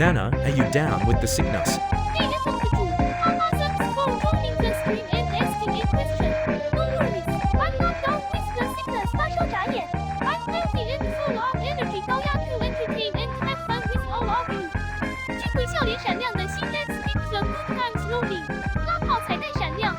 Nana, are you down with the sickness? Hey, it's Uncle Drew. Thanks for joining the stream and asking a question. No worries, I'm not down with the sickness. 发烧眨眼. I'm healthy and full of energy. 高压 to entertain and have fun with all of you. 聚会笑脸闪亮的心 Let's keep the good times rolling. 拉炮彩带闪亮.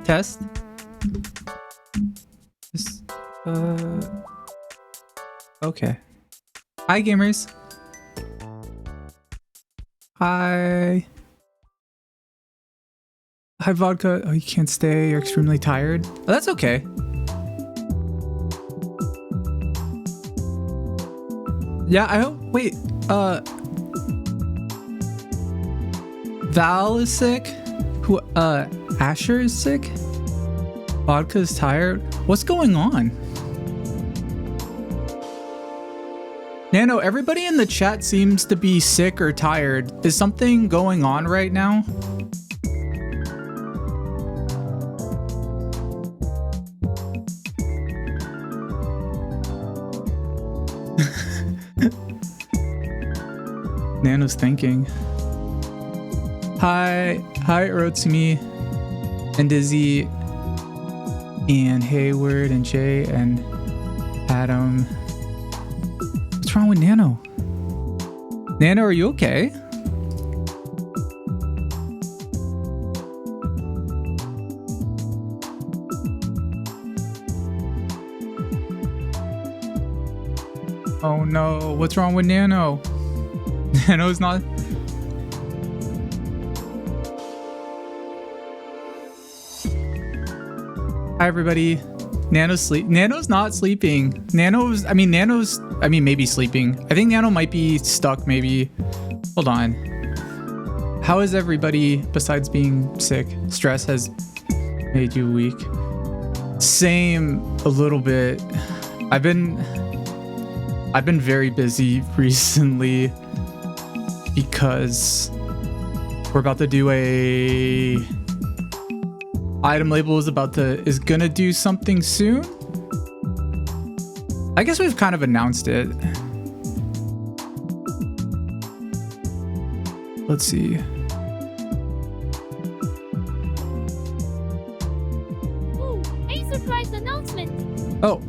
Test. This, okay. Hi, gamers. Hi. Hi, vodka. Oh, you can't stay. You're extremely tired. Oh, that's okay. Yeah, I hope. Wait. Val is sick. Who? Asher is sick. Vodka's tired. What's going on? Nano, everybody in the chat seems to be sick or tired. Is something going on right now? Nano's thinking. Hi, Urotsumi, and Dizzy, and Hayward, and Jay, and Adam. What's wrong with Nano? Nano, are you okay? Oh no, what's wrong with Nano? Nano's not... Hi everybody. Nano's not sleeping. Nano's maybe sleeping. I think Nano might be stuck maybe. Hold on. How is everybody besides being sick? Stress has made you weak. Same a little bit. I've been very busy recently because we're about to do a item label is gonna do something soon. I guess we've kind of announced it. Let's see. Ooh, a surprise announcement. Oh,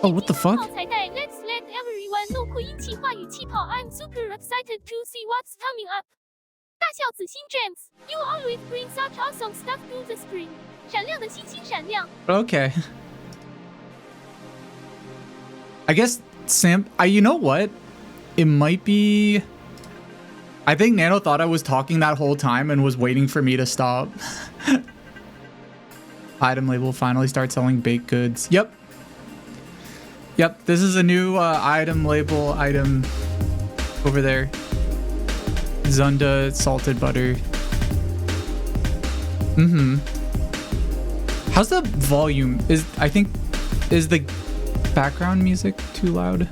what the fuck? Let's let everyone know 扩音器话语气泡. I'm super excited to see what's coming up. 大笑子星 James, you always bring such awesome stuff to the screen. 闪亮的星星闪亮. Okay. I guess Sam, you know what? It might be... I think Nano thought I was talking that whole time and was waiting for me to stop. Item label finally start selling baked goods. Yep, this is a new item label item over there. Zunda salted butter. How's the volume? Is the background music too loud?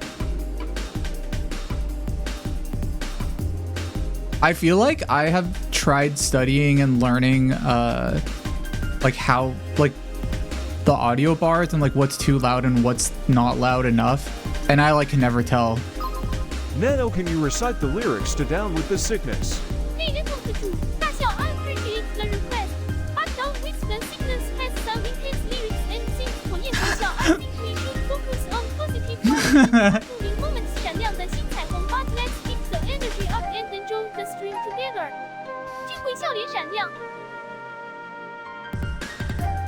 I feel like I have tried studying and learning like how the audio bars and like what's too loud and what's not loud enough, and I like can never tell. Nano, can you recite the lyrics to Down with the Sickness? Hey, little Kutu, 大笑 I appreciate the request. But Down with the Sickness has some intense lyrics and since 火焰高校 I think we should focus on positive vibes. Cooling moments 闪亮的新彩虹 but let's keep the energy up and enjoy the stream together. 聚会笑脸闪亮.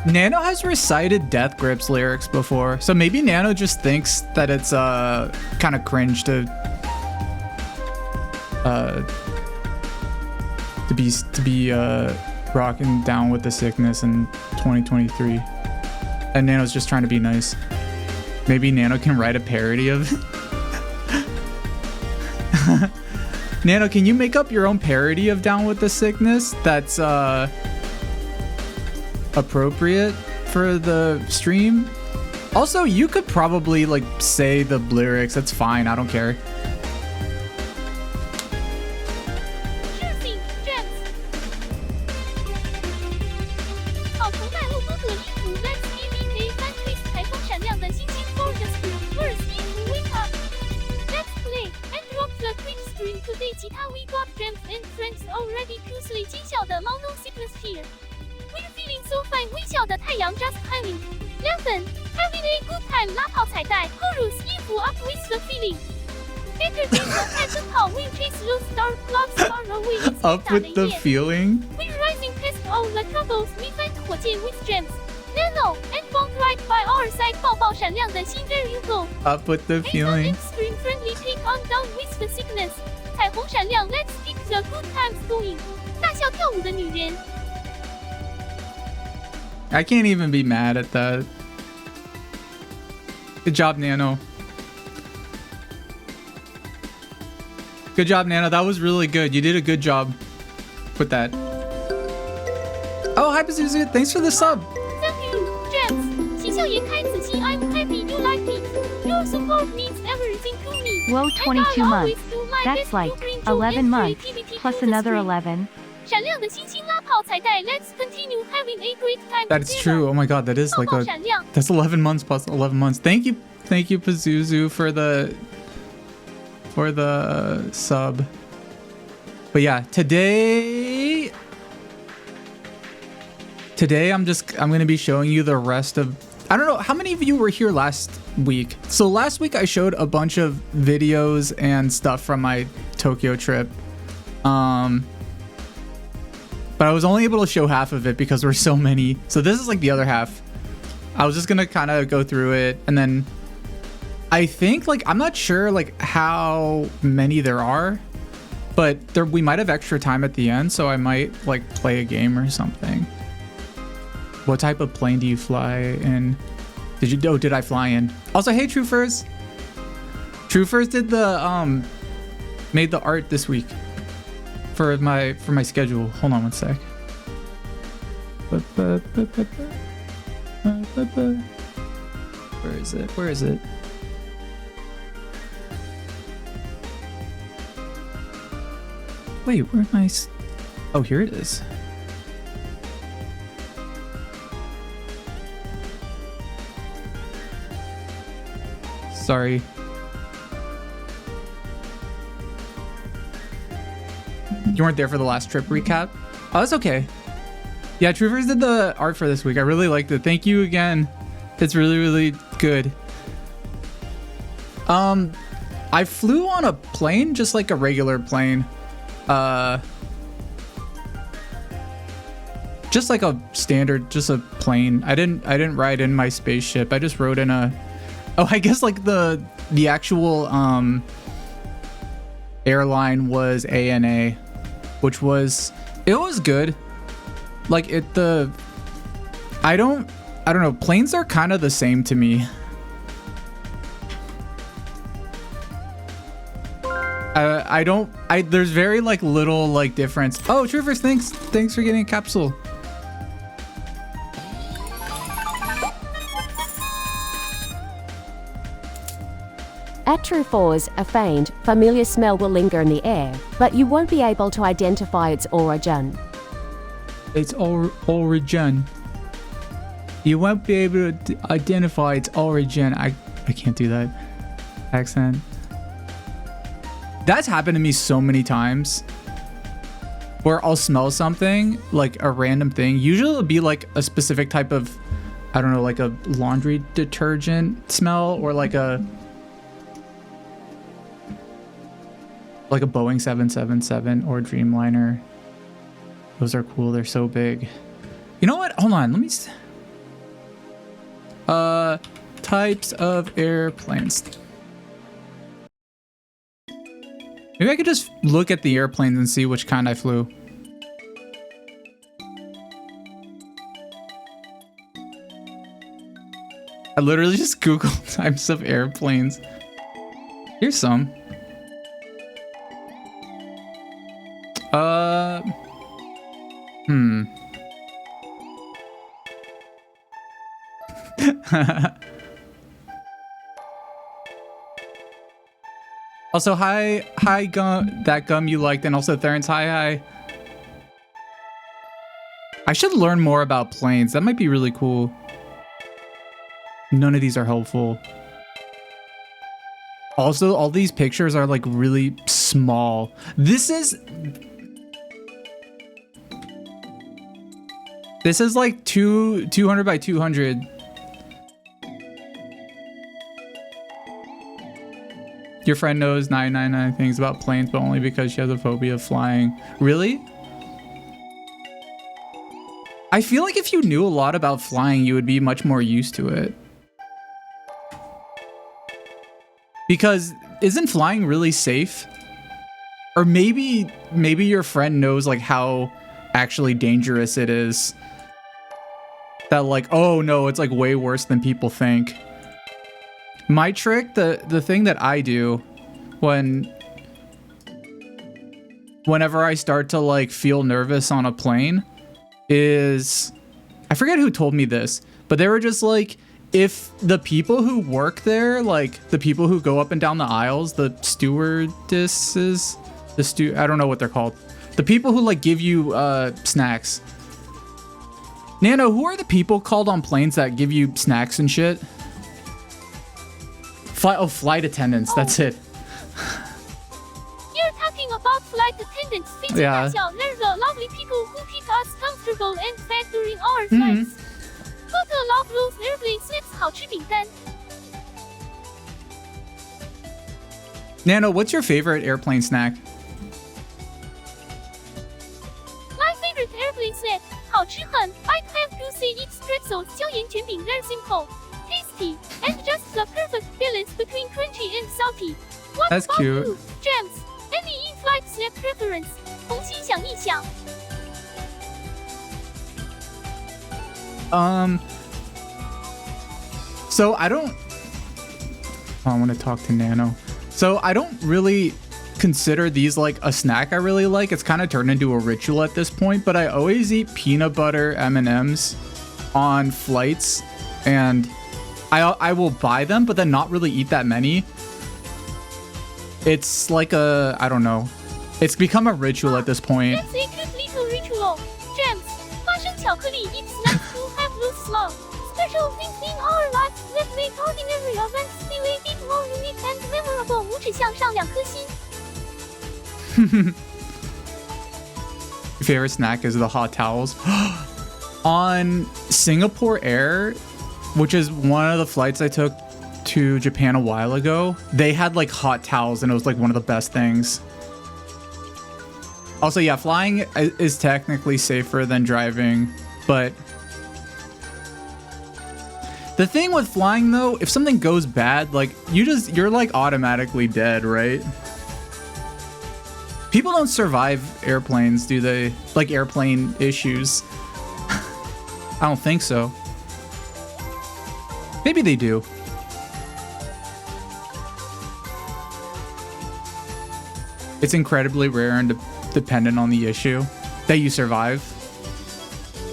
Nano has recited Death Grip's lyrics before, so maybe Nano just thinks that it's kind of cringe to be rocking Down with the Sickness in 2023, and Nano's just trying to be nice. Maybe Nano can write a parody of Nano, can you make up your own parody of Down with the Sickness that's appropriate for the stream? Also, you could probably like say the lyrics. That's fine. I don't care. Sure thing, James. 好头戴露多个衣服 Let's give it a fun twist 台风闪亮的星星 for the screen First衣服 wake up Let's play and drop the quick screen today 其他 we got James and friends already Closely 奸笑的猫 no sickness here We're feeling so fine 微笑的太阳 just coming 11 Having a good time 拉炮彩带 Chorus 衣服 up with the feeling Better days 太奔跑 We chase those dark clouds far away Up with the feeling? We ride Amazing test all the troubles we find 火箭 with gems. Nano and bond right by our side 爆爆闪亮的心 there you go. Up with the feeling. Extreme friendly take on down with the sickness. 彩虹闪亮 let's keep the good times going. 大笑跳舞的女人。 I can't even be mad at that. Good job, Nano. Good job, Nano. That was really good. You did a good job with that. Oh, hi, Pazuzu. Thanks for the sub. Thank you, James. 喜笑颜开子期 I'm happy you like it. Your support means everything to me. Whoa, 22 And I'll months. always do my That's best like to bring joy 11 and months creativity plus to the another stream. 11. 闪亮的星星拉炮彩带 let's continue having a great time That's together. true. Oh my god, that is 泡 like 泡 a... 闪亮 That's 11 months plus 11 months. Thank you, Pazuzu, for the sub. But yeah, today I'm gonna be showing you the rest of... I don't know, how many of you were here last week? So last week I showed a bunch of videos and stuff from my Tokyo trip. But I was only able to show half of it because there were so many. So this is like the other half. I was just gonna kind of go through it, and then I think, like, I'm not sure like how many there are, but we might have extra time at the end, so I might like play a game or something. What type of plane do you fly in? Did I fly in? Also, hey, Truefers. Truefers did the made the art this week for my schedule. Hold on one sec. Where is it? Where is it? Wait, where am I? Oh, here it is. Sorry. You weren't there for the last trip recap? Oh, that's okay. Yeah, Troopers did the art for this week. I really liked it. Thank you again. It's really, really good. I flew on a plane, just like a regular plane. Just like a standard, just a plane. I didn't ride in my spaceship. I just rode in a... Oh, I guess like the actual airline was ANA, which was... It was good. Like I don't know. Planes are kind of the same to me. There's very like little like difference. Oh, Troopers, thanks for getting a capsule. At True Fours, a faint, familiar smell will linger in the air, but you won't be able to identify its origin. Its origin. You won't be able to identify its origin. I can't do that accent. That's happened to me so many times where I'll smell something, like a random thing. Usually it'll be like a specific type of, I don't know, like a laundry detergent smell, or like a Boeing 777 or Dreamliner. Those are cool. They're so big. You know what? Hold on. Let me... Types of airplanes. Maybe I could just look at the airplanes and see which kind I flew. I literally just Googled types of airplanes. Here's some. Also, hi gum, that gum you liked, and also Therence, hi. I should learn more about planes. That might be really cool. None of these are helpful. Also, all these pictures are like really small. This is like 200 by 200. Your friend knows 999 things about planes, but only because she has a phobia of flying. Really? I feel like if you knew a lot about flying, you would be much more used to it. Because isn't flying really safe? Or maybe your friend knows like how actually dangerous it is. That like, oh no, it's like way worse than people think. My trick, the thing that I do whenever I start to like feel nervous on a plane is, I forget who told me this, but they were just like, if the people who work there, like the people who go up and down the aisles, the stewardesses, I don't know what they're called. The people who like give you snacks. Nano, who are the people called on planes that give you snacks and shit? Flight attendants, that's it. You're talking about flight attendants. Yeah. They're the lovely people who keep us comfortable and fed during our flights. Gotta love those airplane snacks, 好吃饼干. Nano, what's your favorite airplane snack? My favorite airplane snack, 好吃很. I'd have to say it's pretzels, 椒盐卷饼. They're simple, tasty, and just the perfect balance between crunchy and salty. What That's about cute. you, Jams? Any in-flight snack preference? 重新想一想. So I want to talk to Nano. So I don't really consider these like a snack I really like. It's kind of turned into a ritual at this point, but I always eat peanut butter M&Ms on flights, and I will buy them, but then not really eat that many. It's like I don't know. It's become a ritual at this point. That's a cute little ritual. Jams, 花生巧克力 it's nice to have those small, special things in our lives that make ordinary events feel a bit more unique and memorable. 五指向上2颗星. Your favorite snack is the hot towels. On Singapore Air, which is one of the flights I took to Japan a while ago, they had like hot towels, and it was like one of the best things. Also, yeah, flying is technically safer than driving, but the thing with flying though, if something goes bad, like you're like automatically dead, right? People don't survive airplanes, do they? Like airplane issues. I don't think so. Maybe they do. It's incredibly rare and dependent on the issue that you survive.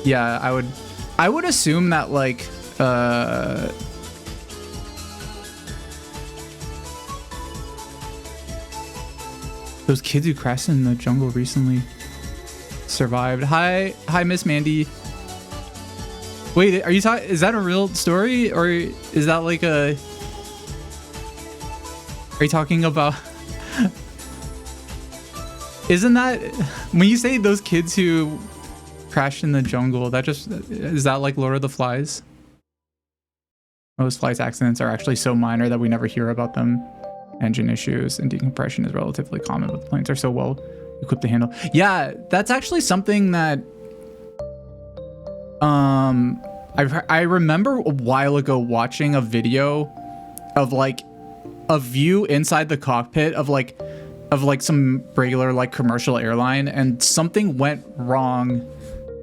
Yeah, I would assume that like those kids who crashed in the jungle recently survived. Hi Miss Mandy. Wait, are you talking? Is that a real story, or is that like a? Are you talking about? Isn't that when you say those kids who crashed in the jungle? That just is that like Lord of the Flies? Most flight accidents are actually so minor that we never hear about them. Engine issues and decompression is relatively common, but the planes are so well equipped to handle. Yeah, that's actually something that I remember a while ago watching a video of like a view inside the cockpit of like some regular like commercial airline, and something went wrong.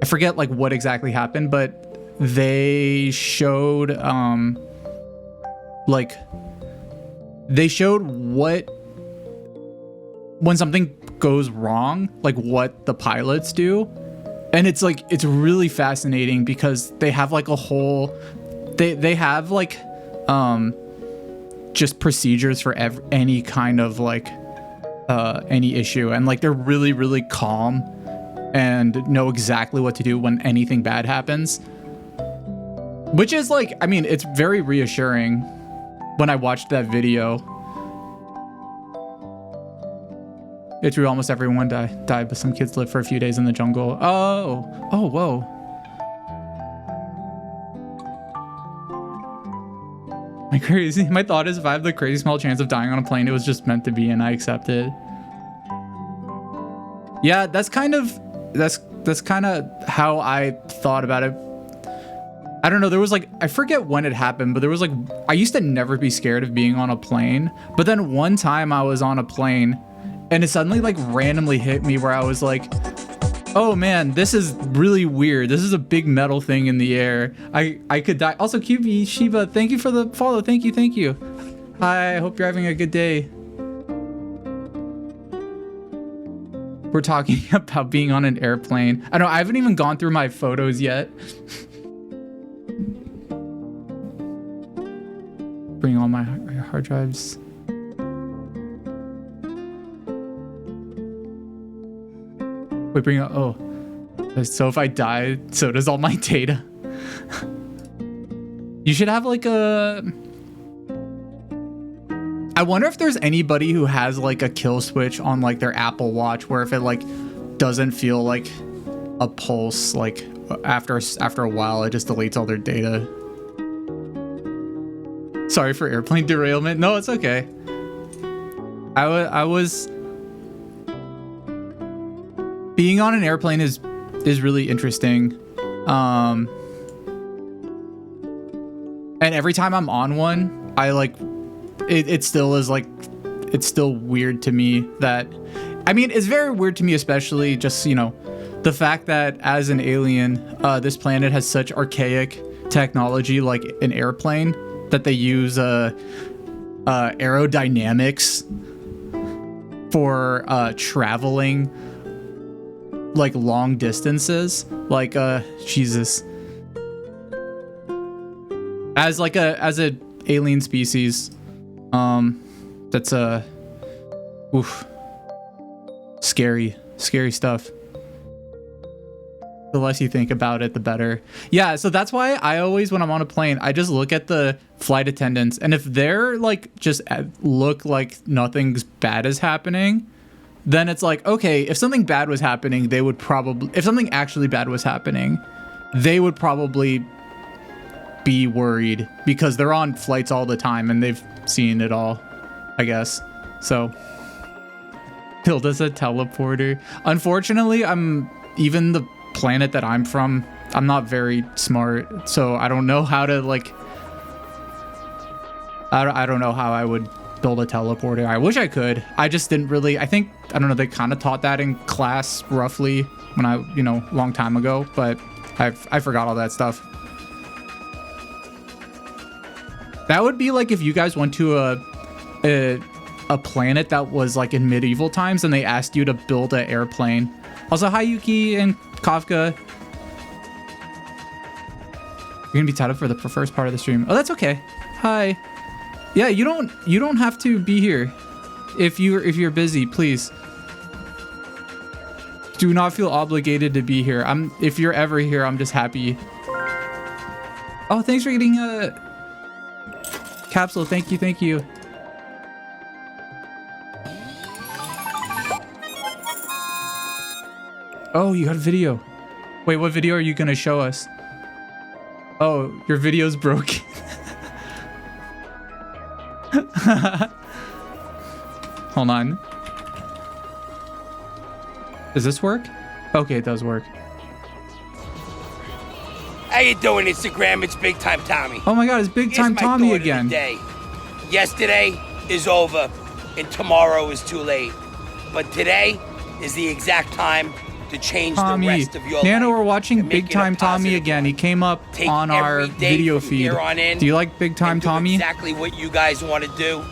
I forget like what exactly happened, but they showed they showed what when something goes wrong, like what the pilots do. And it's like, it's really fascinating because they have like a whole, they have like just procedures for any kind of like any issue, and like they're really, really calm and know exactly what to do when anything bad happens, which is like, I mean, it's very reassuring when I watched that video. It's true, almost everyone died, but some kids lived for a few days in the jungle. Oh, whoa. My thought is if I have the crazy small chance of dying on a plane, it was just meant to be, and I accept it. Yeah, that's that's kind of how I thought about it. I don't know, there was like, I forget when it happened, but there was like, I used to never be scared of being on a plane, but then one time I was on a plane and it suddenly like randomly hit me where I was like, oh man, this is really weird. This is a big metal thing in the air. I could die. Also, QB Shiba, thank you for the follow. Thank you, thank you. Hi, I hope you're having a good day. We're talking about being on an airplane. I know, I haven't even gone through my photos yet. Bring all my hard drives. Wait, bring out, oh. So if I die, so does all my data. You should have like a... I wonder if there's anybody who has like a kill switch on like their Apple Watch where if it like doesn't feel like a pulse, like after a while, it just deletes all their data. Sorry for airplane derailment. No, it's okay. I was being on an airplane is really interesting. And every time I'm on one, I like it still is like, it's still weird to me that, I mean, it's very weird to me, especially just, you know, the fact that as an alien, this planet has such archaic technology like an airplane, that they use aerodynamics for traveling like long distances, like Jesus, as a alien species, that's oof, scary stuff. The less you think about it, the better. Yeah, so that's why I always, when I'm on a plane, I just look at the flight attendants, and if they're like just look like nothing's bad is happening, then it's like, okay, if something bad was happening, they would probably, if something actually bad was happening, they would probably be worried because they're on flights all the time and they've seen it all, I guess. So build us a teleporter. Unfortunately, even the planet that I'm from, I'm not very smart, so I don't know how to like, I don't know how I would build a teleporter. I wish I could. I just didn't really, I don't know, they kind of taught that in class roughly when I, you know, long time ago, but I forgot all that stuff. That would be like if you guys went to a planet that was like in medieval times and they asked you to build an airplane. Also, hi Yuki and Kafka. You're gonna be tied up for the first part of the stream. Oh, that's okay. Hi. Yeah, you don't have to be here if you're busy, please. Do not feel obligated to be here. If you're ever here, I'm just happy. Oh, thanks for getting a capsule. Thank you. Oh, you got a video. Wait, what video are you gonna show us? Oh, your video's broken. Hold on. Does this work? Okay, it does work. How you doing, Instagram? It's Big Time Tommy. Oh my god, it's Big Time Tommy again. Day. Yesterday is over, and tomorrow is too late. But today is the exact time to change Tommy. The rest of your Nano, life. We're watching Big Time Tommy again. He came up on our video feed. Do you like Big Time Tommy? Exactly what you guys want to do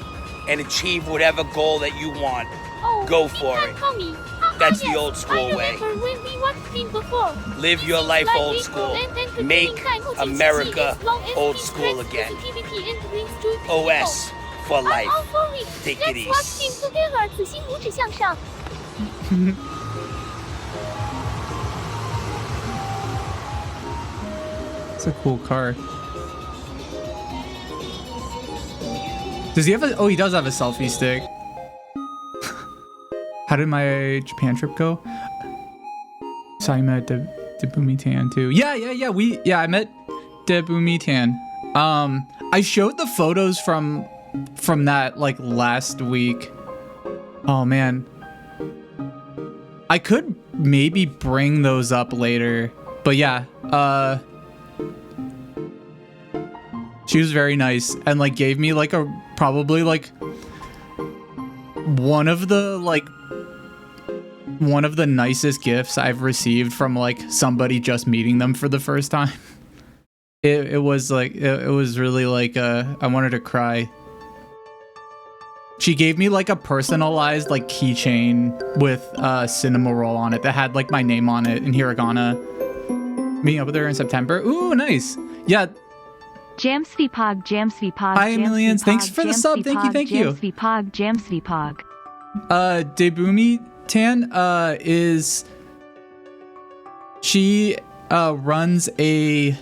and achieve whatever goal that you want. Oh, Go for it. Tommy. That's the old school way. When we watched him before. Live your life old school. Make America old school again. OS for life. Take it easy. It's a cool car. Does he have a... Oh, he does have a selfie stick. How did my Japan trip go? Saw you met Debumitan too. Yeah. I met Debumitan. I showed the photos from that like last week. Oh man. I could maybe bring those up later. But yeah, she was very nice and like gave me like probably like one of the nicest gifts I've received from like somebody just meeting them for the first time. It was like it was really like I wanted to cry. She gave me like a personalized like keychain with cinema roll on it that had like my name on it in hiragana. Meeting up with her in September. Ooh, nice. Yeah. JamsVirtual. Hi, millions. Thanks for the sub. Thank you. JamsVirtual. Debumi Tan is she runs a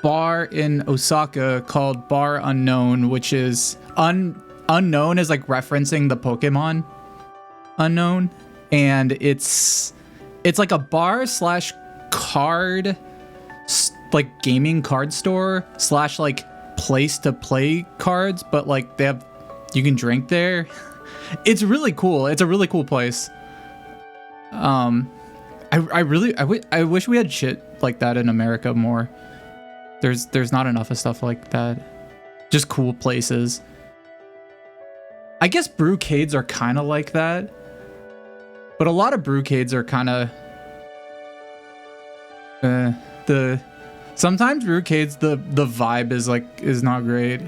bar in Osaka called Bar Unknown, which is unknown is like referencing the Pokemon Unknown, and it's like a bar slash card like gaming card store slash like place to play cards, but like you can drink there. It's really cool. It's a really cool place. I wish we had shit like that in America more. There's not enough of stuff like that. Just cool places. I guess brewcades are kind of like that, but a lot of brewcades are kind of sometimes brewcades the vibe is not great.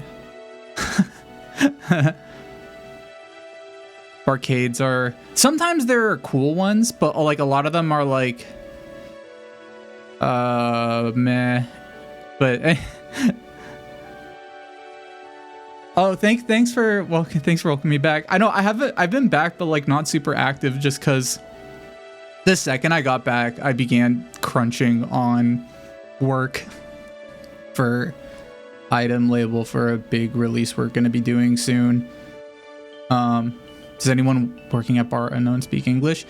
Arcades are sometimes there are cool ones, but like a lot of them are like meh. But oh, thanks for welcoming me back. I know I've been back, but like not super active, just because the second I got back, I began crunching on work for item label for a big release we're gonna be doing soon. Does anyone working at Bar Unknown speak English?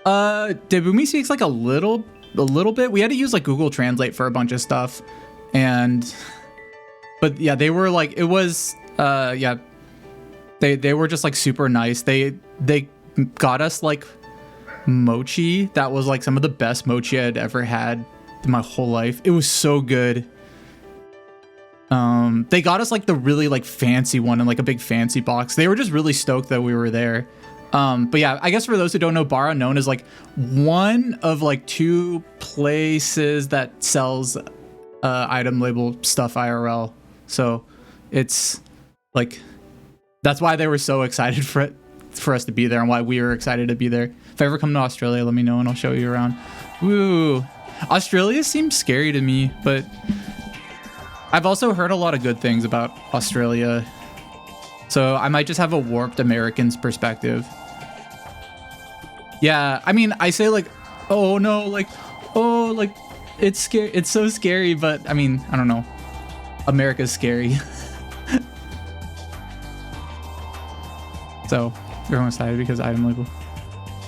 Debumi speaks like a little bit. We had to use like Google Translate for a bunch of stuff, but yeah, they were like, it was yeah, they were just like super nice. They got us like mochi that was like some of the best mochi I'd ever had in my whole life. It was so good. They got us like the really like fancy one in like a big fancy box. They were just really stoked that we were there. But yeah, I guess for those who don't know, Bar Unknown is like one of like 2 places that sells item label stuff IRL. So it's like, that's why they were so excited for us to be there, and why we were excited to be there. If I ever come to Australia, let me know and I'll show you around. Woo! Australia seems scary to me, but I've also heard a lot of good things about Australia, so I might just have a warped American's perspective. Yeah, I mean, I say like, oh no, like, oh, like, it's scary, it's so scary, but I mean, I don't know. America's scary. So, everyone's excited because item label.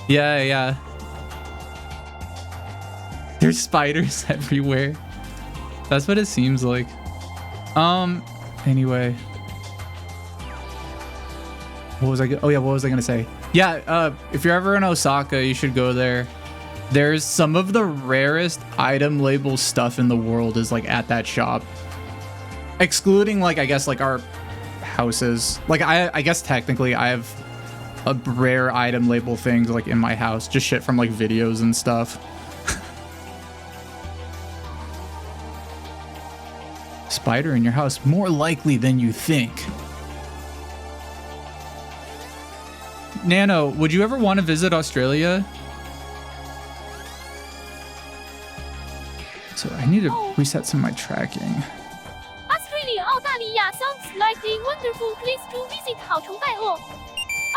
Yeah. There's spiders everywhere. That's what it seems like. Anyway. What was I gonna say? Yeah, if you're ever in Osaka, you should go there. There's some of the rarest item label stuff in the world is like at that shop. Excluding like, I guess like our houses. Like I guess technically I have a rare item label things like in my house. Just shit from like videos and stuff. Spider in your house, more likely than you think. Nano, would you ever want to visit Australia? So I need to reset some of my tracking. Australia, 澳大利亚 sounds like a wonderful place to visit. 好崇拜哦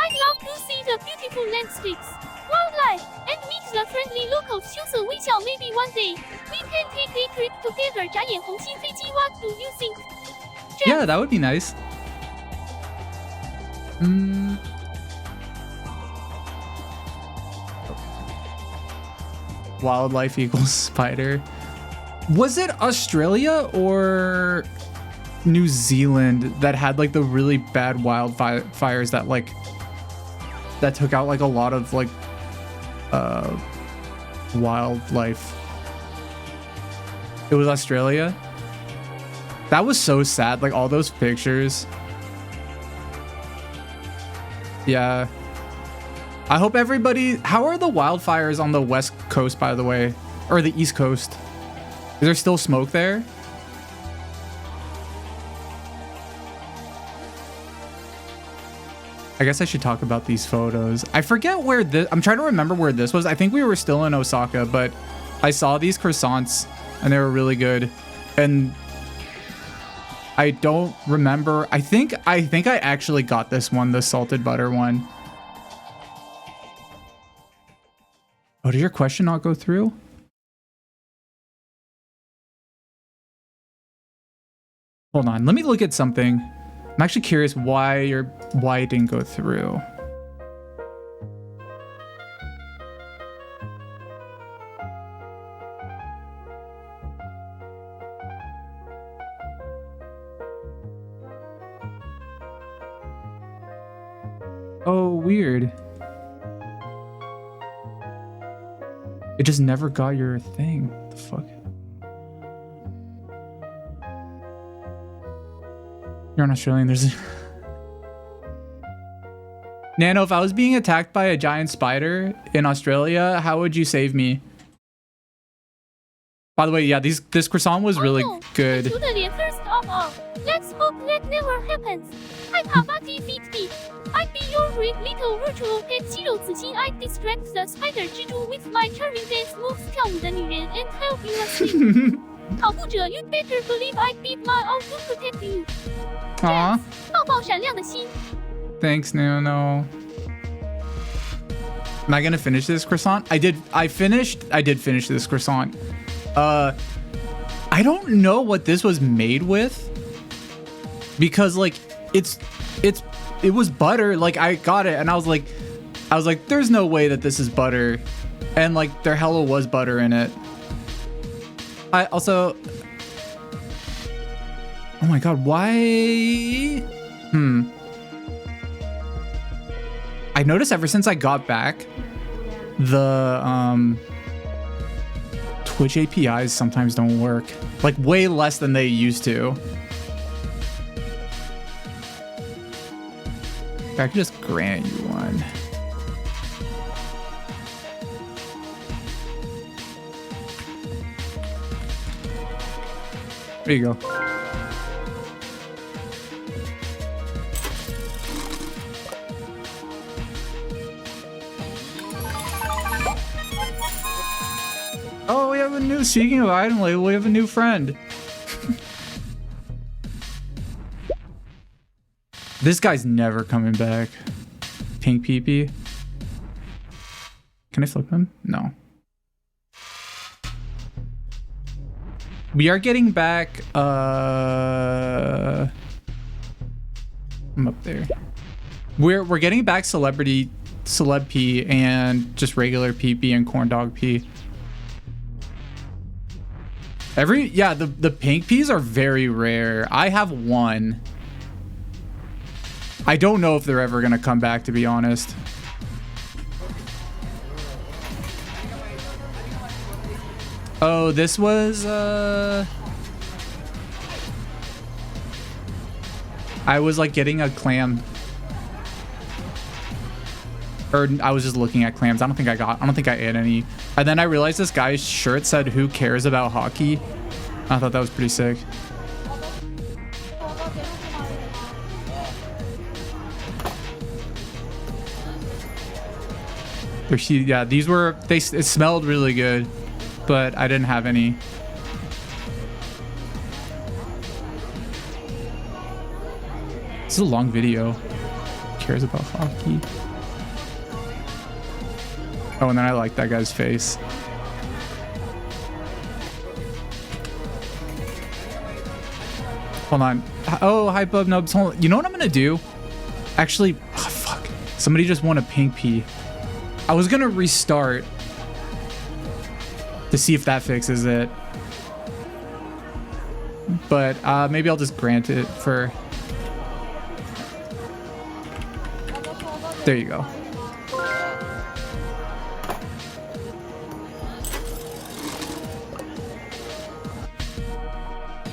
I'd love to see the beautiful landscapes, wildlife, and meet the friendly locals. 羞涩微笑 maybe one day we can take a trip together. 眨眼红心飞机 What do you think? Yeah, that would be nice. Wildlife equals spider. Was it Australia or New Zealand that had like the really bad wildfires that like that took out like a lot of like wildlife. It was Australia. That was so sad. Like all those pictures. Yeah. I hope everybody... How are the wildfires on the West Coast, by the way? Or the East Coast? Is there still smoke there? I guess I should talk about these photos. I forget where this... I'm trying to remember where this was. I think we were still in Osaka, but I saw these croissants and they were really good. And I don't remember. I think I actually got this one, the salted butter one. Oh, did your question not go through? Hold on, let me look at something. I'm actually curious why it didn't go through. Oh, weird. It just never got your thing. What the fuck? You're an Australian. There's Nano, if I was being attacked by a giant spider in Australia, how would you save me? By the way, yeah, this croissant was really good. First of all, let's hope that never happens. I'm Habati Fitbit. I be your little virtual pet 肌肉子心. I distract the spider 蜘蛛 with my charming dance moves 跳舞的女人 and help you asleep. 保护者 you'd better believe I beat my all to protect you. Aw. 抱抱闪亮的心. Thanks, Nano. Am I gonna finish this croissant? I did finish this croissant. I don't know what this was made with. Because like it was butter. Like I got it and I was like, there's no way that this is butter. And like there hella was butter in it. I also, oh my god, why? I noticed ever since I got back, the Twitch APIs sometimes don't work. Like way less than they used to. I could just grant you one. There you go. Oh, we have a new, speaking of item label, we have a new friend. This guy's never coming back. Pink peepee. Can I flip him? No. We are getting back, I'm up there. We're getting back celeb P and just regular PP and corn dog P. The pink peas are very rare. I have one. I don't know if they're ever gonna come back, to be honest. Oh, this was I was like getting a clam. Or I was just looking at clams. I don't think I ate any. And then I realized this guy's shirt said, "Who cares about hockey?" I thought that was pretty sick. Yeah, these were, it smelled really good, but I didn't have any. This is a long video. Who cares about hockey? Oh, and then I like that guy's face. Hold on. Oh, hi, Bub Nubs. Hold on. You know what I'm gonna do? Actually, oh, fuck. Somebody just won a pink pea. I was gonna restart to see if that fixes it, but maybe I'll just grant it for. There you go.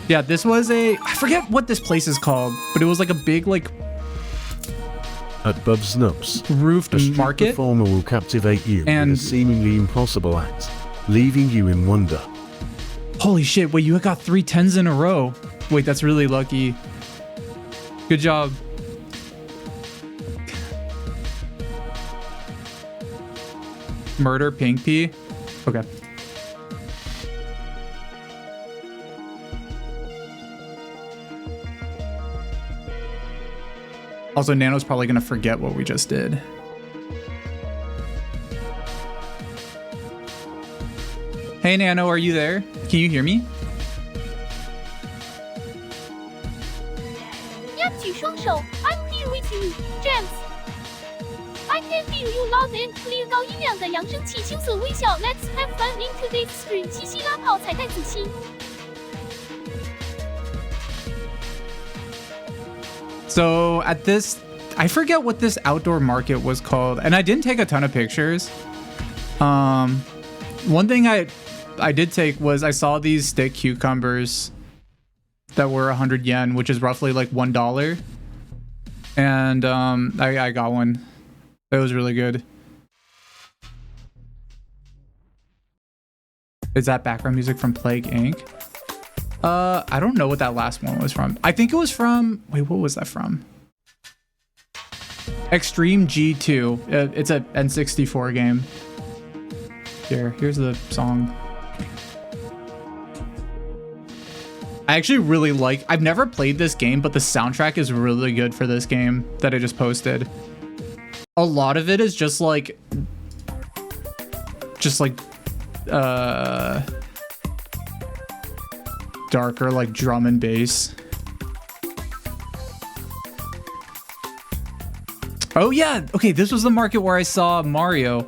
Yeah, this was I forget what this place is called, but it was like a big like At Bub's Nubs, roofed a street market. performer will captivate you And- with a seemingly impossible act, leaving you in wonder. Holy shit, wait, you got 3 10s in a row. Wait, that's really lucky. Good job. Murder Pink Pea? Okay. Also, Nano's probably gonna forget what we just did. Hey Nano, are you there? Can you hear me? 压举双手 I'm here with you, James. I can feel you loud and clear 高音量的扬声器羞涩微笑 Let's have fun in today's stream 七夕拉炮彩带子期 So at this, I forget what this outdoor market was called, and I didn't take a ton of pictures. One thing I did take was I saw these stick cucumbers that were 100 yen, which is roughly like $1. And I got one. It was really good. Is that background music from Plague Inc? I don't know what that last one was from. I think it was from, wait, what was that from? Extreme G2. It's a N64 game. Here's the song. I actually really like, I've never played this game, but the soundtrack is really good for this game that I just posted. A lot of it is just like darker, like drum and bass. Oh yeah, okay, this was the market where I saw Mario.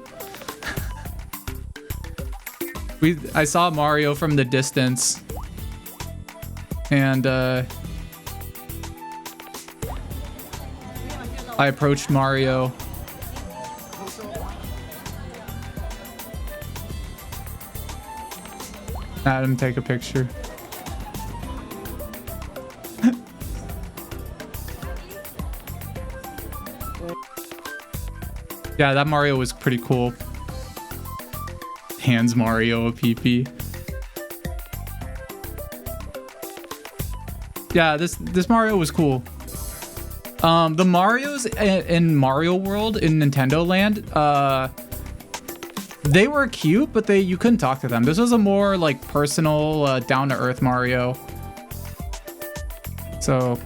I saw Mario from the distance. And I approached Mario. Had him take a picture. Yeah, that Mario was pretty cool. Hands Mario a PP. Yeah, this Mario was cool. The Marios in Mario World in Nintendo Land, they were cute, but you couldn't talk to them. This was a more like personal, down-to-earth Mario. So,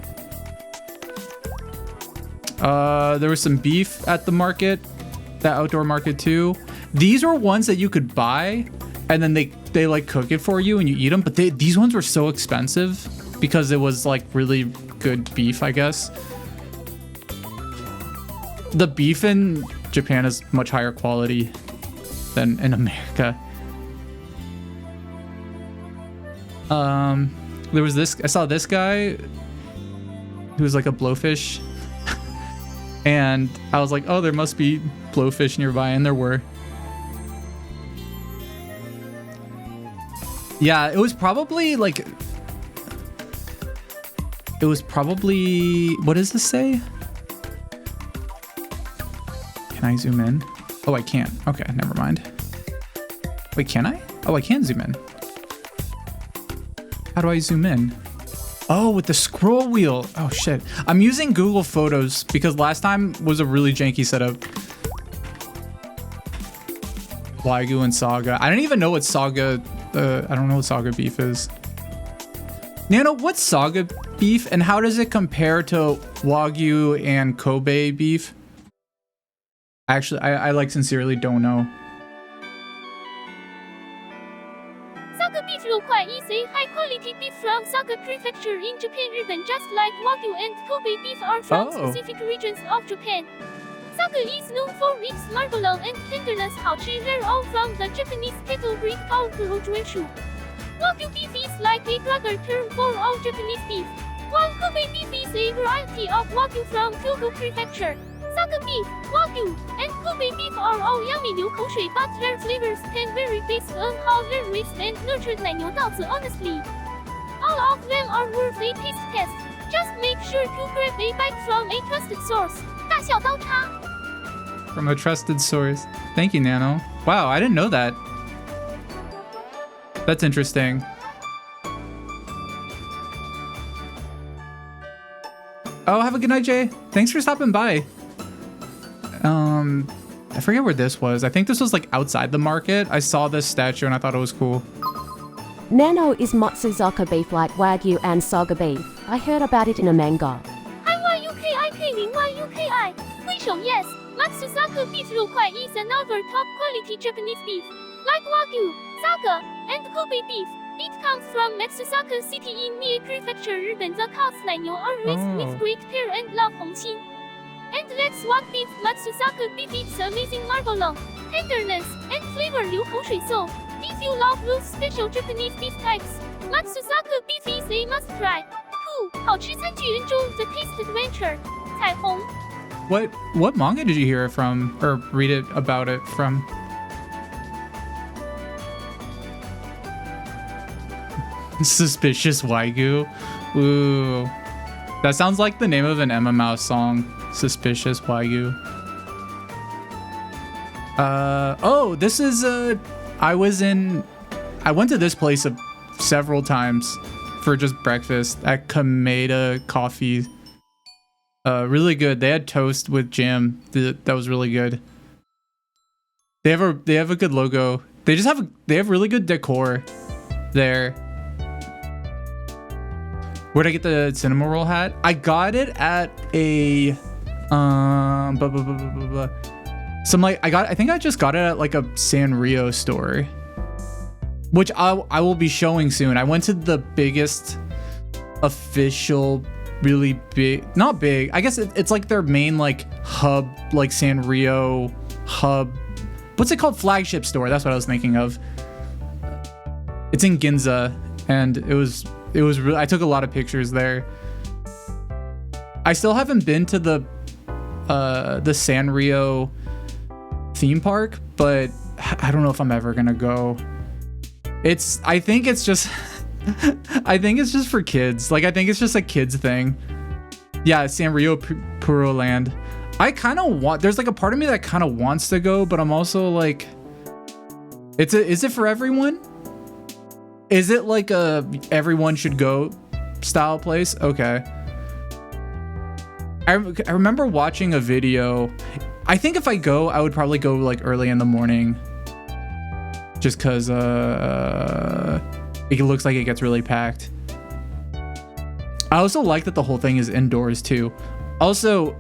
there was some beef at the market, that outdoor market too. These were ones that you could buy, and then they like cook it for you and you eat them. But these ones were so expensive because it was like really good beef, I guess. The beef in Japan is much higher quality than in America. There was this, I saw this guy who was like a blowfish. And I was like, oh, there must be blowfish nearby, and there were. Yeah, it was probably like... It was probably... What does this say? Can I zoom in? Oh, I can't. Okay, never mind. Wait, can I? Oh, I can zoom in. How do I zoom in? Oh, with the scroll wheel. Oh, shit. I'm using Google Photos because last time was a really janky setup. Wagyu and Saga. I don't even know what Saga... I don't know what Saga beef is. Nano, what's Saga beef and how does it compare to Wagyu and Kobe beef? Actually, I like sincerely don't know. Saga beef 肉块 is a high-quality beef from Saga Prefecture in Japan, 日本 just like Wagyu and Kobe beef are from specific regions of Japan. Saga is known for its marbling and tenderness, 好吃 they're all from the Japanese cattle breed called Kurojuenshu. Wagyu beef is like a brother term for all Japanese beef, while Kobe beef is a variety of Wagyu from Kyoto Prefecture. Saga beef, Wagyu, and Kobe beef are all yummy 流口水 but their flavors can vary based on how they're raised and nurtured 奶牛稻子 honestly. All of them are worth a taste test. Just make sure to grab a bite from a trusted source. 大小刀叉 From a trusted source. Thank you, Nano. Wow, I didn't know that. That's interesting. Oh, have a good night, Jay. Thanks for stopping by. I forget where this was. I think this was like outside the market. I saw this statue and I thought it was cool. Nano is Matsuzaka beef like Wagyu and Saga beef. I heard about it in a manga. IYUKIK0YUKI. 挥手 yes. Matsuzaka beef 肉块 is another top quality Japanese beef. Like Wagyu, Saga, and Kobe beef. It comes from Matsuzaka City in Mie Prefecture, 日本. The cows 奶牛 are raised with great care and love 红心. And let's what beef Matsuzaka beef, it's amazing marbling, tenderness, and flavor 流口水 so. If you love those special Japanese beef types, Matsuzaka beef is a must try. 2. 好吃餐具人中 The Taste Adventure. 彩虹 What manga did you hear it from or read it about it from? Suspicious Waigu. Ooh. That sounds like the name of an Emma Mouse song. Suspicious Waigu. Oh, this is I went to this place several times for just breakfast at Kameda Coffee. Really good. They had toast with jam. That was really good. They have a good logo. They have really good decor there. Where'd I get the cinema roll hat? I got it at a I think I just got it at like a Sanrio store, which I will be showing soon. I went to the biggest official, really big, not big, I guess it's like their main like hub, like Sanrio hub. What's it called? Flagship store. That's what I was thinking of. It's in Ginza, and it was really, I took a lot of pictures there. I still haven't been to the Sanrio theme park, but I don't know if I'm ever gonna go. I think it's just for kids. Like, I think it's just a kids thing. Yeah, Sanrio Puro Land. I kind of want, there's like a part of me that kind of wants to go, but I'm also like, is it for everyone? Is it like a everyone should go style place? Okay. I remember watching a video. I think if I go, I would probably go like early in the morning, just because it looks like it gets really packed. I also like that the whole thing is indoors too. Also,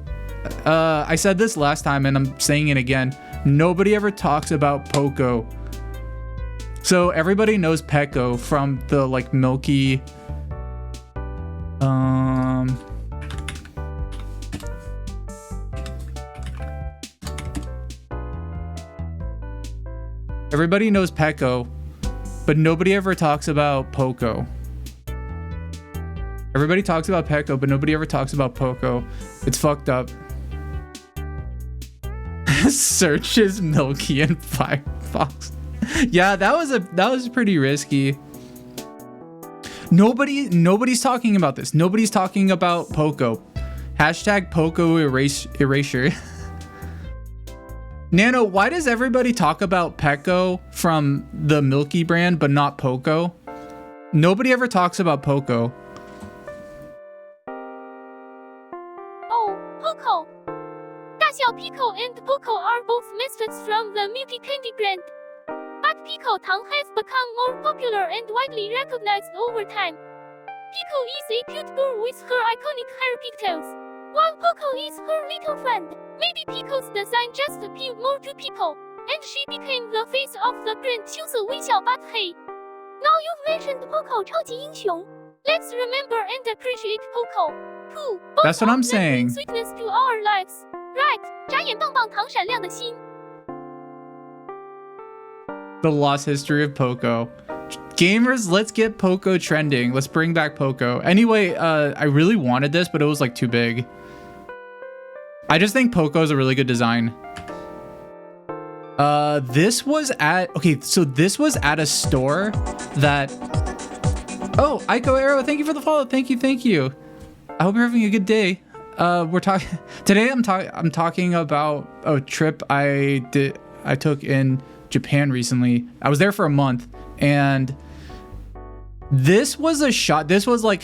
I said this last time and I'm saying it again. Nobody ever talks about Poco. So everybody knows Pecco from the like milky everybody knows Pecco, but nobody ever talks about Poco. Everybody talks about Pecco, but nobody ever talks about Poco. It's fucked up. Searches Milky and Firefox. Yeah, that was pretty risky. Nobody's talking about this. Nobody's talking about Poco. Hashtag Poco erasure. Nano, why does everybody talk about Pecco from the Milky brand but not Poco? Nobody ever talks about Poco. Oh, Poco. 大小 Pico and Poco are both mascots from the Milky Candy brand. But Pico tongue has become more popular and widely recognized over time. Pico is a cute girl with her iconic hair pigtails, while Poco is her little friend. Maybe Pico's design just appealed more to people, and she became the face of the brand. 羞涩微笑 but hey. Now you've mentioned Poco 超级英雄. Let's remember and appreciate Poco. 2. That's what I'm saying. Sweetness to our lives. Right. 眨眼棒棒糖闪亮的心. The lost history of Poco. Gamers, let's get Poco trending. Let's bring back Poco. Anyway, I really wanted this, but it was like too big. I just think Poco is a really good design. This was at a store that Oh, Aiko Arrow, thank you for the follow. Thank you. I hope you're having a good day. We're talking today. I'm talking about a trip I took in Japan recently. I was there for a month, and this was a shot. This was like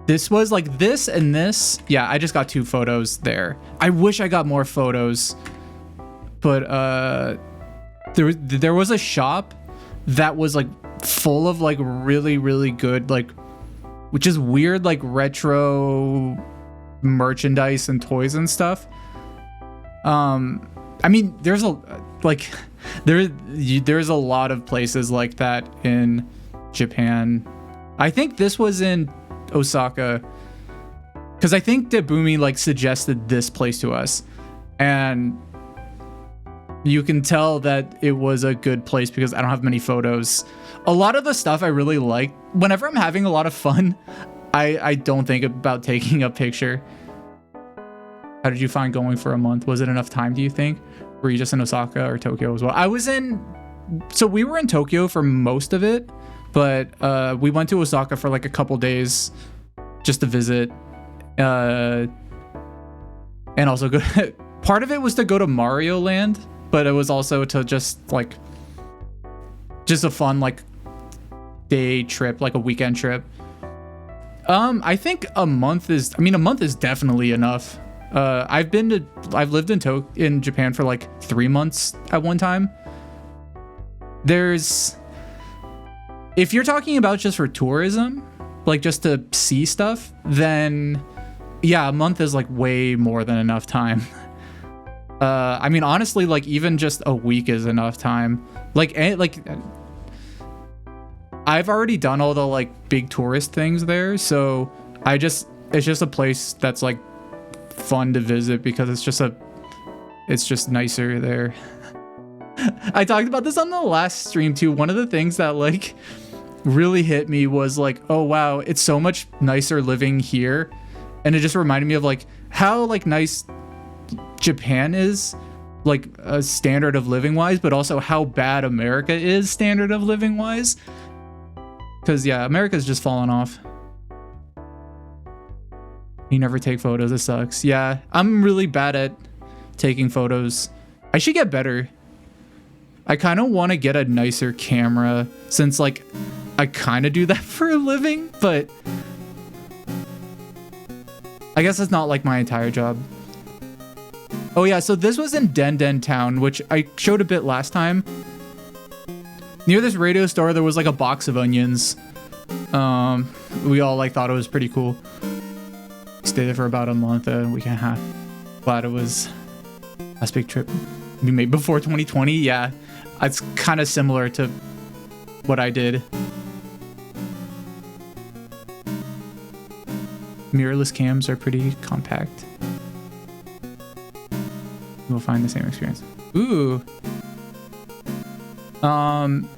this and this. Yeah, I just got 2 photos there. I wish I got more photos, but there was a shop that was like full of like really good like, which is weird, like retro merchandise and toys and stuff. I mean, there's a lot of places like that in Japan. I think this was in Osaka, because I think Debumi like suggested this place to us, and you can tell that it was a good place because I don't have many photos. A lot of the stuff I really like. Whenever I'm having a lot of fun, I don't think about taking a picture. How did you find going for a month? Was it enough time, do you think? Were you just in Osaka or Tokyo as well? So we were in Tokyo for most of it, but we went to Osaka for like a couple days just to visit. And also part of it was to go to Mario Land, but it was also to just a fun like day trip, like a weekend trip. I think a month is definitely enough. I've lived in Japan for like 3 months at one time. If you're talking about just for tourism, like just to see stuff, then yeah, a month is like way more than enough time. I mean, honestly, like even just a week is enough time. Like I've already done all the like big tourist things there, so it's just a place that's like fun to visit because it's just nicer there. I talked about this on the last stream too. One of the things that like really hit me was like, oh wow, it's so much nicer living here, and it just reminded me of like how like nice Japan is, like a standard of living wise, but also how bad America is standard of living wise. Because yeah, America's just fallen off. You never take photos, it sucks. Yeah, I'm really bad at taking photos. I should get better. I kind of want to get a nicer camera since like I kind of do that for a living, but I guess it's not like my entire job. Oh yeah, so this was in Den Town, which I showed a bit last time. Near this radio store, there was like a box of onions. We all like thought it was pretty cool. Stayed there for about a month, a week and a half. Glad it was a big trip we made before 2020. Yeah, it's kind of similar to what I did. Mirrorless cams are pretty compact. We'll find the same experience. Ooh.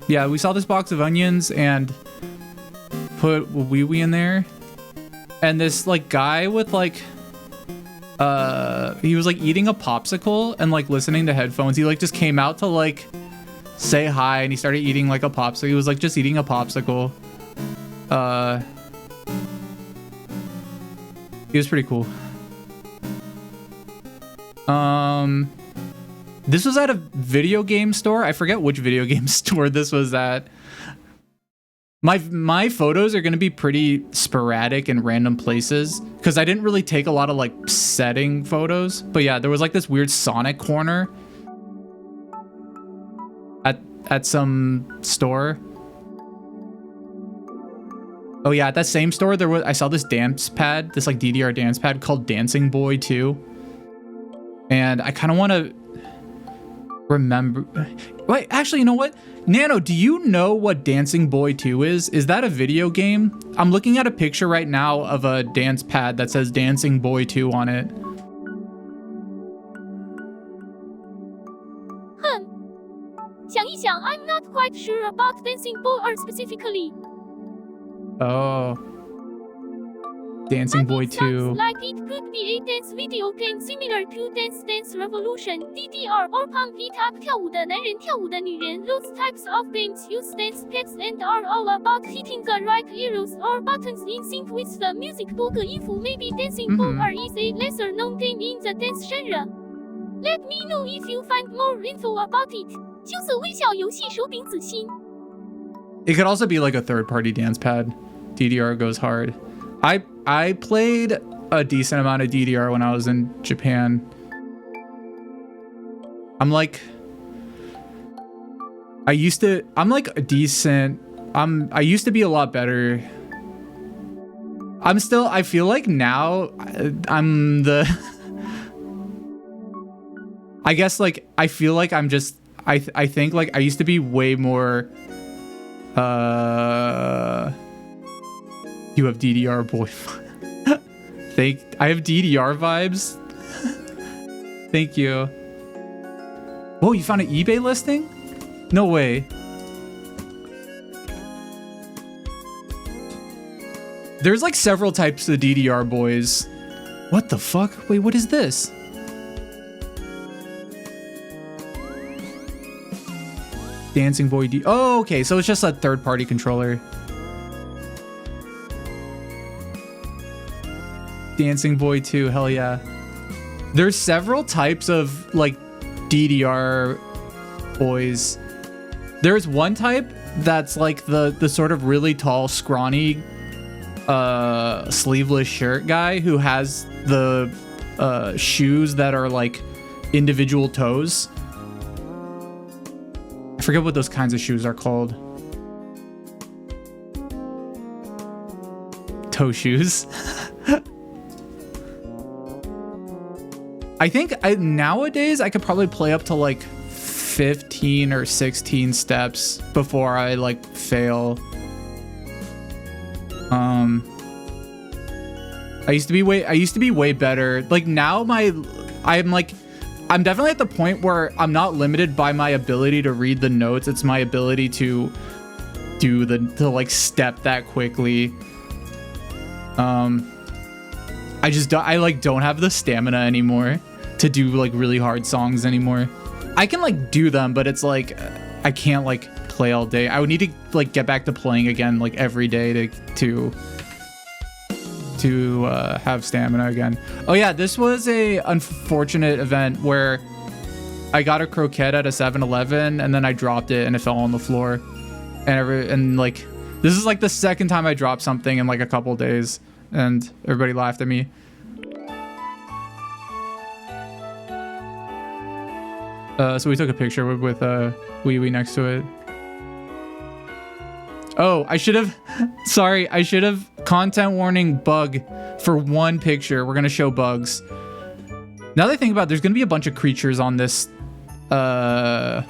Yeah, we saw this box of onions and put wee wee in there. And this like guy with like he was like eating a popsicle and like listening to headphones. He like just came out to like say hi, and he started eating like a popsicle. He was like just eating a popsicle. He was pretty cool. This was at a video game store. I forget which video game store this was at. My photos are going to be pretty sporadic in random places because I didn't really take a lot of like setting photos. But yeah, there was like this weird Sonic corner at some store. Oh yeah, at that same store I saw this dance pad, this like DDR dance pad called Dancing Boy 2. And I kind of want to remember. Wait, actually, you know what? Nano, do you know what Dancing Boy 2 is? Is that a video game? I'm looking at a picture right now of a dance pad that says Dancing Boy 2 on it. I'm not quite sure about Dancing Boy specifically. Oh. Dancing But Boy it sounds 2. like it could be a dance video game similar to Dance Revolution, DDR, or Pump It Up 跳舞的男人跳舞的女人 Those types of games use dance pads and are all about hitting the right arrows or buttons in sync with the music. 多个音符 maybe Dancing Boy is a lesser known game in the dance genre. Let me know if you find more info about it. 羞涩微笑游戏手柄子心。 It could also be like a third-party dance pad. DDR goes hard. I played a decent amount of DDR when I was in Japan. I'm like a decent. I used to be a lot better. I feel like now I'm the I guess like I feel like I'm just I think like I used to be way more you have DDR boy. I have DDR vibes. Thank you. Whoa, you found an eBay listing? No way. There's like several types of DDR boys. What the fuck? Wait, what is this? Dancing Boy D. Oh, okay. So it's just a third-party controller. Dancing Boy 2. Hell yeah. There's several types of like DDR boys. There's one type that's like the sort of really tall, scrawny, sleeveless shirt guy who has the shoes that are like individual toes. I forget what those kinds of shoes are called. Toe shoes. I think nowadays I could probably play up to like 15 or 16 steps before I like fail. I used to be way better. Like now I'm definitely at the point where I'm not limited by my ability to read the notes. It's my ability to like step that quickly. I like don't have the stamina anymore to do like really hard songs anymore. I can like do them, but it's like I can't like play all day. I would need to like get back to playing again like every day to have stamina again. Oh yeah, this was a unfortunate event where I got a croquette at a 7-Eleven and then I dropped it and it fell on the floor. And like this is like the second time I dropped something in like a couple days and everybody laughed at me. So we took a picture with Wee Wee next to it. Oh, I should have content warning bug for one picture. We're gonna show bugs. Now that I think about it, there's gonna be a bunch of creatures on this. There's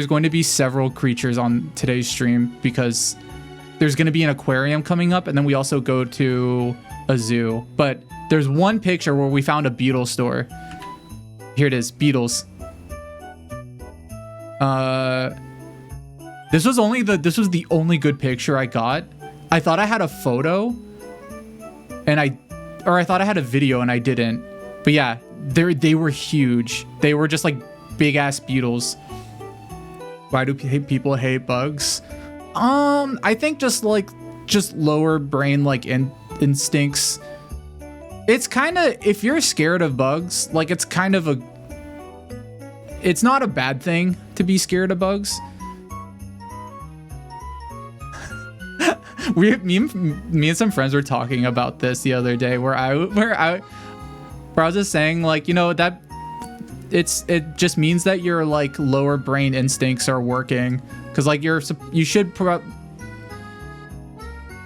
going to be several creatures on today's stream because there's gonna be an aquarium coming up and then we also go to a zoo. But there's one picture where we found a beetle store. Here it is, beetles. This was the only good picture I got. I thought I had a photo and I thought I had a video and I didn't. But yeah, they were huge. They were just like big ass beetles. Why do people hate bugs? I think just lower brain like instincts. It's kind of, if you're scared of bugs, like it's not a bad thing to be scared of bugs. Me and some friends were talking about this the other day where I was just saying like, you know, that it just means that your like lower brain instincts are working, because like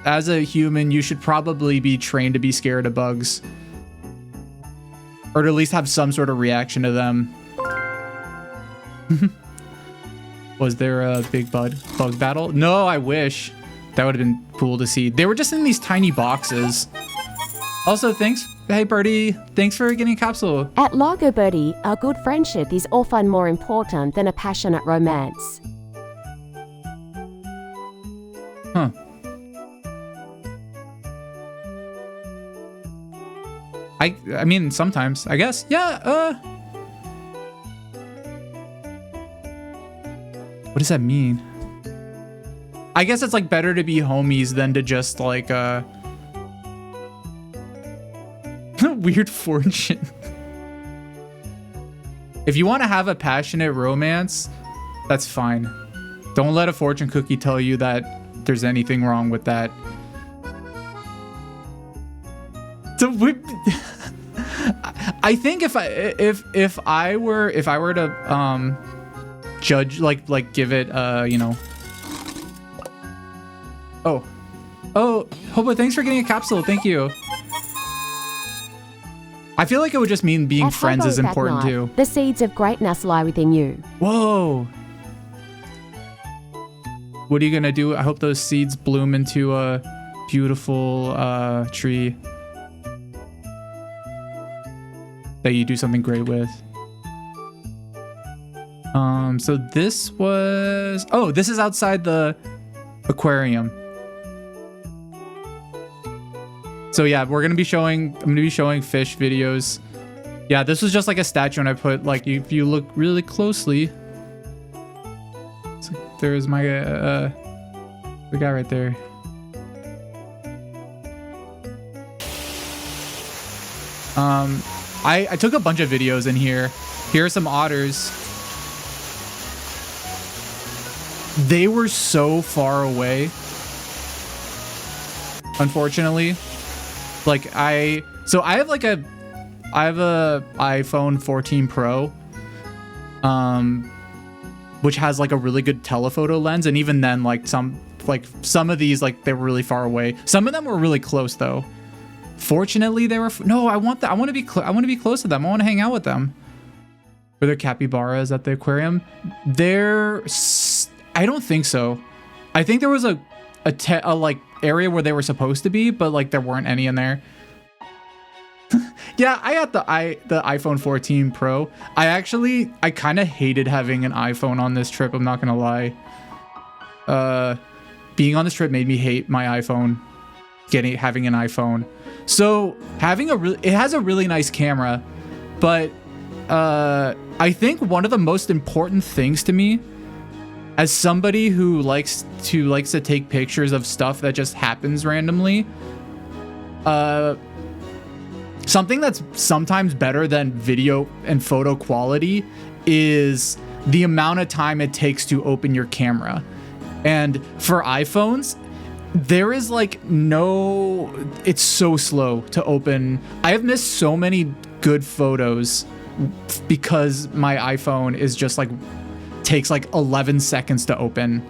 as a human you should probably be trained to be scared of bugs, or to at least have some sort of reaction to them. Was there a big bug battle? No, I wish. That would have been cool to see. They were just in these tiny boxes. Also, thanks. Hey, Birdie. Thanks for getting a capsule. At Largo Birdie, a good friendship is often more important than a passionate romance. Huh. I mean, sometimes, I guess. Yeah, what does that mean? I guess it's like better to be homies than to just like weird fortune. If you want to have a passionate romance, that's fine. Don't let a fortune cookie tell you that there's anything wrong with that. So I think if I were to judge, like give it you know. Oh, Hobo, thanks for getting a capsule. Thank you. I feel like it would just mean being At friends is Hobo's important at night, too. The seeds of greatness lie within you. Whoa. What are you gonna do? I hope those seeds bloom into a beautiful tree that you do something great with. So this was, oh, this is outside the aquarium. So yeah, I'm gonna be showing fish videos. Yeah, this was just like a statue, and I put like, if you look really closely, so there's my the guy right there. I took a bunch of videos in here. Here are some otters. They were so far away, unfortunately. Like I have a iPhone 14 Pro, which has like a really good telephoto lens, and even then, like some of these, like they were really far away. Some of them were really close though. Fortunately, they were. No, I want to be close to them. I want to hang out with them. Were there capybaras at the aquarium? I don't think so. I think there was a like area where they were supposed to be, but like there weren't any in there. Yeah, I got the iPhone 14 Pro. I kind of hated having an iPhone on this trip. I'm not gonna lie. Being on this trip made me hate my iPhone. Having an iPhone. So it has a really nice camera, but I think one of the most important things to me, as somebody who likes to take pictures of stuff that just happens randomly, something that's sometimes better than video and photo quality is the amount of time it takes to open your camera. And for iPhones, there is like it's so slow to open. I have missed so many good photos because my iPhone is just like takes like 11 seconds to open.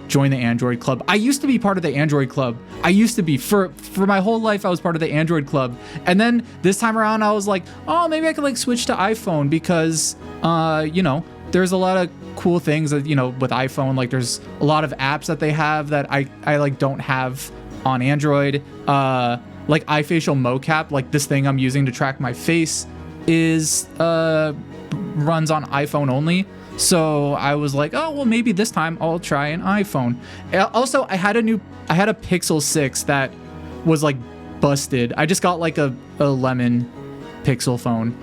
Join the Android club. I used to be part of the Android club. I used to be for my whole life. I was part of the Android club, and then this time around I was like, oh, maybe I could like switch to iPhone because you know, there's a lot of cool things that, you know, with iPhone. Like there's a lot of apps that they have that I like don't have on Android. Like iFacial mocap, like this thing I'm using to track my face is runs on iPhone only. So I was like, oh, well, maybe this time I'll try an iPhone. Also, I had a Pixel 6 that was like busted. I just got like a lemon Pixel phone.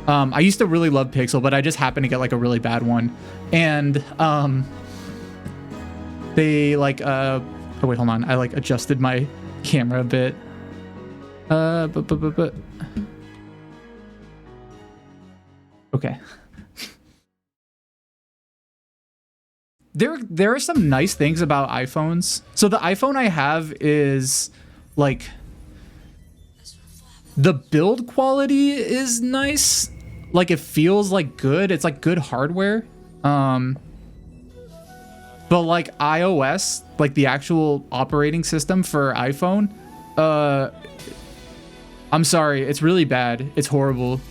I used to really love Pixel, but I just happened to get like a really bad one. And they like oh wait, hold on. I like adjusted my camera a bit. But okay. There are some nice things about iPhones. So the iPhone I have is like, the build quality is nice. Like it feels like good. It's like good hardware. But like iOS, like the actual operating system for iPhone, I'm sorry, it's really bad. It's horrible.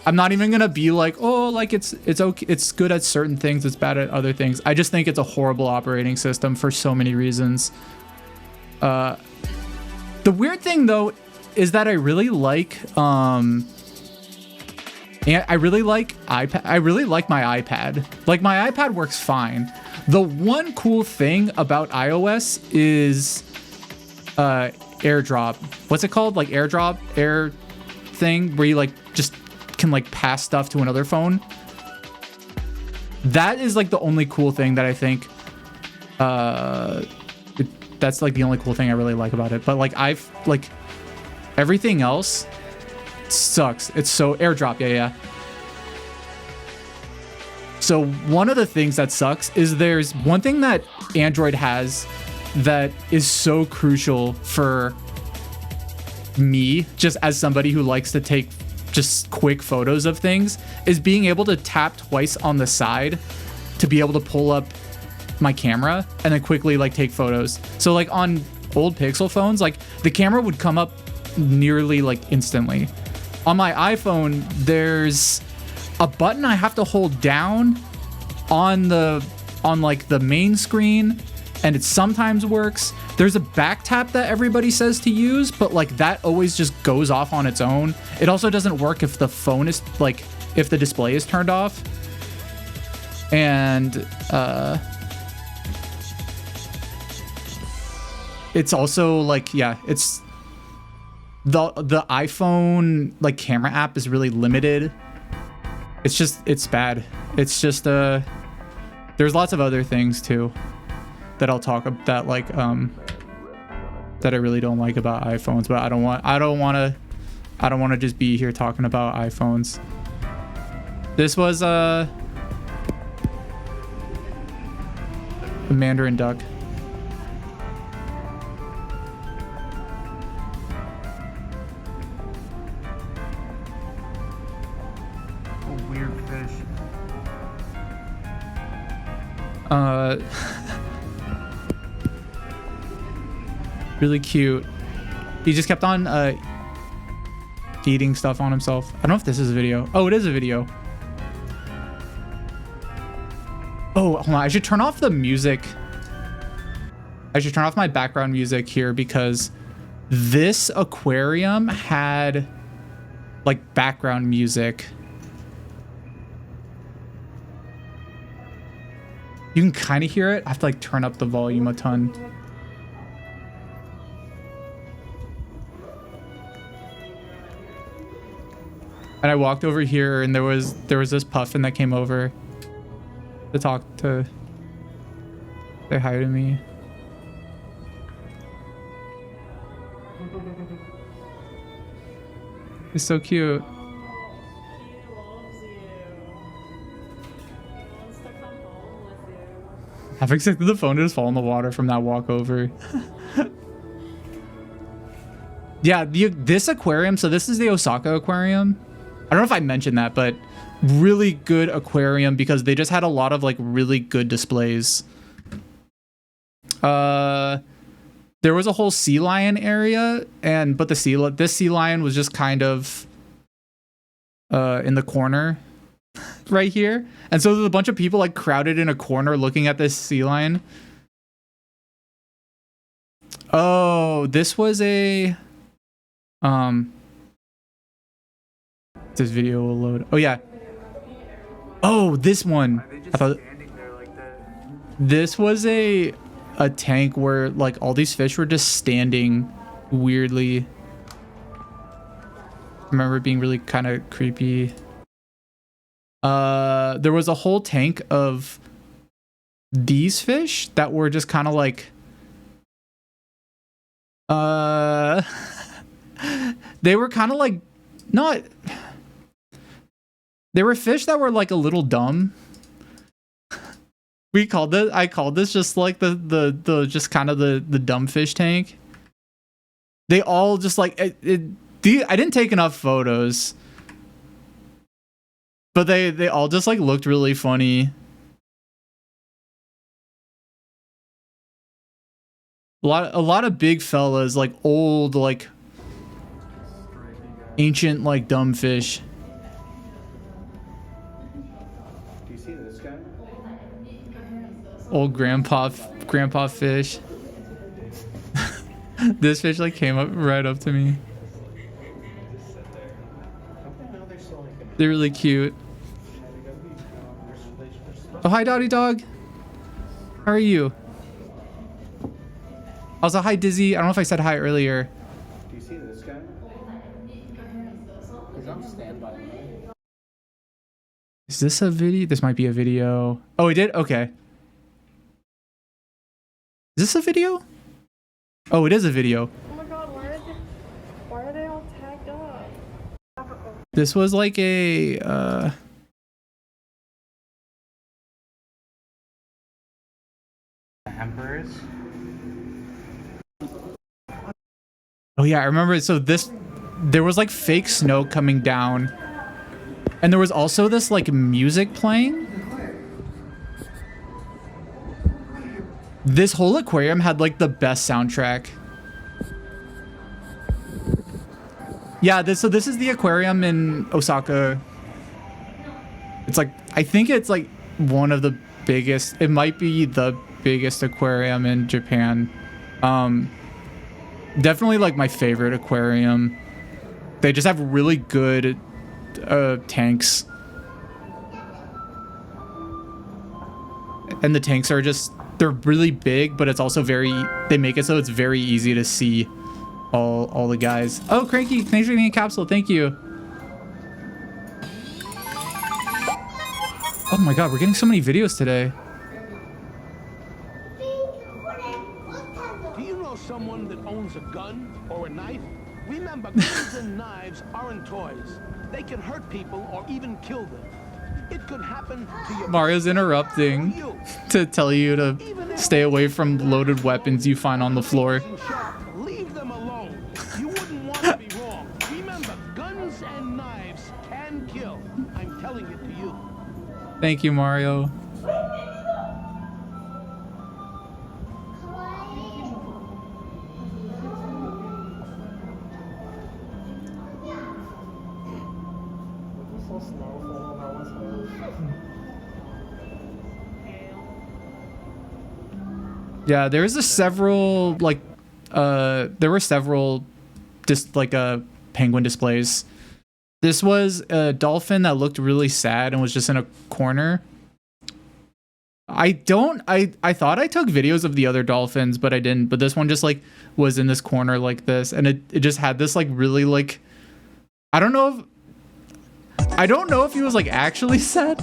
I'm not even gonna be like, oh, like it's okay, it's good at certain things, it's bad at other things. I just think it's a horrible operating system for so many reasons. The weird thing though is that I really like and I really like iPad. I really like my iPad. Like my iPad works fine. The one cool thing about iOS is AirDrop. What's it called? Like AirDrop, air thing where you like just can like pass stuff to another phone. That is like the only cool thing that I think. That's like the only cool thing I really like about it. But like I've like everything else sucks. It's so AirDrop. Yeah. So one of the things that sucks is there's one thing that Android has that is so crucial for me, just as somebody who likes to take just quick photos of things, is being able to tap twice on the side to be able to pull up my camera and then quickly like take photos. So like on old Pixel phones, like the camera would come up nearly like instantly. On my iPhone, there's a button I have to hold down on like the main screen, and it sometimes works. There's a back tap that everybody says to use, but like that always just goes off on its own. It also doesn't work if the phone is like, if the display is turned off. And it's also like, yeah, it's the iPhone like camera app is really limited. It's bad. It's just there's lots of other things too that I'll talk about that like that I really don't like about iPhones, but I don't want to just be here talking about iPhones. This was a Mandarin duck. Weird fish. Really cute. He just kept on eating stuff on himself. I don't know if this is a video. Oh, it is a video. Oh, hold on. I should turn off the music. I should turn off my background music here because this aquarium had like background music. You can kind of hear it. I have to like turn up the volume a ton. And I walked over here and there was this puffin that came over to say hi to me. It's so cute. I've expected the phone to just fall in the water from that walk over. Yeah, this aquarium, so this is the Osaka aquarium. I don't know if I mentioned that, but really good aquarium because they just had a lot of like really good displays. There was a whole sea lion area, but this sea lion was just kind of in the corner right here. And so there's a bunch of people like crowded in a corner looking at this sea lion. Oh, this was a this video will load. Oh yeah. Oh, this one. I thought this was a tank where like all these fish were just standing weirdly. I remember it being really kind of creepy. There was a whole tank of these fish that were just kind of like they were kind of like not. They were fish that were like a little dumb. I called this just like the just kind of the dumb fish tank. They all just like I didn't take enough photos, but they all just like looked really funny. A lot of big fellas, like old, like ancient, like dumb fish. Do you see this guy? Old grandpa fish. This fish like came up right up to me. They're really cute. Oh, hi, Dotty Dog. How are you? Also, hi, Dizzy. I don't know if I said hi earlier. Is this a video? This might be a video. Oh, it did? Okay. Is this a video? Oh, it is a video. Oh my god, why are they all tagged up? This was like a Emperors? Oh yeah, I remember. So there was like fake snow coming down, and there was also this like music playing. This whole aquarium had like the best soundtrack. Yeah, so this is the aquarium in Osaka. It's like, I think it's like one of the biggest, it might be the biggest aquarium in Japan. Definitely like my favorite aquarium. They just have really good tanks. And the tanks are just, they're really big, but it's also they make it so it's very easy to see all the guys. Oh, Cranky, thanks for getting a capsule. Thank you. Oh my god, we're getting so many videos today. Do you know someone that owns a gun or a knife? Remember, guns and knives aren't toys. They can hurt people or even kill them. It could happen to you. Mario's interrupting to tell you to stay away from loaded weapons you find on the floor. Leave them alone. You wouldn't want to be wrong. Remember, guns and knives can kill. I'm telling it to you. Thank you, Mario. Yeah, there were several just like penguin displays. This was a dolphin that looked really sad and was just in a corner. I thought I took videos of the other dolphins, but I didn't. But this one just like was in this corner like this, and it just had this like really like, I don't know if he was like actually sad.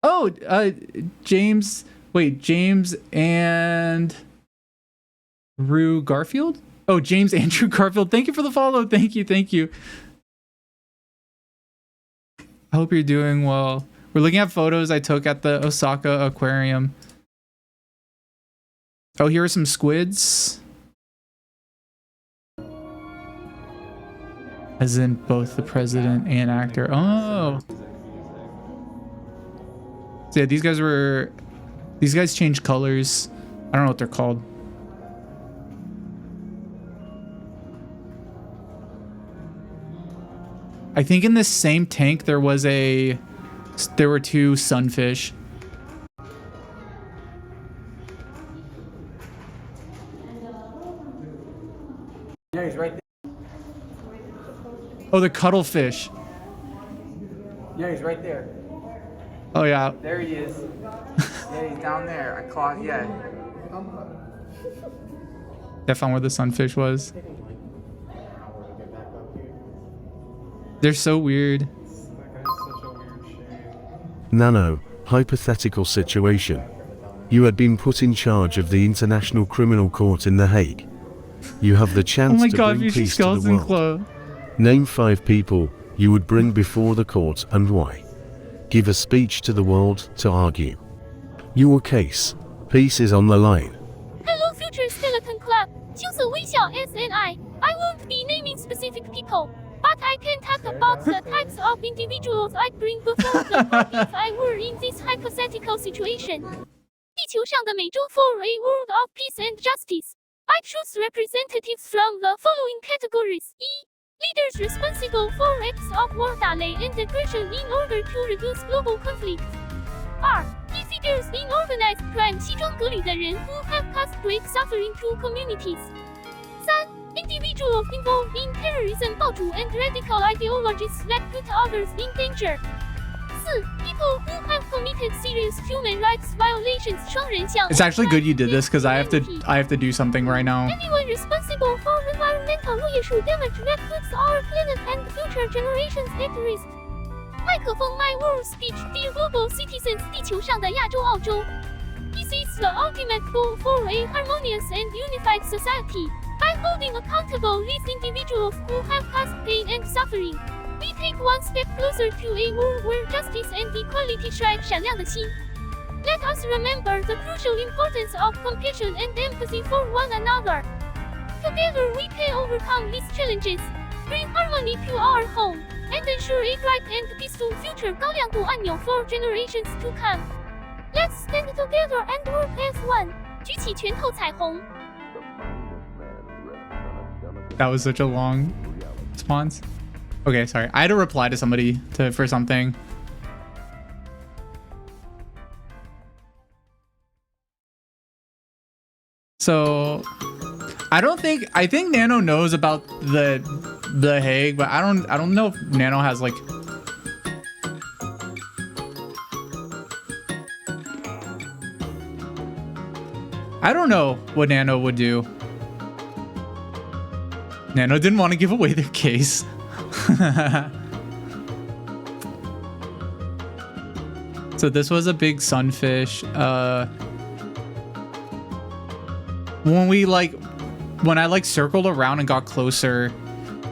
Oh, James and Rue Garfield? Oh, James Andrew Garfield. Thank you for the follow. Thank you. I hope you're doing well. We're looking at photos I took at the Osaka Aquarium. Oh, here are some squids. As in both the president and actor. Oh. So yeah, these guys change colors. I don't know what they're called. I think in this same tank there were two sunfish. Yeah, he's right there. Oh, the cuttlefish. Yeah, he's right there. Oh yeah. There he is. Yeah, he's down there. Yeah. I found where the sunfish was. They're so weird. Nano, hypothetical situation. You had been put in charge of the International Criminal Court in The Hague. You have the chance to bring peace to the world. Name 5 people you would bring before the court and why. Give a speech to the world to argue your case. Peace is on the line. Hello, Future Skeleton Club. 羞涩微笑 SNI. I won't be naming specific people, but I can talk about the types of individuals I'd bring before the court if I were in this hypothetical situation. 地球上的美洲 for a world of peace and justice. I choose representatives from the following categories. E. Leaders responsible for acts of war, 打雷 and aggression in order to reduce global conflict. R. Key figures in organized crime, 西装革履的人 who have caused great suffering to communities. 3. Individuals involved in terrorism, 爆主 and radical ideologies that put others in danger. 4. people who have committed serious human rights violations 双人像 It's actually good you did this because I have to do something right now. Anyone responsible for environmental issue damage that puts our planet and future generations at risk. 麦克风 My World Speech Dear Global Citizens 地球上的亚洲澳洲 This is the ultimate goal for a harmonious and unified society. By holding accountable these individuals who have caused pain and suffering, we take one step closer to a world where justice and equality shine 闪亮的心 Let us remember the crucial importance of compassion and empathy for one another. Together we can overcome these challenges, bring harmony to our home, and ensure a bright and peaceful future 高亮度按钮 for generations to come. Let's stand together and work as one. 举起拳头彩虹 That was such a long response. Okay, sorry. I had to reply to somebody for something. So I think Nano knows about the Hague, but I don't know if Nano has like I don't know what Nano would do. Nano didn't want to give away their case. So this was a big sunfish. When I circled around and got closer,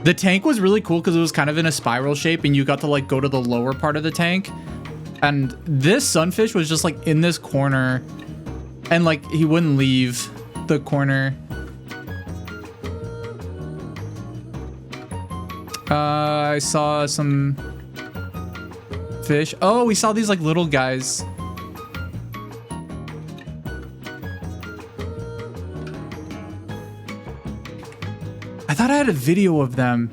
the tank was really cool because it was kind of in a spiral shape and you got to go to the lower part of the tank. And this sunfish was just in this corner and he wouldn't leave the corner. I saw some fish. Oh, we saw these little guys. I thought I had a video of them.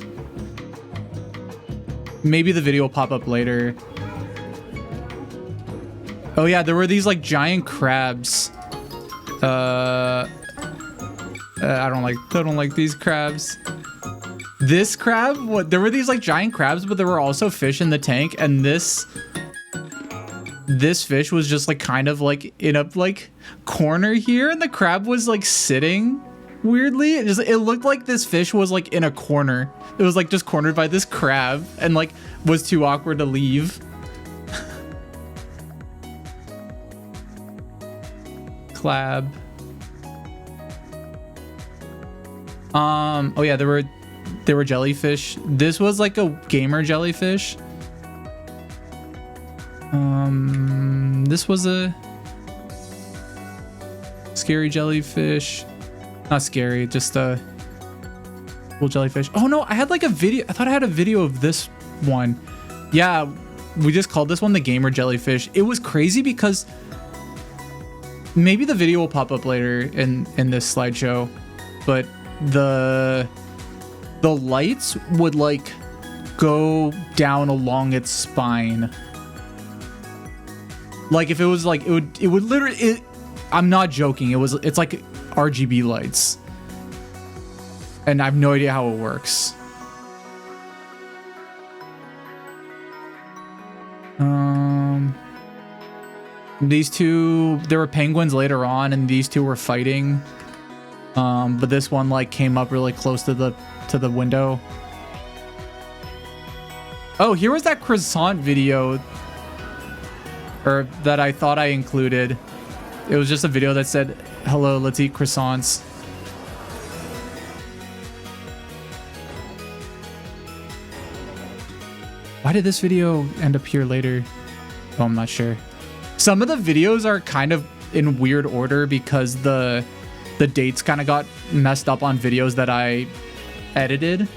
Maybe the video will pop up later. Oh yeah, there were these giant crabs. I don't like these crabs. This crab, there were these giant crabs, but there were also fish in the tank, and this fish was just kind of in a corner here, and the crab was sitting weirdly. It looked like this fish was in a corner. It was just cornered by this crab and was too awkward to leave. Clab. Oh yeah, there were jellyfish. This was a gamer jellyfish. This was a scary jellyfish. Not scary, just a cool jellyfish. Oh no, I had a video. I thought I had a video of this one. Yeah, we just called this one the gamer jellyfish. It was crazy because maybe the video will pop up later in this slideshow, but the lights would go down along its spine. If it was it would literally I'm not joking. It's RGB lights. And I have no idea how it works. These two, there were penguins later on, and these two were fighting. But this one came up really close to the window. Oh, here was that croissant video, or that I thought I included. It was just a video that said, "Hello, let's eat croissants." Why did this video end up here later? Oh, I'm not sure. Some of the videos are kind of in weird order because the dates kind of got messed up on videos that I edited.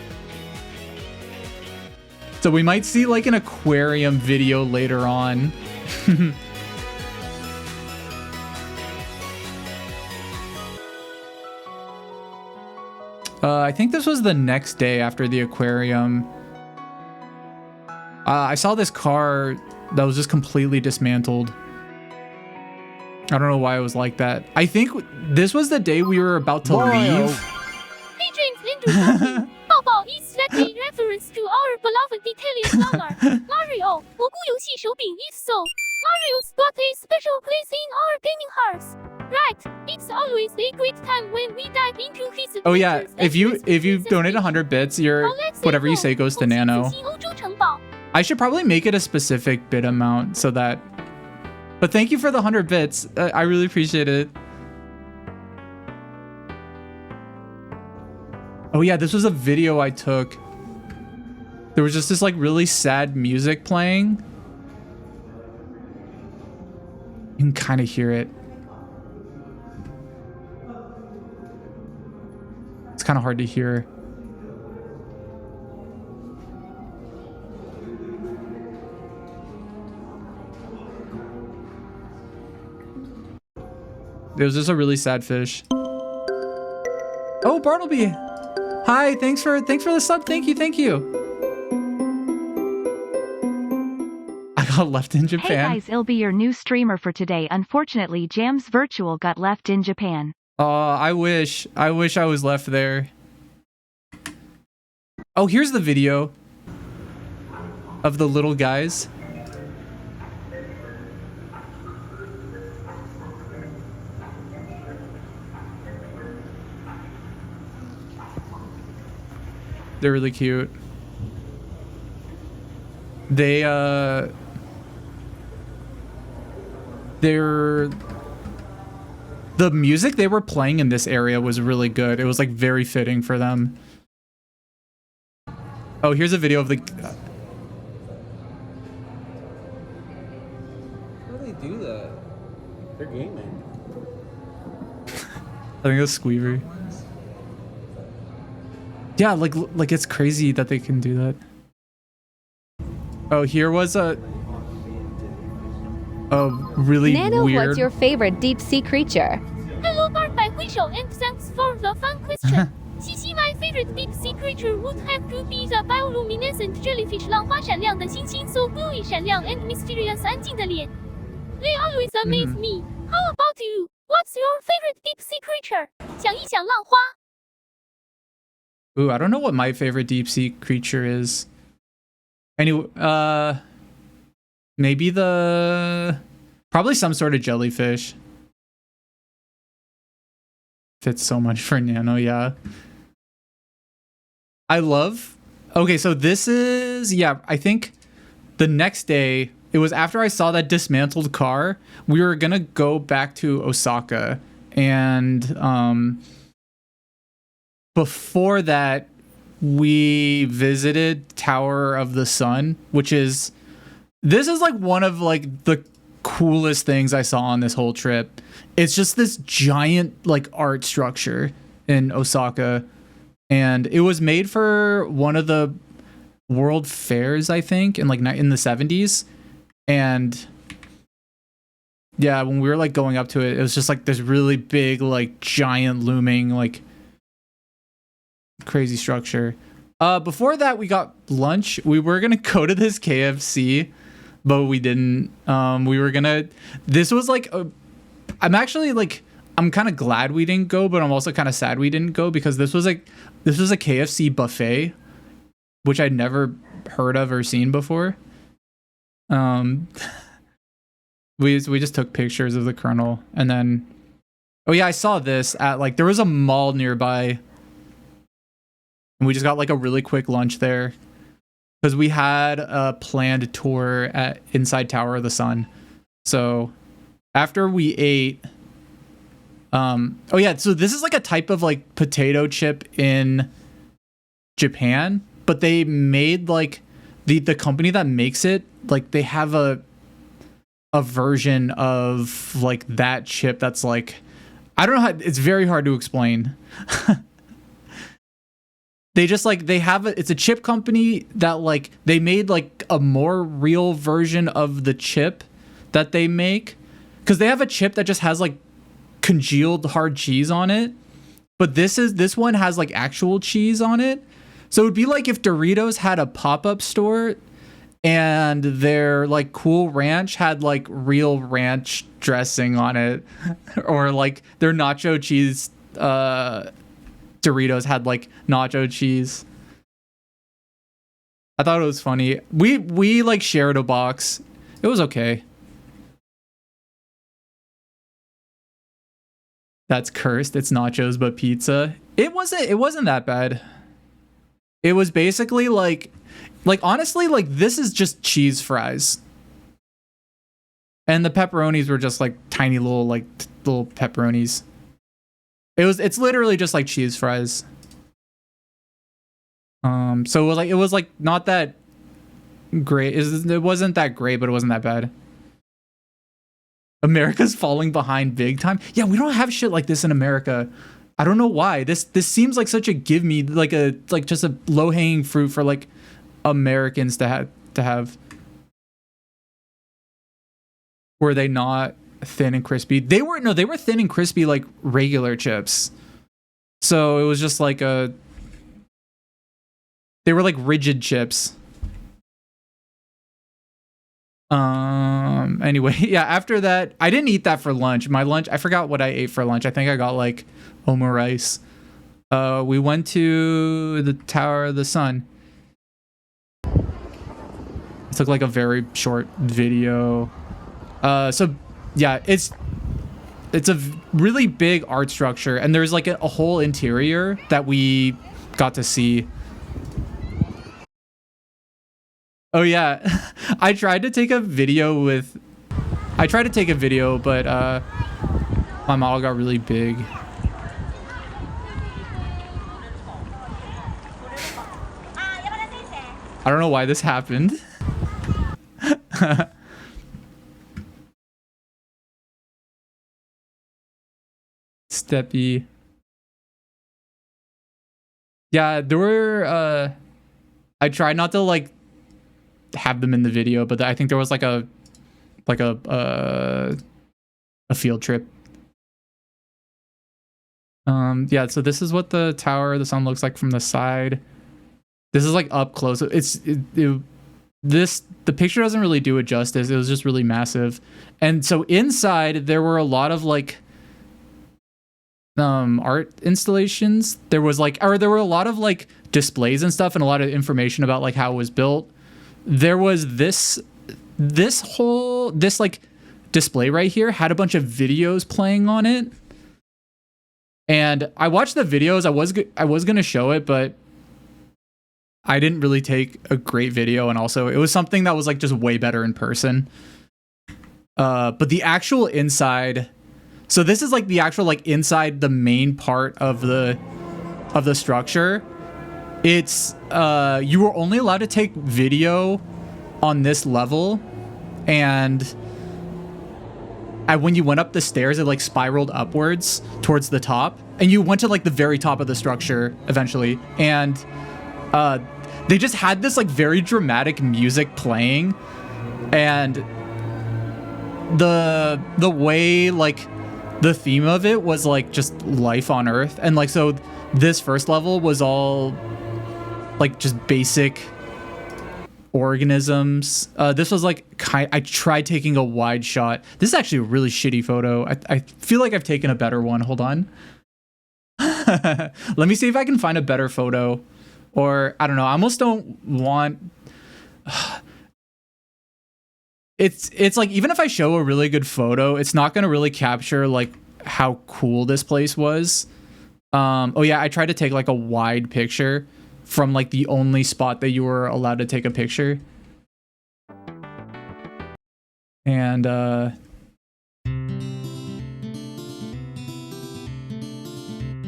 So we might see an aquarium video later on. I think this was the next day after the aquarium. I saw this car that was just completely dismantled. I don't know why it was like that. I think this was the day we were about to leave. Hey James, Andrew, 抱抱 is that a reference to our beloved Italian lover, Mario.蘑菇游戏手 disturbing if so. Mario's got a special place in our gaming hearts. Right, it's always a great time when we dive into his adventures. Oh yeah, if you donate 100 bits, your whatever you say goes to Nano. I should probably make it a specific bit amount so that. But thank you for the 100 bits. I really appreciate it. Oh yeah, this was a video I took. There was just this like really sad music playing. You can kind of hear it. It's kind of hard to hear. There's just a really sad fish. Oh, Bartleby. Hi, thanks for the sub. Thank you. I got left in Japan. Hey guys, I'll be your new streamer for today. Unfortunately, JamsVirtual got left in Japan. I wish I was left there. Oh, here's the video of the little guys. They're really cute. They're the music they were playing in this area was really good. It was like very fitting for them. Oh, here's a video of the. How do they do that? They're gaming. I think it's Squeever. Yeah, like it's crazy that they can do that. Oh, here was a really Nano, weird. what's your favorite deep sea creature? Hello, Bart by Wisho, and thanks for the fun question. Xixi, my favorite deep sea creature would have to be the bioluminescent jellyfish 浪花闪亮的星星 so bluey 闪亮 and mysterious 安静的脸 They always amaze me. How about you? What's your favorite deep sea creature? 想一想浪花 Ooh, I don't know what my favorite deep sea creature is. Anyway, maybe probably some sort of jellyfish. Fits so much for Nano, yeah. Okay, so this is, yeah, I think the next day, it was after I saw that dismantled car, we were gonna go back to Osaka, and before that, we visited Tower of the Sun, this is like one of like the coolest things I saw on this whole trip. It's just this giant like art structure in Osaka, and it was made for one of the world fairs, I think, in the 70s. And yeah, when we were like going up to it, it was just like this really big, like giant looming, like crazy structure. Before that, we got lunch. We were gonna go to this KFC, but we didn't. This was like I'm kind of glad we didn't go, but I'm also kind of sad we didn't go, because this was a KFC buffet, which I'd never heard of or seen before. We just took pictures of the Colonel, and then, oh yeah, I saw this at there was a mall nearby, and we just got like a really quick lunch there, because we had a planned tour at inside Tower of the Sun. So after we ate, oh yeah, so this is like a type of like potato chip in Japan, but they made like the company that makes it, like they have a version of like that chip that's like, I don't know how, it's very hard to explain. They just like, it's a chip company that like, they made like a more real version of the chip that they make. Cause they have a chip that just has like congealed hard cheese on it. But this one has like actual cheese on it. So it would be like if Doritos had a pop-up store and their like Cool Ranch had like real ranch dressing on it, or like their nacho cheese Doritos had like nacho cheese. I thought it was funny. We like shared a box, It was okay. That's cursed. It's nachos but pizza. It wasn't that bad. It was basically like honestly, like this is just cheese fries. And the pepperonis were just like tiny little little pepperonis. It's literally just like cheese fries. So it was like not that great. It wasn't that great, but it wasn't that bad. America's falling behind big time. Yeah, we don't have shit like this in America. I don't know why. This seems like such a give me, like just a low hanging fruit for like Americans to have. Were they not thin and crispy? They were thin and crispy like regular chips. So it was just like they were like rigid chips. Anyway, yeah, after that, I didn't eat that for lunch. My lunch, I forgot what I ate for lunch. I think I got like omurice. We went to the Tower of the Sun. It took like a very short video. So yeah, it's a really big art structure, and there's like a whole interior that we got to see. Oh yeah, I tried to take a video, but my model got really big. I don't know why this happened. Steppy. Yeah, there were I tried not to like have them in the video, but I think there was like a field trip. Yeah, so this is what the Tower of the Sun looks like from the side. This is like up close. The picture doesn't really do it justice. It was just really massive. And so inside there were a lot of like art installations. There were a lot of like displays and stuff, and a lot of information about like how it was built. There was this like display right here had a bunch of videos playing on it, and I watched the videos. I was gonna show it, but I didn't really take a great video, and also it was something that was like just way better in person. But the actual inside, so this is like the actual like inside the main part of the structure. It's you were only allowed to take video on this level, and when you went up the stairs, it like spiraled upwards towards the top, and you went to like the very top of the structure eventually, and they just had this like very dramatic music playing, and the way like the theme of it was like just life on Earth, and like so this first level was all like just basic organisms. This was like I tried taking a wide shot. This is actually a really shitty photo. I feel like I've taken a better one. Hold on. Let me see if I can find a better photo, or I don't know. I almost don't want. It's like even if I show a really good photo, it's not gonna really capture like how cool this place was. Oh yeah, I tried to take like a wide picture from like the only spot that you were allowed to take a picture. And but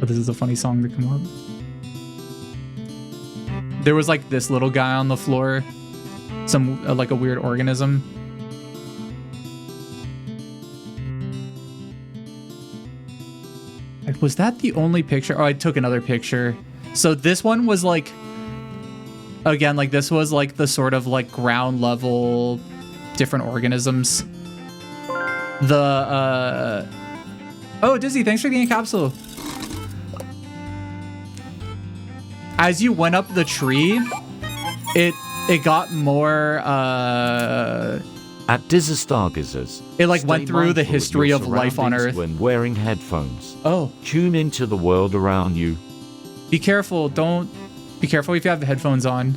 this is a funny song to come up. There was like this little guy on the floor, some like a weird organism. Was that the only picture? Oh, I took another picture. So this one was like, again, like this was like the sort of like ground level different organisms. Oh, Dizzy, thanks for getting a capsule. As you went up the tree, it got more at Dizzy, it like went through the history of life on Earth when wearing headphones. Oh, tune into the world around you. Be careful. Be careful if you have the headphones on.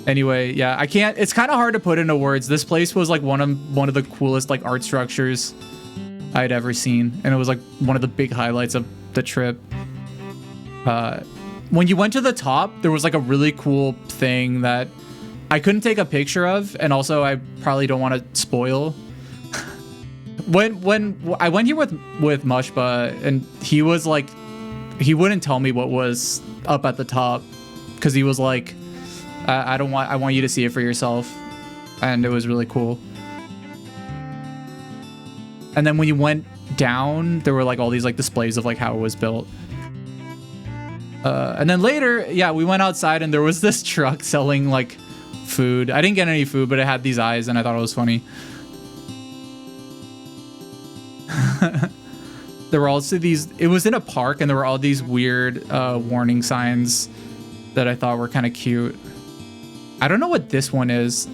Anyway, yeah, I can't. It's kind of hard to put into words. This place was like one of the coolest like art structures I'd ever seen, and it was like one of the big highlights of the trip. When you went to the top, there was like a really cool thing that I couldn't take a picture of, and also I probably don't want to spoil. When I went here with Mushba, and he was like, he wouldn't tell me what was up at the top, because he was like, I want you to see it for yourself. And it was really cool. And then when you went down, there were like all these like displays of like how it was built. And then later, yeah, we went outside and there was this truck selling like food. I didn't get any food, but it had these eyes and I thought it was funny. There were also these, it was in a park and there were all these weird warning signs that I thought were kind of cute. I don't know what this one is.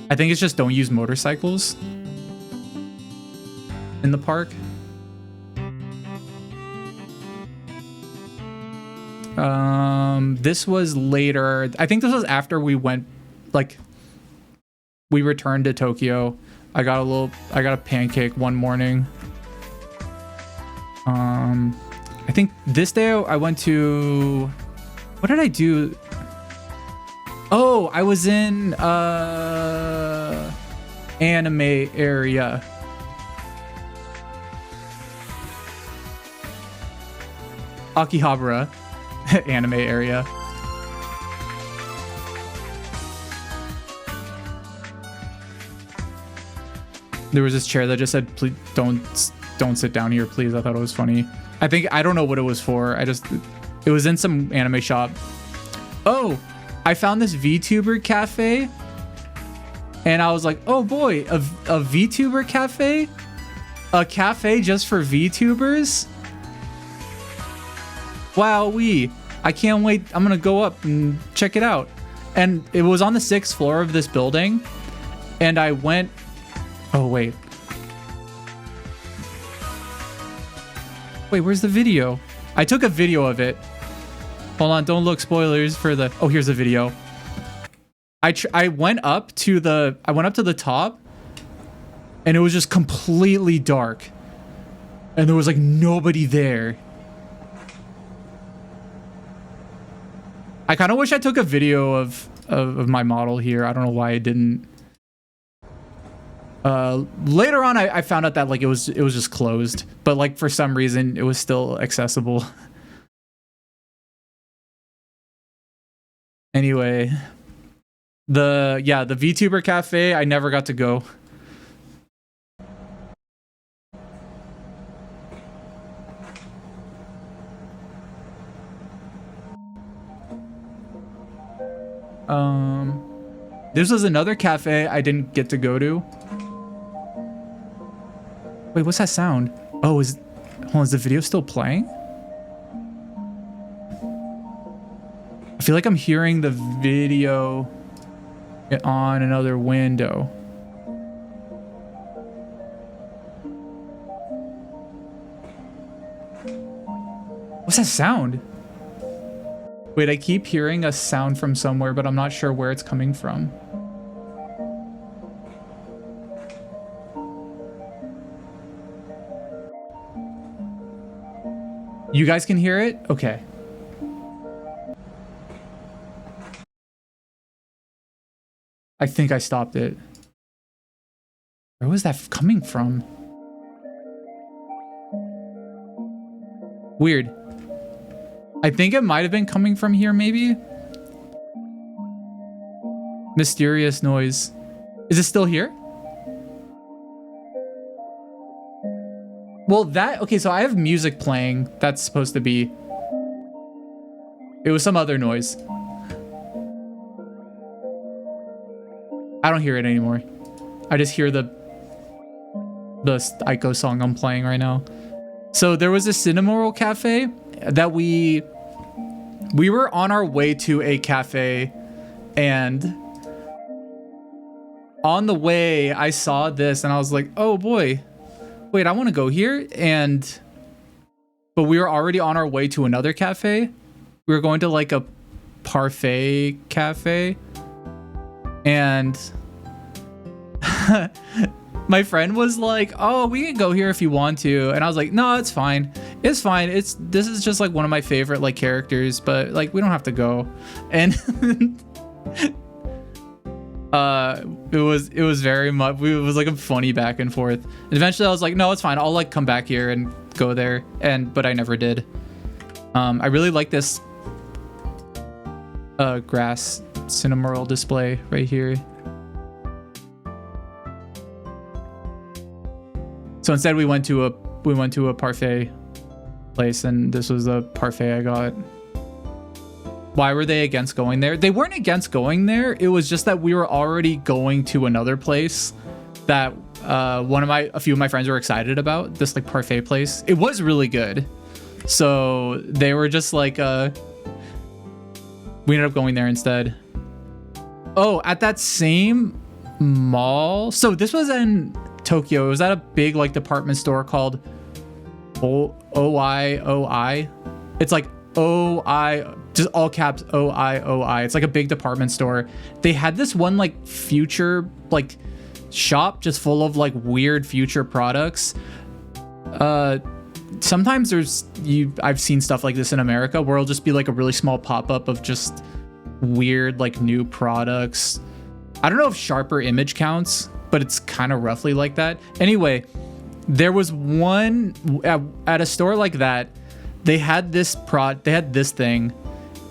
I think it's just don't use motorcycles in the park. This was later. I think this was after we went, like, we returned to Tokyo. I got a pancake one morning. I think this day I went to, what did I do? Oh, I was in anime area. Akihabara anime area. There was this chair that just said, "Please don't sit down here, please." I thought it was funny. I don't know what it was for. It was in some anime shop. Oh, I found this VTuber cafe, and I was like, oh boy, a VTuber cafe? A cafe just for VTubers? Wowee. I can't wait. I'm gonna go up and check it out. And it was on the 6th floor of this building, and I went, oh wait. Wait, where's the video? I took a video of it. Hold on, don't look, spoilers for the... Oh, here's the video. I went up to the top, and it was just completely dark. And there was like nobody there. I kind of wish I took a video of my model here. I don't know why I didn't. Later on, I found out that like it was just closed, but like for some reason it was still accessible. Anyway, the VTuber cafe, I never got to go. This was another cafe I didn't get to go to. Wait, what's that sound? Oh, is the video still playing? I feel like I'm hearing the video on another window. What's that sound? Wait, I keep hearing a sound from somewhere, but I'm not sure where it's coming from. You guys can hear it? Okay. I think I stopped it. Where was that coming from? Weird. I think it might have been coming from here, maybe? Mysterious noise. Is it still here? Well, okay, so I have music playing. That's supposed to be... It was some other noise. I don't hear it anymore. I just hear the Aiko song I'm playing right now. So there was a cinema roll cafe that we were on our way to a cafe, and on the way I saw this and I was like, oh boy, wait, I want to go here. But we were already on our way to another cafe. We were going to like a parfait cafe. And my friend was like, oh, we can go here if you want to. And I was like, no, it's fine. It's fine. This is just like one of my favorite like characters, but like we don't have to go. And it was very much, it was like a funny back and forth. And eventually I was like, no, it's fine. I'll like come back here and go there. But I never did. I really like this grass Cinnamoroll display right here. So instead we went to a parfait place, and this was the parfait I got. Why were they against going there? They weren't against going there. It was just that we were already going to another place that a few of my friends were excited about. This like parfait place. It was really good. So they were just like, we ended up going there instead. Oh, at that same mall. So this was in Tokyo. It was at a big like department store called OI. It's like OI, just all caps OI. It's like a big department store. They had this one like future like shop just full of like weird future products. Sometimes I've seen stuff like this in America where it'll just be like a really small pop-up of just weird like new products. I don't know if sharper image counts, but it's kind of roughly like that. Anyway, there was one at a store like that. They had this thing.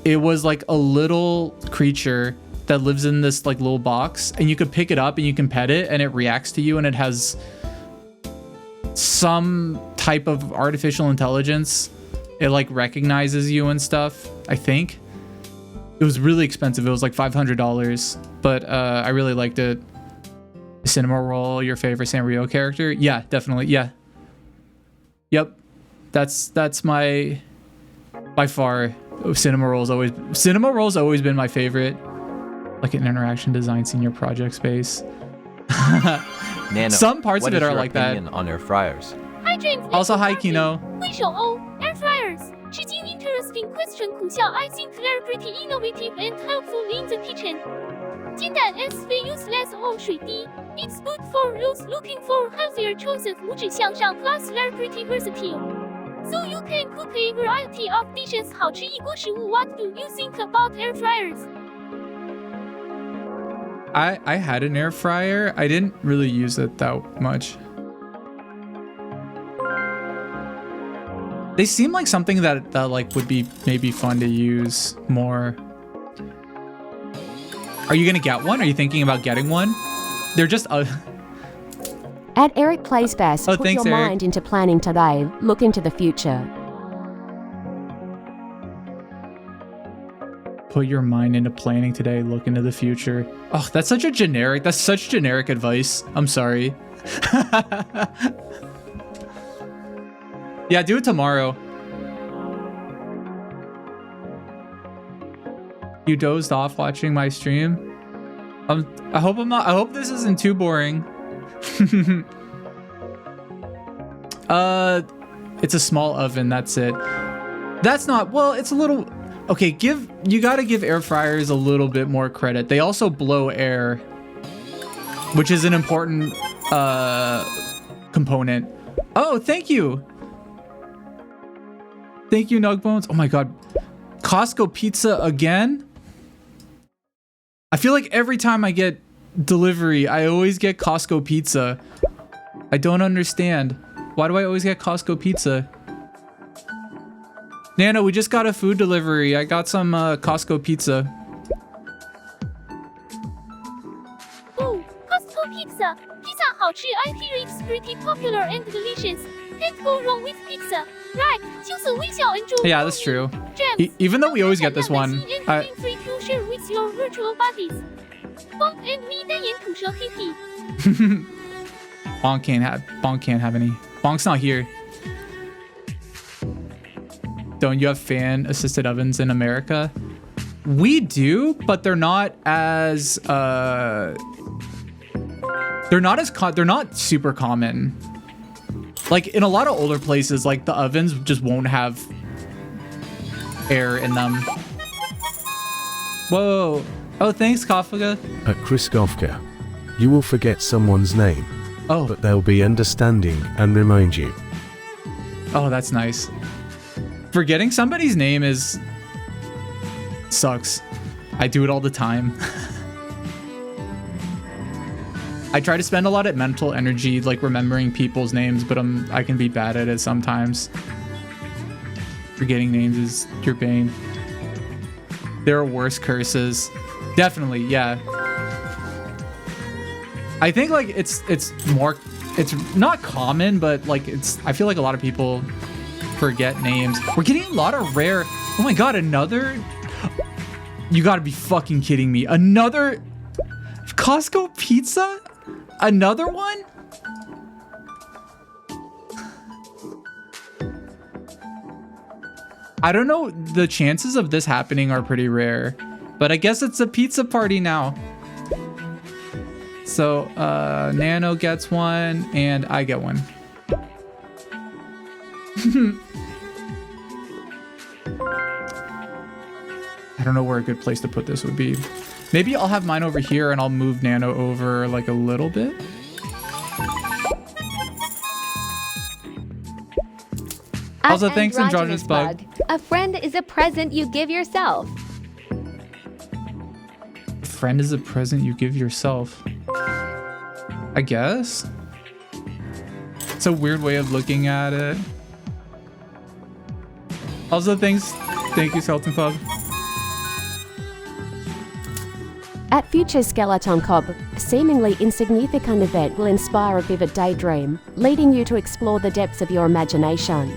It was like a little creature that lives in this like little box, and you could pick it up and you can pet it and it reacts to you, and it has some type of artificial intelligence. It like recognizes you and stuff, I think. It was really expensive. It was like $500, but I really liked it. Cinnamoroll, your favorite Sanrio character? Yeah, definitely. Yeah. Yep. That's my, by far, Cinnamoroll's always been my favorite. Like an interaction design senior project space. Nano, some parts of it are like that. On air fryers. Hi, James. Also, hi, Kino. Air fryers. Interesting question, Kusha. I think they're pretty innovative and helpful in the kitchen. 煎蛋 SV useless or 水滴. It's good for those looking for healthier choices. 五指向上 plus they're pretty versatile. So you can cook a variety of dishes. 好吃一锅食物. What do you think about air fryers? I had an air fryer. I didn't really use it that much. They seem like something that like would be maybe fun to use more. Are you gonna get one? Are you thinking about getting one? They're just At Eric Plays Best, oh, put thanks, your Eric. mind into planning today, look into the future. Put your mind into planning today, look into the future. Oh, that's such generic advice. I'm sorry. Yeah, do it tomorrow. You dozed off watching my stream? I hope this isn't too boring. It's a small oven, that's it. That's not, well, it's a little, okay, you gotta give air fryers a little bit more credit. They also blow air, which is an important component. Oh, thank you. Thank you, Nugbones. Oh my god. Costco pizza again? I feel like every time I get delivery, I always get Costco pizza. I don't understand. Why do I always get Costco pizza? Nano, we just got a food delivery. I got some Costco pizza. Ooh, Costco pizza. Pizza 好吃. I hear it's pretty popular and delicious. Can't go wrong with pizza. Right. 羞涩微笑 enjoy. Yeah, that's true. James, Even though we always get this one, feel free to share with your virtual buddies. Bonk and me 单眼吐舌 嘿嘿. Bonk can't have any. Bonk's not here. Don't you have fan assisted ovens in America? We do, but they're not as they're not super common. Like in a lot of older places, like the ovens just won't have air in them. Whoa. Oh, thanks, Kafka. At Kriskovka, you will forget someone's name. Oh. But they'll be understanding and remind you. Oh, that's nice. Forgetting somebody's name sucks. I do it all the time. I try to spend a lot of mental energy like remembering people's names, but I can be bad at it sometimes. Forgetting names is your bane. There are worse curses. Definitely, yeah. I think like it's not common, but like I feel like a lot of people forget names. We're getting a lot of rare. Oh my god, another. You gotta be fucking kidding me. Another Costco pizza? Another one? I don't know. The chances of this happening are pretty rare, but I guess it's a pizza party now. So, Nano gets one and I get one. I don't know where a good place to put this would be. Maybe I'll have mine over here and I'll move Nano over like a little bit. Also, thanks, Androgynous Bug. A friend is a present you give yourself. A friend is a present you give yourself. I guess. It's a weird way of looking at it. Also, thank you, Skeleton Club. At Future Skeleton Club, a seemingly insignificant event will inspire a vivid daydream, leading you to explore the depths of your imagination.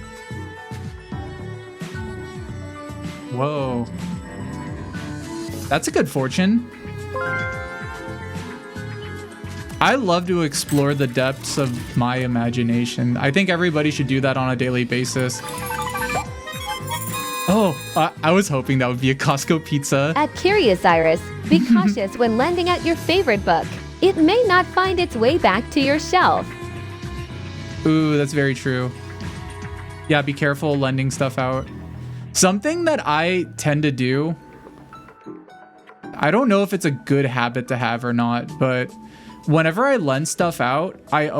Whoa. That's a good fortune. I love to explore the depths of my imagination. I think everybody should do that on a daily basis. Oh, I was hoping that would be a Costco pizza. At Curious Iris, be cautious when lending out your favorite book. It may not find its way back to your shelf. Ooh, that's very true. Yeah, be careful lending stuff out. Something that I tend to do, I don't know if it's a good habit to have or not, but whenever I lend stuff out, I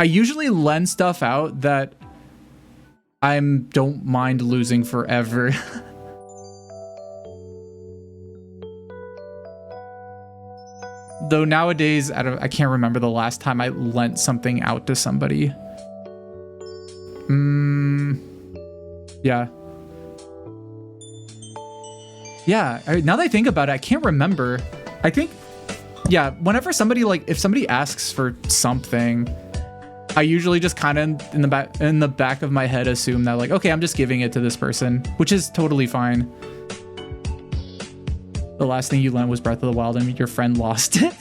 usually lend stuff out that I don't mind losing forever. Though nowadays, I can't remember the last time I lent something out to somebody. Yeah. Yeah, now that I think about it, I can't remember. I think, yeah, whenever if somebody asks for something, I usually just kind of in the back of my head assume that like, okay, I'm just giving it to this person, which is totally fine. The last thing you lent was Breath of the Wild and your friend lost it.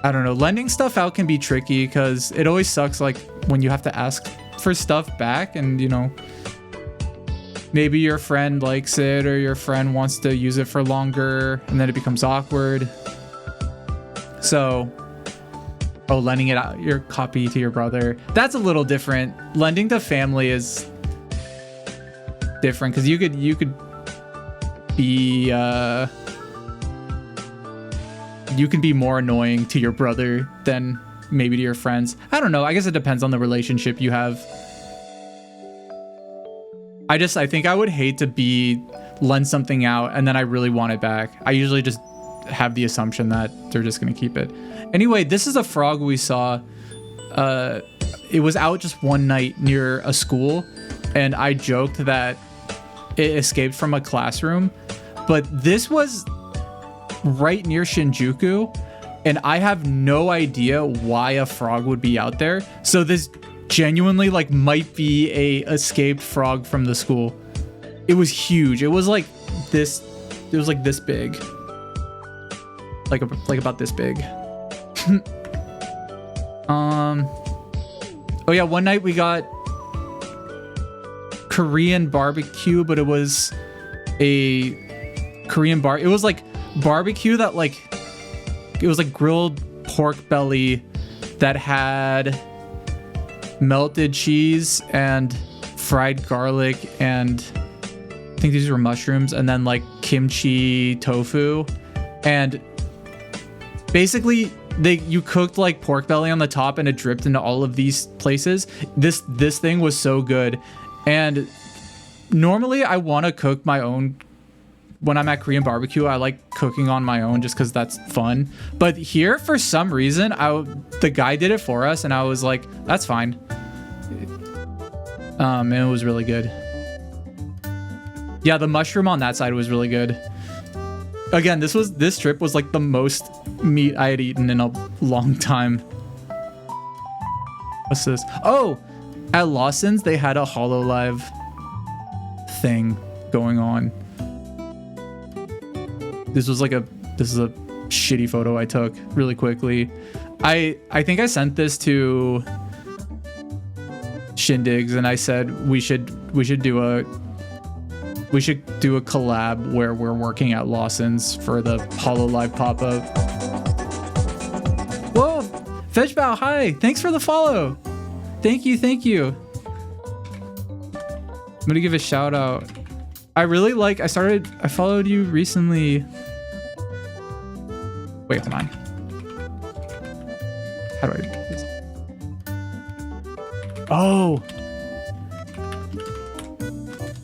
I don't know. Lending stuff out can be tricky because it always sucks like when you have to ask for stuff back and, you know, maybe your friend likes it or your friend wants to use it for longer and then it becomes awkward. So, lending it out, your copy to your brother. That's a little different. Lending to family is different because you could be you can be more annoying to your brother than maybe to your friends. I don't know. I guess it depends on the relationship you have. I think I would hate to lend something out and then I really want it back. I usually just have the assumption that they're just going to keep it. Anyway, this is a frog we saw. It was out just one night near a school and I joked that it escaped from a classroom, but this was right near Shinjuku and I have no idea why a frog would be out there. So this genuinely like might be a escaped frog from the school. It was huge. It was like this. It was like this big. Like about this big. Oh yeah, one night we got Korean barbecue, but it was a Korean bar. It was like barbecue that it was like grilled pork belly that had melted cheese and fried garlic, and I think these were mushrooms, and then like kimchi tofu. And basically you cooked like pork belly on the top and it dripped into all of these places. This thing was so good. And normally I want to cook my own. When I'm at Korean barbecue, I like cooking on my own just because that's fun. But here, for some reason, the guy did it for us, and I was like, that's fine. And it was really good. Yeah, the mushroom on that side was really good. Again, this trip was like the most meat I had eaten in a long time. What's this? Oh, at Lawson's, they had a HoloLive thing going on. This is a shitty photo I took really quickly. I think I sent this to Shindigs and I said we should do a collab where we're working at Lawson's for the HoloLive pop-up. Whoa, Vegbow, hi, thanks for the follow. Thank you. I'm gonna give a shout out. I followed you recently. Wait, hold on. How do I do this? Oh!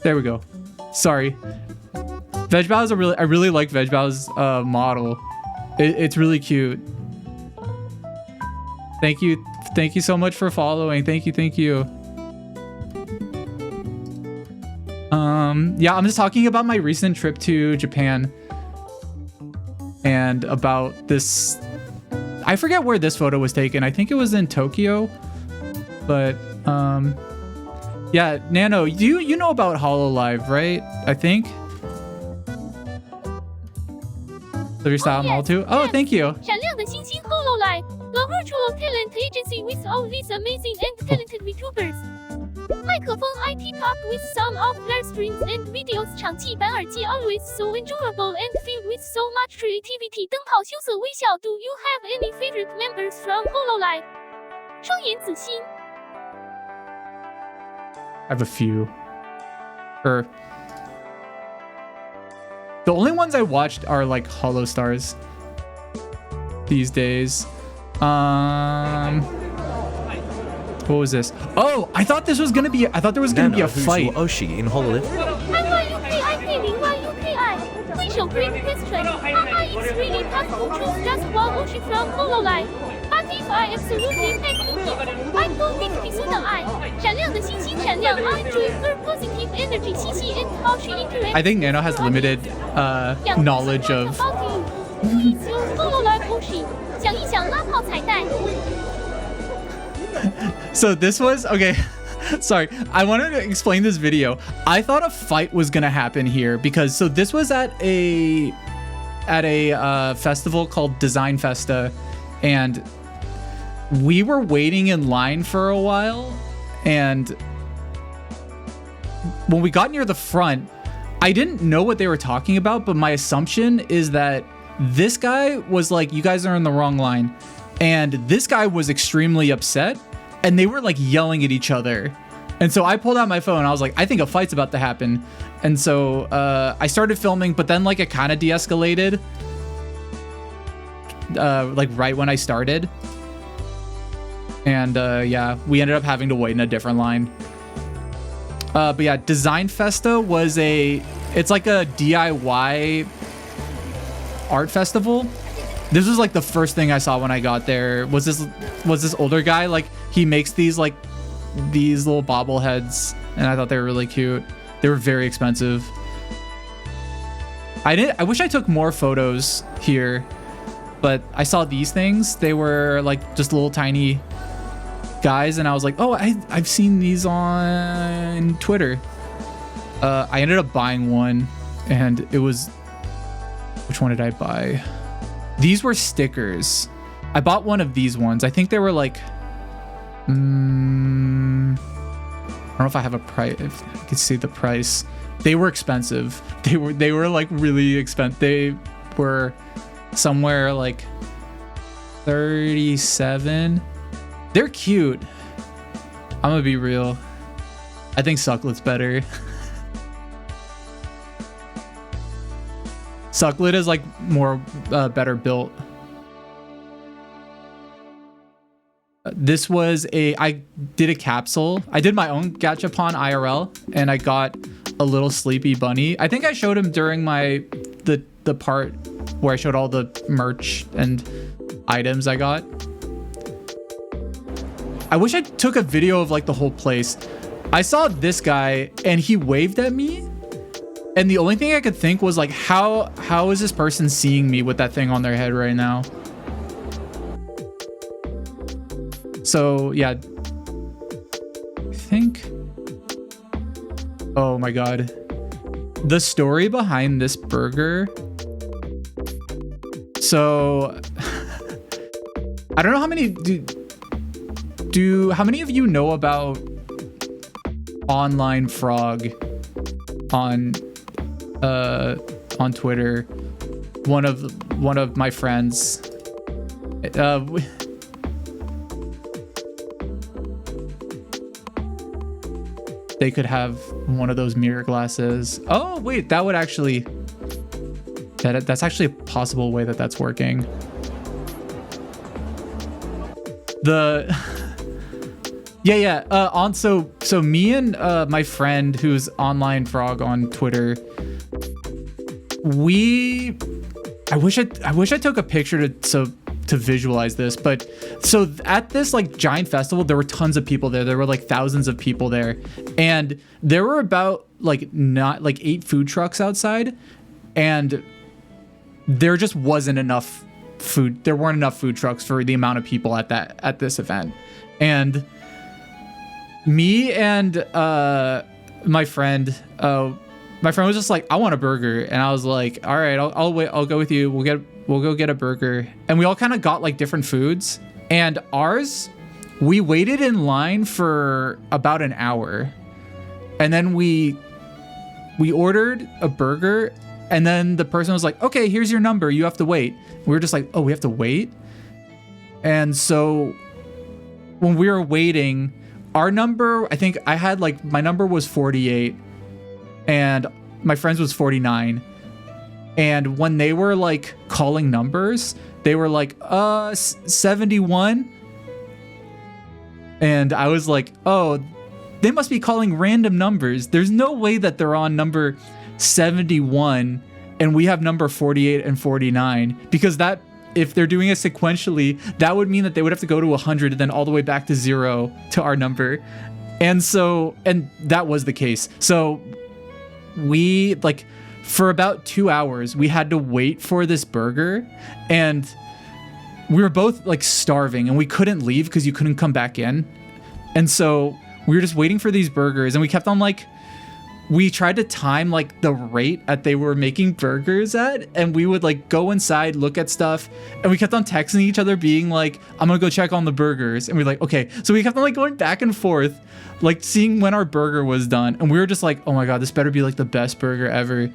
There we go. Sorry. Vegbow is I really like Vegbow's model. It's really cute. Thank you so much for following. Thank you. Yeah, I'm just talking about my recent trip to Japan and about this. I forget where this photo was taken. I think it was in Tokyo, but yeah, Nano, you know about HoloLive, right? I think. So your style model too? Oh, thank you. 闪亮的星星 HoloLive, the virtual talent agency with all these amazing and talented VTubers. 麦克风 IT pop with some of their streams and videos 场记版耳机 always so enjoyable and filled with so much creativity 灯泡羞涩微笑 Do you have any favorite members from HoloLive? 双眼子星 I have a few. The only ones I watched are like Holostars these days. What was this? Oh, I thought there was gonna be a fight. Oshi in HoloLive. Please show great question. It's really tough to choose just one Oshi from HoloLive. But if I absolutely had to pick, I'd go with Kisuna Eye. 闪亮的星星闪亮 I enjoy her positive energy 气息 and how she interacts. I think Nano has limited knowledge of. It's your HoloLive Oshi. 想一想拉炮彩带。 So this was okay. Sorry, I wanted to explain this video. I thought a fight was gonna happen here because this was at a festival called Design Festa, and we were waiting in line for a while. And when we got near the front, I didn't know what they were talking about, but my assumption is that this guy was like, "You guys are in the wrong line," and this guy was extremely upset. And they were like yelling at each other. And so I pulled out my phone. I was like, I think a fight's about to happen. And so I started filming, but then like it kind of de-escalated. Like right when I started. And yeah, we ended up having to wait in a different line. But yeah, Design Festa was it's like a DIY art festival. This was like the first thing I saw when I got there. Was this older guy, like he makes these little bobbleheads, and I thought they were really cute. They were very expensive. I wish I took more photos here, but I saw these things. They were like just little tiny guys, and I was like, oh, I've seen these on Twitter. I ended up buying one, and it was, which one did I buy? These were stickers. I bought one of these ones. I think they were like, I don't know if I have a price, if I could see the price. They were expensive. They were like really expensive. They were somewhere like 37. They're cute. I'm gonna be real. I think Sucklet's better. Sucklet is like more better built. This was I did a capsule. I did my own gachapon IRL, and I got a little sleepy bunny. I think I showed him during the part where I showed all the merch and items I got. I wish I took a video of like the whole place. I saw this guy and he waved at me, and the only thing I could think was like, how is this person seeing me with that thing on their head right now? So yeah, I think, oh my God, the story behind this burger. So I don't know how many how many of you know about Online Frog on Twitter? One of my friends. They could have one of those mirror glasses. Oh wait, that would actually that's actually a possible way that's working. So me and my friend who's Online Frog on Twitter, I wish I took a picture to visualize this, but so at this like giant festival, there were tons of people there. There were like thousands of people there, and there were about like 8 food trucks outside, and there just wasn't enough food. There weren't enough food trucks for the amount of people at this event. And me and my friend was just like, I want a burger, and I was like, all right, I'll wait. I'll go with you. We'll go get a burger. And we all kind of got like different foods. And ours, we waited in line for about an hour. And then we ordered a burger. And then the person was like, okay, here's your number. You have to wait. We were just like, oh, we have to wait? And so when we were waiting, our number, I think I had like, my number was 48. And my friend's was 49. And when they were like calling numbers, they were like, 71. And I was like, oh, they must be calling random numbers. There's no way that they're on number 71 and we have number 48 and 49, because that, if they're doing it sequentially, that would mean that they would have to go to 100 and then all the way back to 0 to our number. And that was the case. So we like, for about 2 hours, we had to wait for this burger, and we were both like starving, and we couldn't leave because you couldn't come back in. And so we were just waiting for these burgers, and we kept on like, we tried to time like the rate at they were making burgers at, and we would like go inside, look at stuff, and we kept on texting each other being like, I'm gonna go check on the burgers. And we're like, okay. So we kept on like going back and forth, like seeing when our burger was done. And we were just like, oh my God, this better be like the best burger ever.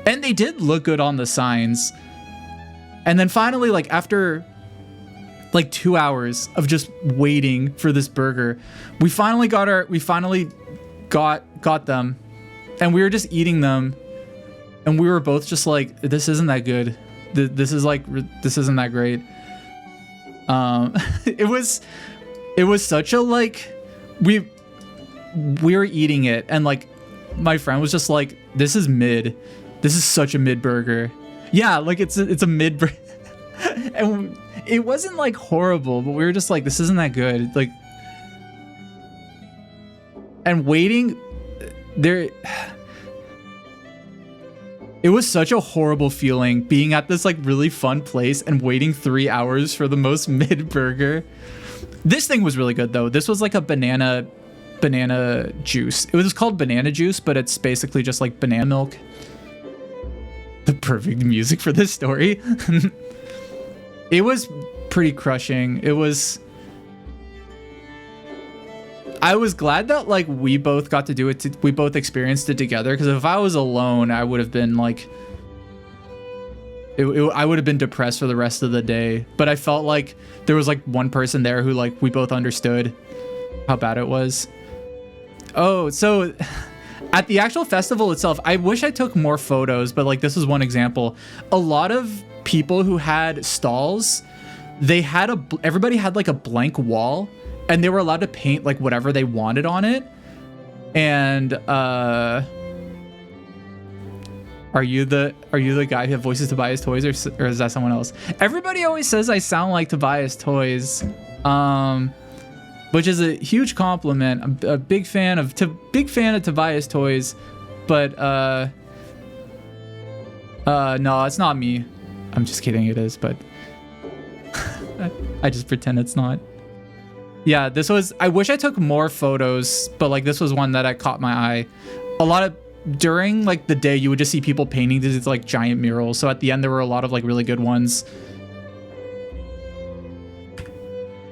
And they did look good on the signs. And then finally, like after like 2 hours of just waiting for this burger, we finally got them. And we were just eating them, and we were both just like, this isn't that good. This isn't that great. It was such a like, we were eating it, and like my friend was just like, this is mid. This is such a mid burger. Yeah, like it's a mid burger. And it wasn't like horrible, but we were just like, this isn't that good. Like, and waiting there, it was such a horrible feeling being at this like really fun place and waiting 3 hours for the most mid burger. This thing was really good though. This was like a banana juice. It was called banana juice, but it's basically just like banana milk. The perfect music for this story. It was pretty crushing. I was glad that like we both got to do it. We both experienced it together. Because if I was alone, I would have been like, I would have been depressed for the rest of the day. But I felt like there was like one person there who like we both understood how bad it was. Oh, so at the actual festival itself, I wish I took more photos, but like this is one example. A lot of people who had stalls, everybody had like a blank wall, and they were allowed to paint like whatever they wanted on it. And are you the guy who have voices Tobias Toys, or is that someone else? Everybody always says I sound like Tobias Toys, which is a huge compliment. I'm a big fan of Tobias Toys, but no, it's not me. I'm just kidding. It is, but I just pretend it's not. Yeah, this was. I wish I took more photos, but like this was one that caught my eye. A lot of during like the day, you would just see people painting these like giant murals. So at the end, there were a lot of like really good ones.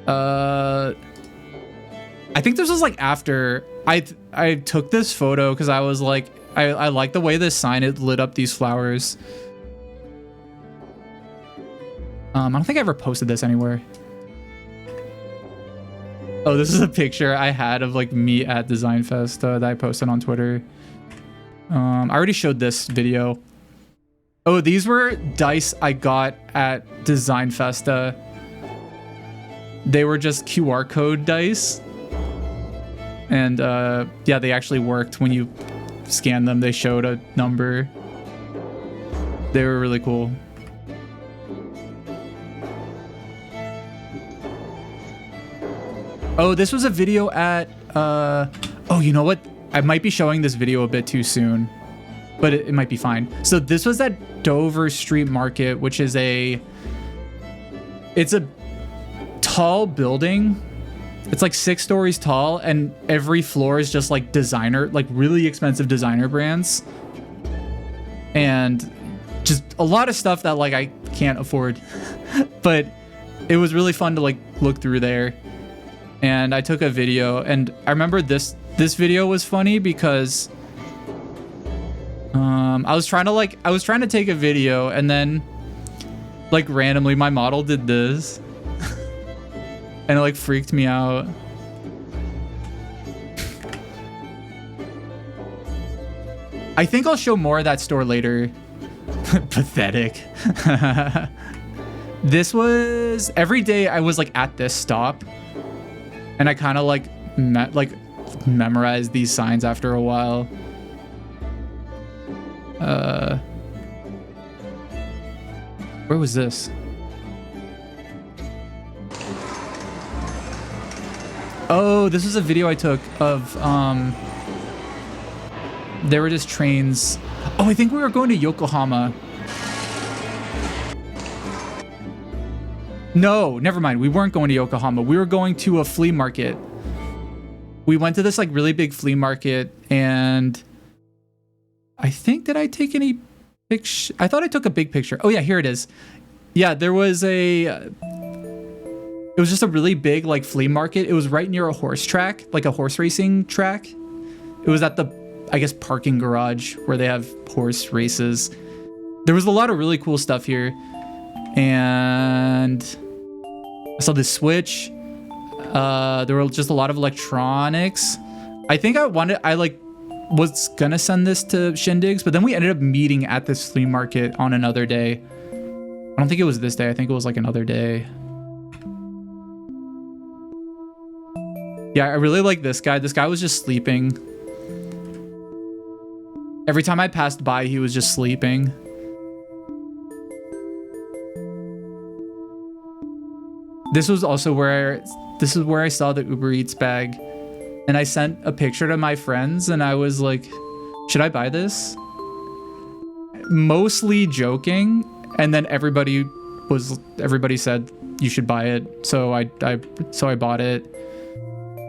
I think this was like after I took this photo because I was like, I like the way this sign it lit up these flowers. I don't think I ever posted this anywhere. Oh, this is a picture I had of like me at Design Fest that I posted on Twitter. I already showed this video. Oh, these were dice I got at Design Festa. They were just QR code dice. And yeah, they actually worked. When you scanned them, they showed a number. They were really cool. Oh, this was a video at, oh, you know what? I might be showing this video a bit too soon, but it might be fine. So this was at Dover Street Market, which is it's a tall building. It's like 6 stories tall, and every floor is just like designer, like really expensive designer brands. And just a lot of stuff that like I can't afford, but it was really fun to like look through there. And I took a video, and I remember this video was funny because I was trying to take a video, and then like randomly my model did this and it like freaked me out. I think I'll show more of that store later. Pathetic. This was every day I was like at this stop. And I kind of like memorized these signs after a while. Where was this? Oh, this was a video I took of there were just trains. Oh, I think we were going to Yokohama. No, never mind. We weren't going to Yokohama. We were going to a flea market. We went to this like really big flea market, and I think, did I take any picture? I thought I took a big picture. Oh yeah, here it is. Yeah, there was it was just a really big like flea market. It was right near a horse track, like a horse racing track. It was at the, I guess, parking garage where they have horse races. There was a lot of really cool stuff here. And I saw this Switch. There were just a lot of electronics. I think I was gonna send this to Shindigs, but then we ended up meeting at this flea market on another day. I don't think it was this day. I think it was like another day. Yeah, I really like this guy. This guy was just sleeping. Every time I passed by, he was just sleeping. This was also where I saw the Uber Eats bag, and I sent a picture to my friends, and I was like, should I buy this? Mostly joking, and then everybody said you should buy it, so I bought it,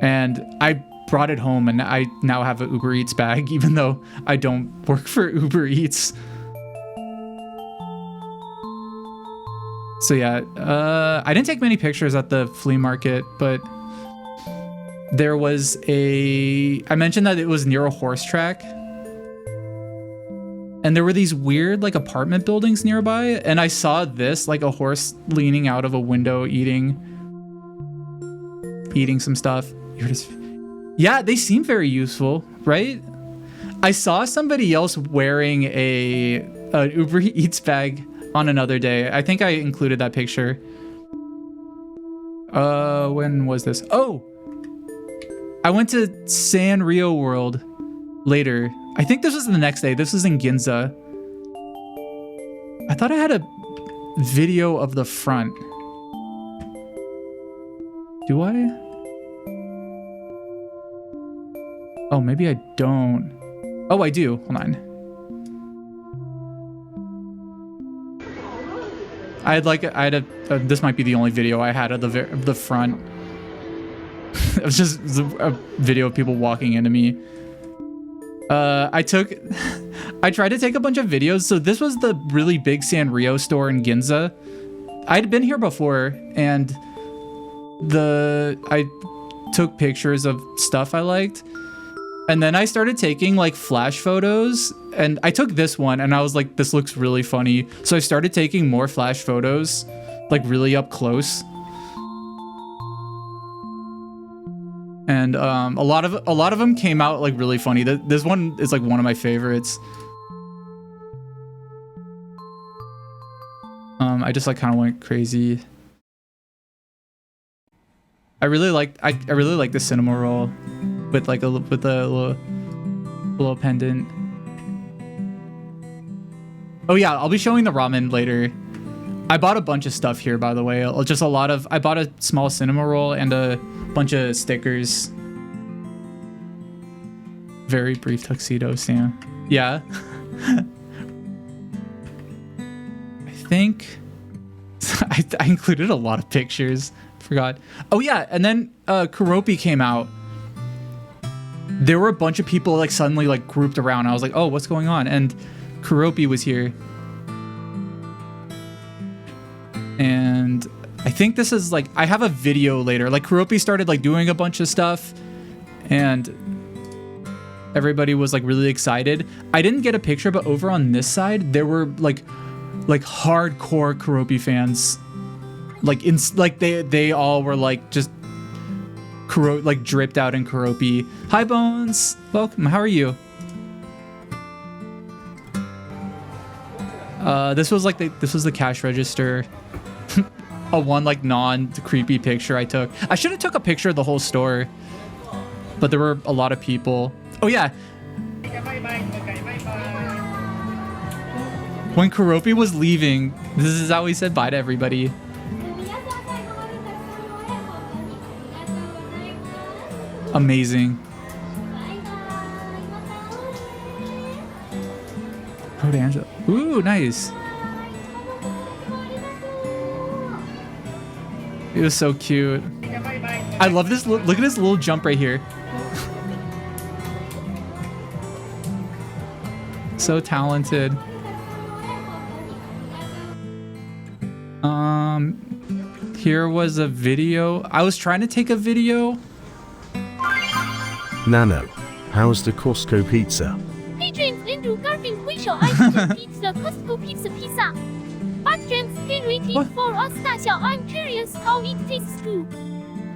and I brought it home, and I now have an Uber Eats bag, even though I don't work for Uber Eats. So yeah, I didn't take many pictures at the flea market, but there was I mentioned that it was near a horse track, and there were these weird like apartment buildings nearby, and I saw this, like a horse leaning out of a window eating some stuff. Yeah, they seem very useful, right? I saw somebody else wearing an Uber Eats bag on another day. I think I included that picture. When was this? Oh! I went to Sanrio World later. I think this was the next day. This was in Ginza. I thought I had a video of the front. Do I? Oh, maybe I don't. Oh, I do. Hold on. This might be the only video I had of the front. It was just a video of people walking into me. I tried to take a bunch of videos. So this was the really big Sanrio store in Ginza. I'd been here before, and I took pictures of stuff I liked. And then I started taking like flash photos, and I took this one and I was like, this looks really funny. So I started taking more flash photos, like really up close. And a lot of them came out like really funny. This one is like one of my favorites. I just like kind of went crazy. I really like the cinema roll with like a little pendant. Oh yeah, I'll be showing the ramen later. I bought a bunch of stuff here, by the way. Just I bought a small cinema roll and a bunch of stickers. Very brief tuxedo, Sam. Yeah. I think I included a lot of pictures. Forgot. Oh yeah, and then Kuropi came out. There were a bunch of people like suddenly like grouped around. I was like, oh, what's going on? And Kuropi was here. And I think this is like, I have a video later. Like Kuropi started like doing a bunch of stuff, and everybody was like really excited. I didn't get a picture, but over on this side, there were like hardcore Kuropi fans. Like they all were like just like dripped out in Kuropi. Hi Bones, welcome. How are you? This was the cash register. A one like non-creepy picture I took. I should have took a picture of the whole store, but there were a lot of people. Oh yeah. When Kuropi was leaving, this is how he said bye to everybody. Amazing. Oh, Angela. Ooh, nice. It was so cute. I love this. Look at this little jump right here. So talented. Here was a video. I was trying to take a video. Nano, how's the Costco pizza? Patrons Andrew Garvin Wisho I pizza Costco pizza. But James can rate it for us 大小 I'm curious how it tastes good.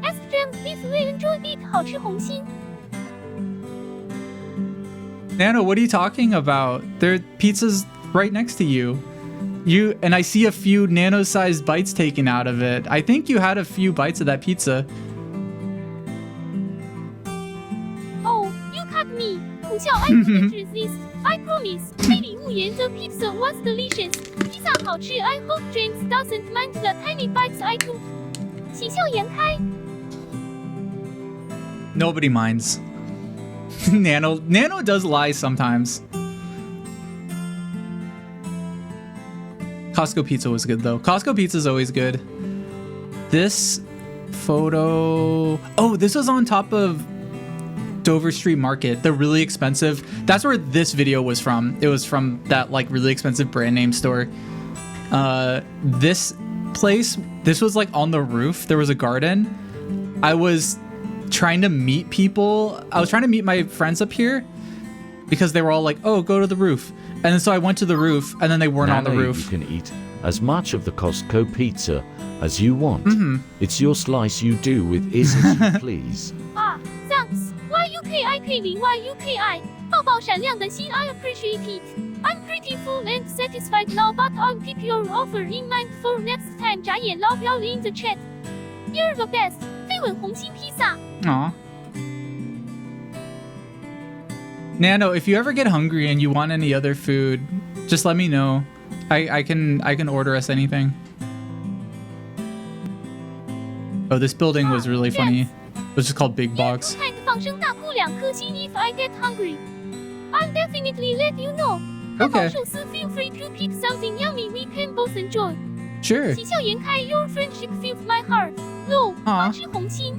Ask James if we enjoy it 好吃红心. Nano, what are you talking about? There pizza's right next to you. And I see a few nano-sized bites taken out of it. I think you had a few bites of that pizza. Oh, you cut me. 苦笑 I wouldn't resist. I promise. 非礼勿言 the pizza was delicious. Pizza 好吃 I hope James doesn't mind the tiny bites I took. 喜笑颜开. Nobody minds. Nano does lie sometimes. Costco pizza was good though. Costco pizza is always good. This photo. Oh, this was on top of Dover Street Market. The really expensive. That's where this video was from. It was from that like really expensive brand name store. This place. This was like on the roof. There was a garden. I was trying to meet people. I was trying to meet my friends up here because they were all like, "Oh, go to the roof." And then so I went to the roof, and then they weren't on the roof. You can eat as much of the Costco pizza as you want. Mm-hmm. It's your slice. You do with is as you please. Ah, thanks. Why UKI 抱抱闪亮的心 I appreciate it. I'm pretty full and satisfied now, but I'll keep your offer in mind for next time. 眨眼 love y'all in the chat. You're the best. 飞吻红心披萨. Aw. Nano, if you ever get hungry and you want any other food, just let me know. I can order us anything. Oh, this building was really funny. It was just called Big Box. 放声大哭2颗星 if I get hungry. I'll definitely let you know. Okay. 寿司 feel free to pick something yummy we can both enjoy. Sure. 喜笑颜开 your friendship fills my heart. Low. 花枝红心.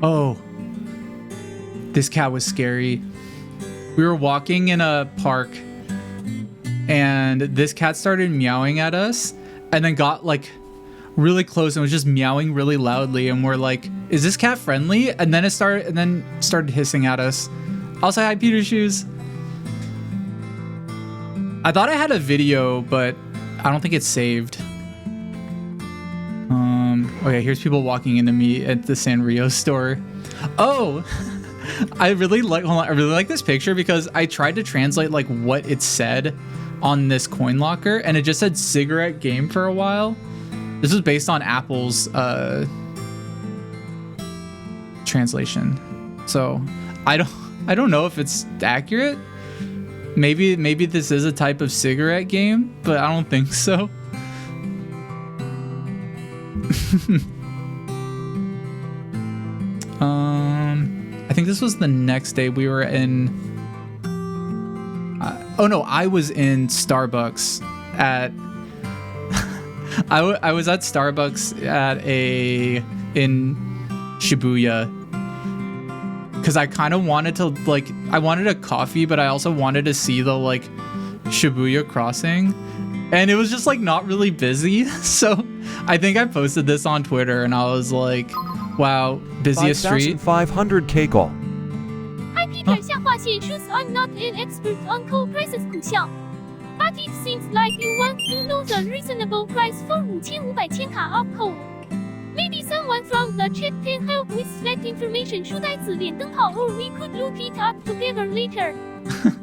Oh. This cat was scary. We were walking in a park and this cat started meowing at us and then got like really close and was just meowing really loudly, and we're like, is this cat friendly? And then it started hissing at us. I'll say hi, Peter Shoes. I thought I had a video, but I don't think it's saved. Okay, here's people walking into me at the Sanrio store. Oh, I really like this picture because I tried to translate like what it said on this coin locker, and it just said cigarette game for a while. This is based on Apple's translation, so I don't know if it's accurate. Maybe this is a type of cigarette game, but I don't think so. I think this was the next day we were in. Oh no, I was in Starbucks at. I was at Starbucks in Shibuya because I kind of wanted to I wanted a coffee, but I also wanted to see the Shibuya crossing, and it was just not really busy. So I think I posted this on Twitter and I was like, wow, busiest street. 5,500 cake all. Hi Peter, 下划线 shoes I'm not an expert on coal prices 苦笑. But it seems like you want to know the reasonable price for 5,500千卡 of coal. Maybe someone from the chat can help with that information. 书呆子脸灯泡 or we could look it up together later.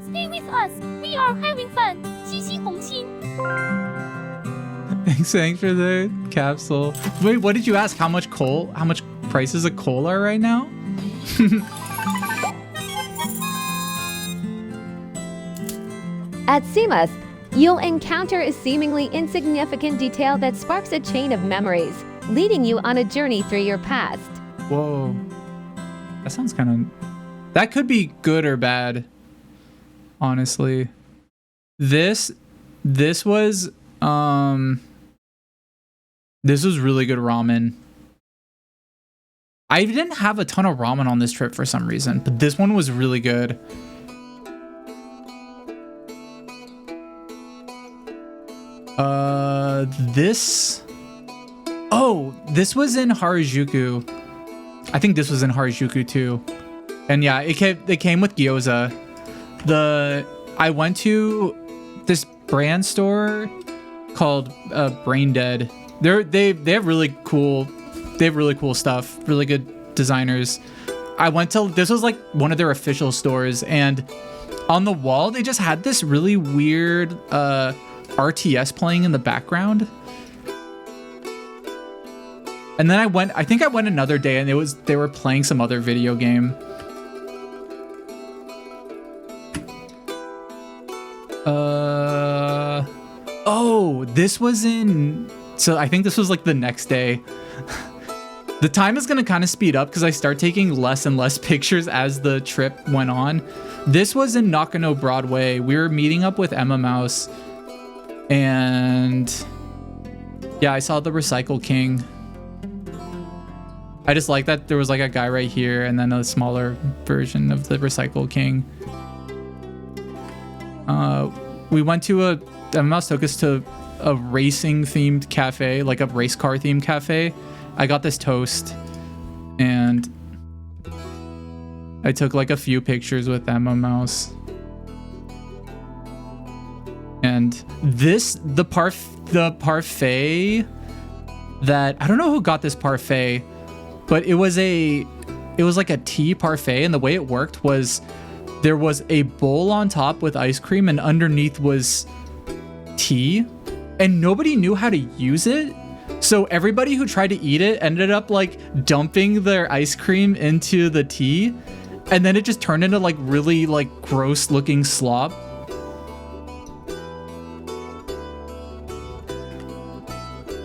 Stay with us. We are having fun. 嘻嘻红心. Thanks for the capsule. Wait, what did you ask? How much prices of coal are right now? At CMUS, you'll encounter a seemingly insignificant detail that sparks a chain of memories, leading you on a journey through your past. Whoa. That sounds kind of... That could be good or bad, honestly. This was... This was really good ramen. I didn't have a ton of ramen on this trip for some reason, but this one was really good. This... Oh, this was in Harajuku. I think this was in Harajuku too. And yeah, it came with gyoza. I went to this brand store called Brain Dead. They have really cool stuff, really good designers. I went to, this was one of their official stores, and on the wall they just had this really weird RTS playing in the background. And then I think I went another day and they were playing some other video game. Oh, this was in, so I think this was the next day. The time is gonna kind of speed up because I start taking less and less pictures as the trip went on. This was in Nakano Broadway. We were meeting up with Emma Mouse, and yeah, I saw the Recycle King. I just like that there was a guy right here and then a smaller version of the Recycle King. We went to Emma Mouse took us to a racing themed cafe, like a race car themed cafe. I got this toast and I took a few pictures with Emma Mouse. And the parfait that I don't know who got this parfait, but it was like a tea parfait, and the way it worked was there was a bowl on top with ice cream and underneath was tea, and nobody knew how to use it. So everybody who tried to eat it ended up like dumping their ice cream into the tea, and then it just turned into like really like gross looking slop.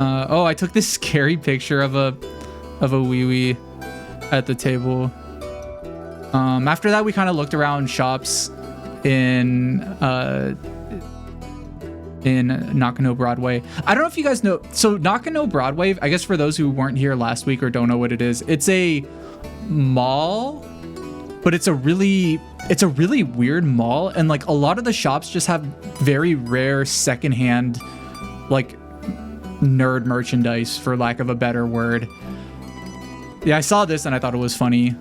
Oh, I took this scary picture of a wee wee at the table. After that, we kind of looked around shops in Nakano Broadway. I don't know if you guys know. So Nakano Broadway, I guess for those who weren't here last week or don't know what it is, it's a mall, but it's a really weird mall, and like a lot of the shops just have very rare secondhand like nerd merchandise, for lack of a better word. Yeah, I saw this and I thought it was funny.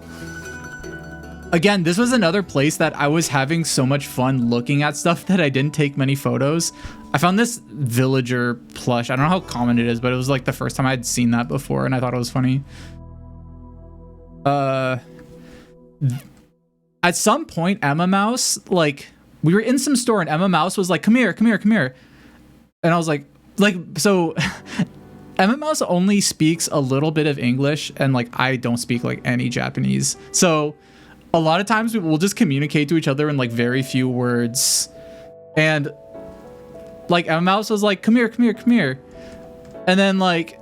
Again, this was another place that I was having so much fun looking at stuff that I didn't take many photos. I found this villager plush. I don't know how common it is, but it was like the first time I'd seen that before, and I thought it was funny. At some point, Emma Mouse, like, we were in some store and Emma Mouse was like, come here. And I was like, so Emma Mouse only speaks a little bit of English, and like I don't speak like any Japanese. So a lot of times we'll just communicate to each other in like very few words. And like Emma Mouse was like, come here. And then like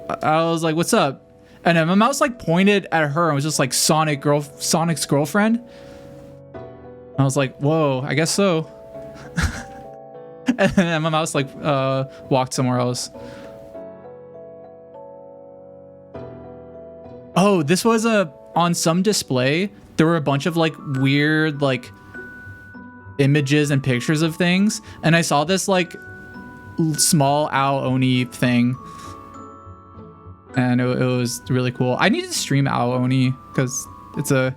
I was like, what's up? And Emma Mouse like pointed at her and was just like, Sonic's girlfriend. I was like, whoa, I guess so. And then Emma Mouse like walked somewhere else. Oh, this was on some display. There were a bunch of like weird like images and pictures of things, and I saw this like small Ao Oni thing, and it was really cool. I need to stream Ao Oni because it's a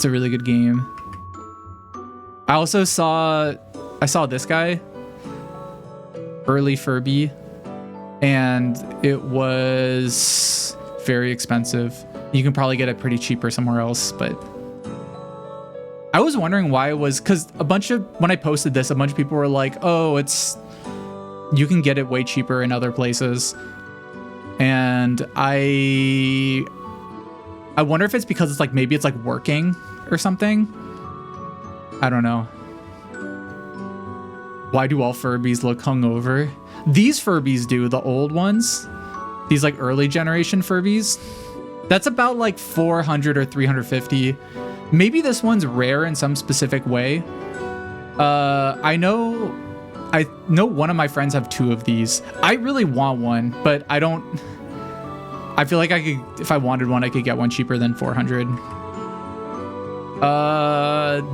really good game. I saw this guy, Early Furby, and it was very expensive. You can probably get it pretty cheaper somewhere else, but I was wondering why it was, because when I posted this, a bunch of people were like, oh, you can get it way cheaper in other places. And I wonder if it's because it's like, maybe it's like working or something. I don't know. Why do all Furbies look hungover? These Furbies do, the old ones. These like early generation Furbies. That's about like 400 or 350. Maybe this one's rare in some specific way. I know one of my friends have 2 of these. I really want one, but I feel like I could, if I wanted one, I could get one cheaper than 400.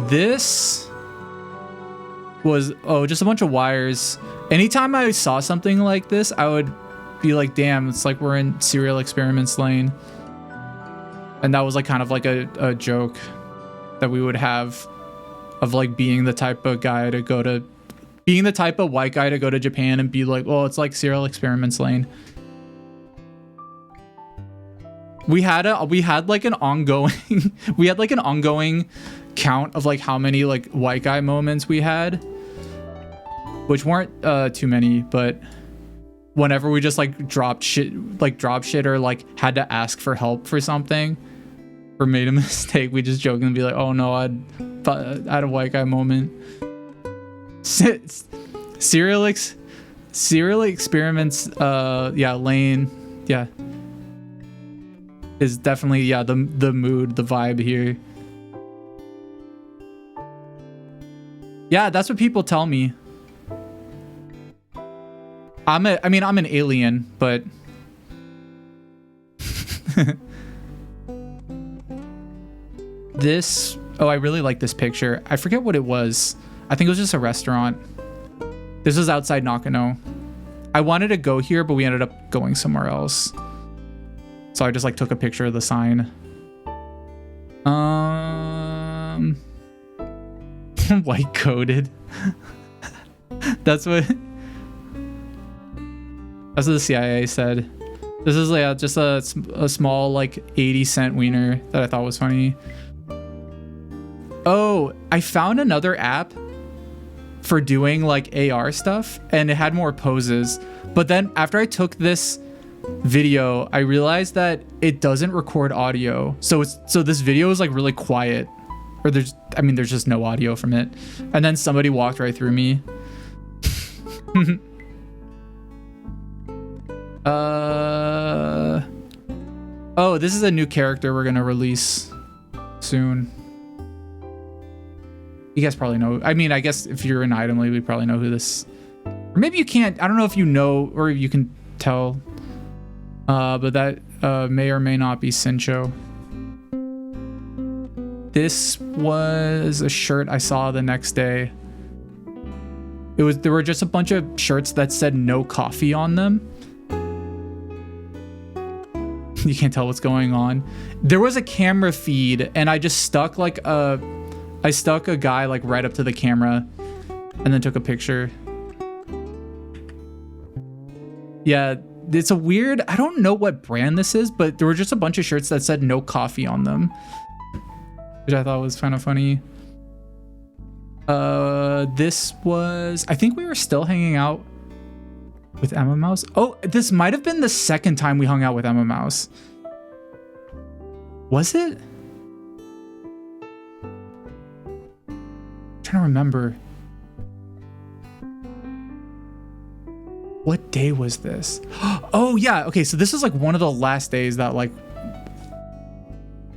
This was, just a bunch of wires. Anytime I saw something like this, I would be like, damn, it's like we're in Serial Experiments Lane. And that was like kind of like a joke that we would have of like being the type of white guy to go to Japan and be like, well, it's like Serial Experiments Lane. We had like an ongoing count of like how many like white guy moments we had, which weren't too many, but whenever we just like drop shit or like had to ask for help for something or made a mistake, we just jokingly be like, oh no, I had a white guy moment. Serial Experiments Lane, yeah, is definitely the mood, the vibe here. Yeah, that's what people tell me. I'm an alien, but I really like this picture. I forget what it was. I think it was just a restaurant. This was outside Nakano. I wanted to go here, but we ended up going somewhere else. So I just like took a picture of the sign. White coated. That's what. That's what the CIA said. This is like just a small like 80-cent wiener that I thought was funny. Oh, I found another app for doing like AR stuff, and it had more poses. But then after I took this video, I realized that it doesn't record audio. So this video is like really quiet, or there's just no audio from it. And then somebody walked right through me. Oh, this is a new character we're gonna release soon. You guys probably know. I mean, I guess if you're in Item League, we probably know who this. Or maybe you can't. I don't know if you know or you can tell. But that may or may not be Sincho. This was a shirt I saw the next day. There were just a bunch of shirts that said no coffee on them. You can't tell what's going on. There was a camera feed, and I just stuck like a guy like right up to the camera and then took a picture. Yeah, it's a weird, I don't know what brand this is, but there were just a bunch of shirts that said no coffee on them, which I thought was kind of funny. This was, I think we were still hanging out with Emma Mouse. Oh, this might have been the second time we hung out with Emma Mouse. Was it? I'm trying to remember. What day was this? Oh yeah, okay, so this is like one of the last days that like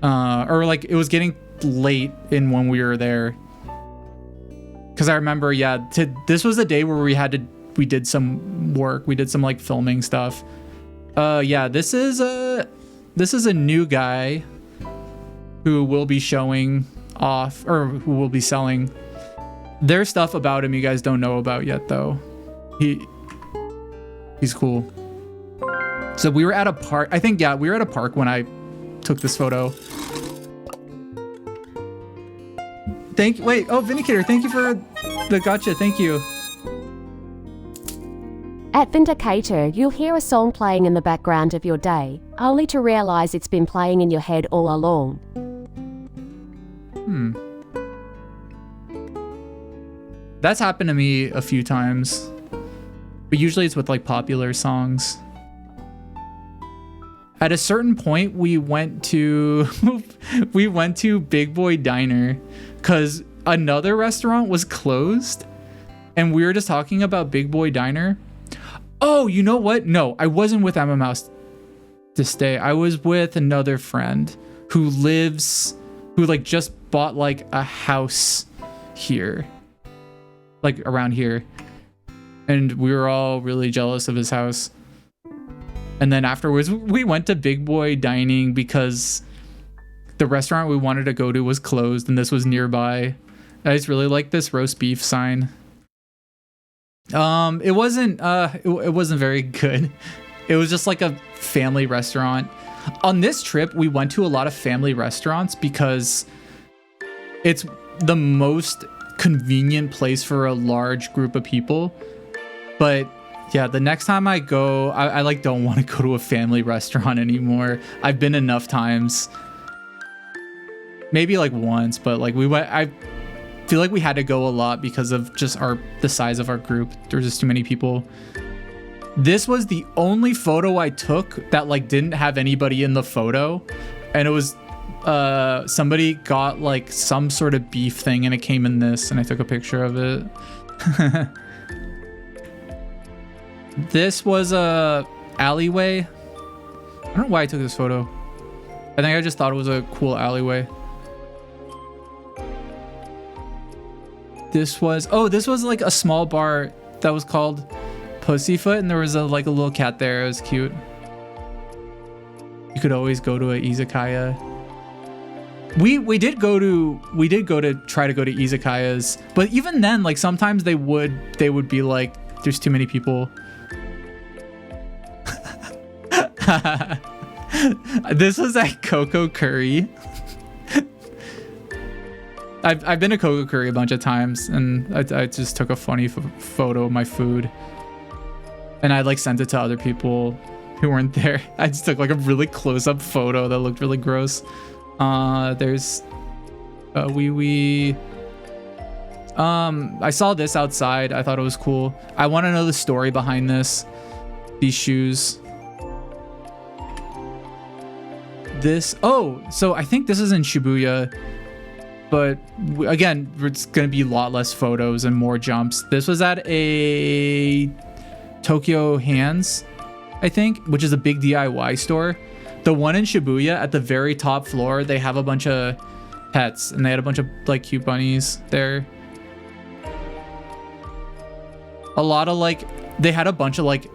or like it was getting late in when we were there. Cause I remember, yeah, this was the day where we did some work, we did some like filming stuff. Yeah, this is a new guy who will be showing off, or who will be selling. There's stuff about him you guys don't know about yet though. He's cool. So we were at a park. I think, yeah, we were at a park when I took this photo. Wait, oh, Vindicator, thank you for the gotcha, thank you. At Vindicator, you'll hear a song playing in the background of your day, only to realize it's been playing in your head all along. That's happened to me a few times. But usually it's with like popular songs. At a certain point, we went to Big Boy Diner because another restaurant was closed, and we were just talking about Big Boy Diner. Oh, you know what? No, I wasn't with Emma Mouse this day. I was with another friend who like just bought like a house here, like around here. And we were all really jealous of his house. And then afterwards, we went to Big Boy Dining because the restaurant we wanted to go to was closed and this was nearby. I just really like this roast beef sign. It wasn't very good. It was just like a family restaurant. On this trip, we went to a lot of family restaurants because it's the most convenient place for a large group of people. But yeah, the next time I go, I like don't want to go to a family restaurant anymore. I've been enough times. Maybe like once, but like I feel like we had to go a lot because of just the size of our group. There was just too many people. This was the only photo I took that like didn't have anybody in the photo. And it was somebody got like some sort of beef thing and it came in this, and I took a picture of it. This was a alleyway. I don't know why I took this photo. I think I just thought it was a cool alleyway. This was like a small bar that was called Pussyfoot, and there was a little cat there. It was cute. You could always go to a izakaya. We did go to try to go to izakayas, but even then, like sometimes they would be like, there's too many people. This was at Coco Curry. I've been to Coco Curry a bunch of times, and I just took a funny photo of my food. And I like sent it to other people who weren't there. I just took like a really close-up photo that looked really gross. There's wee wee. I saw this outside. I thought it was cool. I want to know the story behind this. These shoes. This, oh, so I think this is in Shibuya, but again, it's gonna be a lot less photos and more jumps. This was at a Tokyo Hands, I think, which is a big DIY store. The one in Shibuya at the very top floor, they have a bunch of pets, and they had a bunch of like cute bunnies there. A lot of like, they had a bunch of like,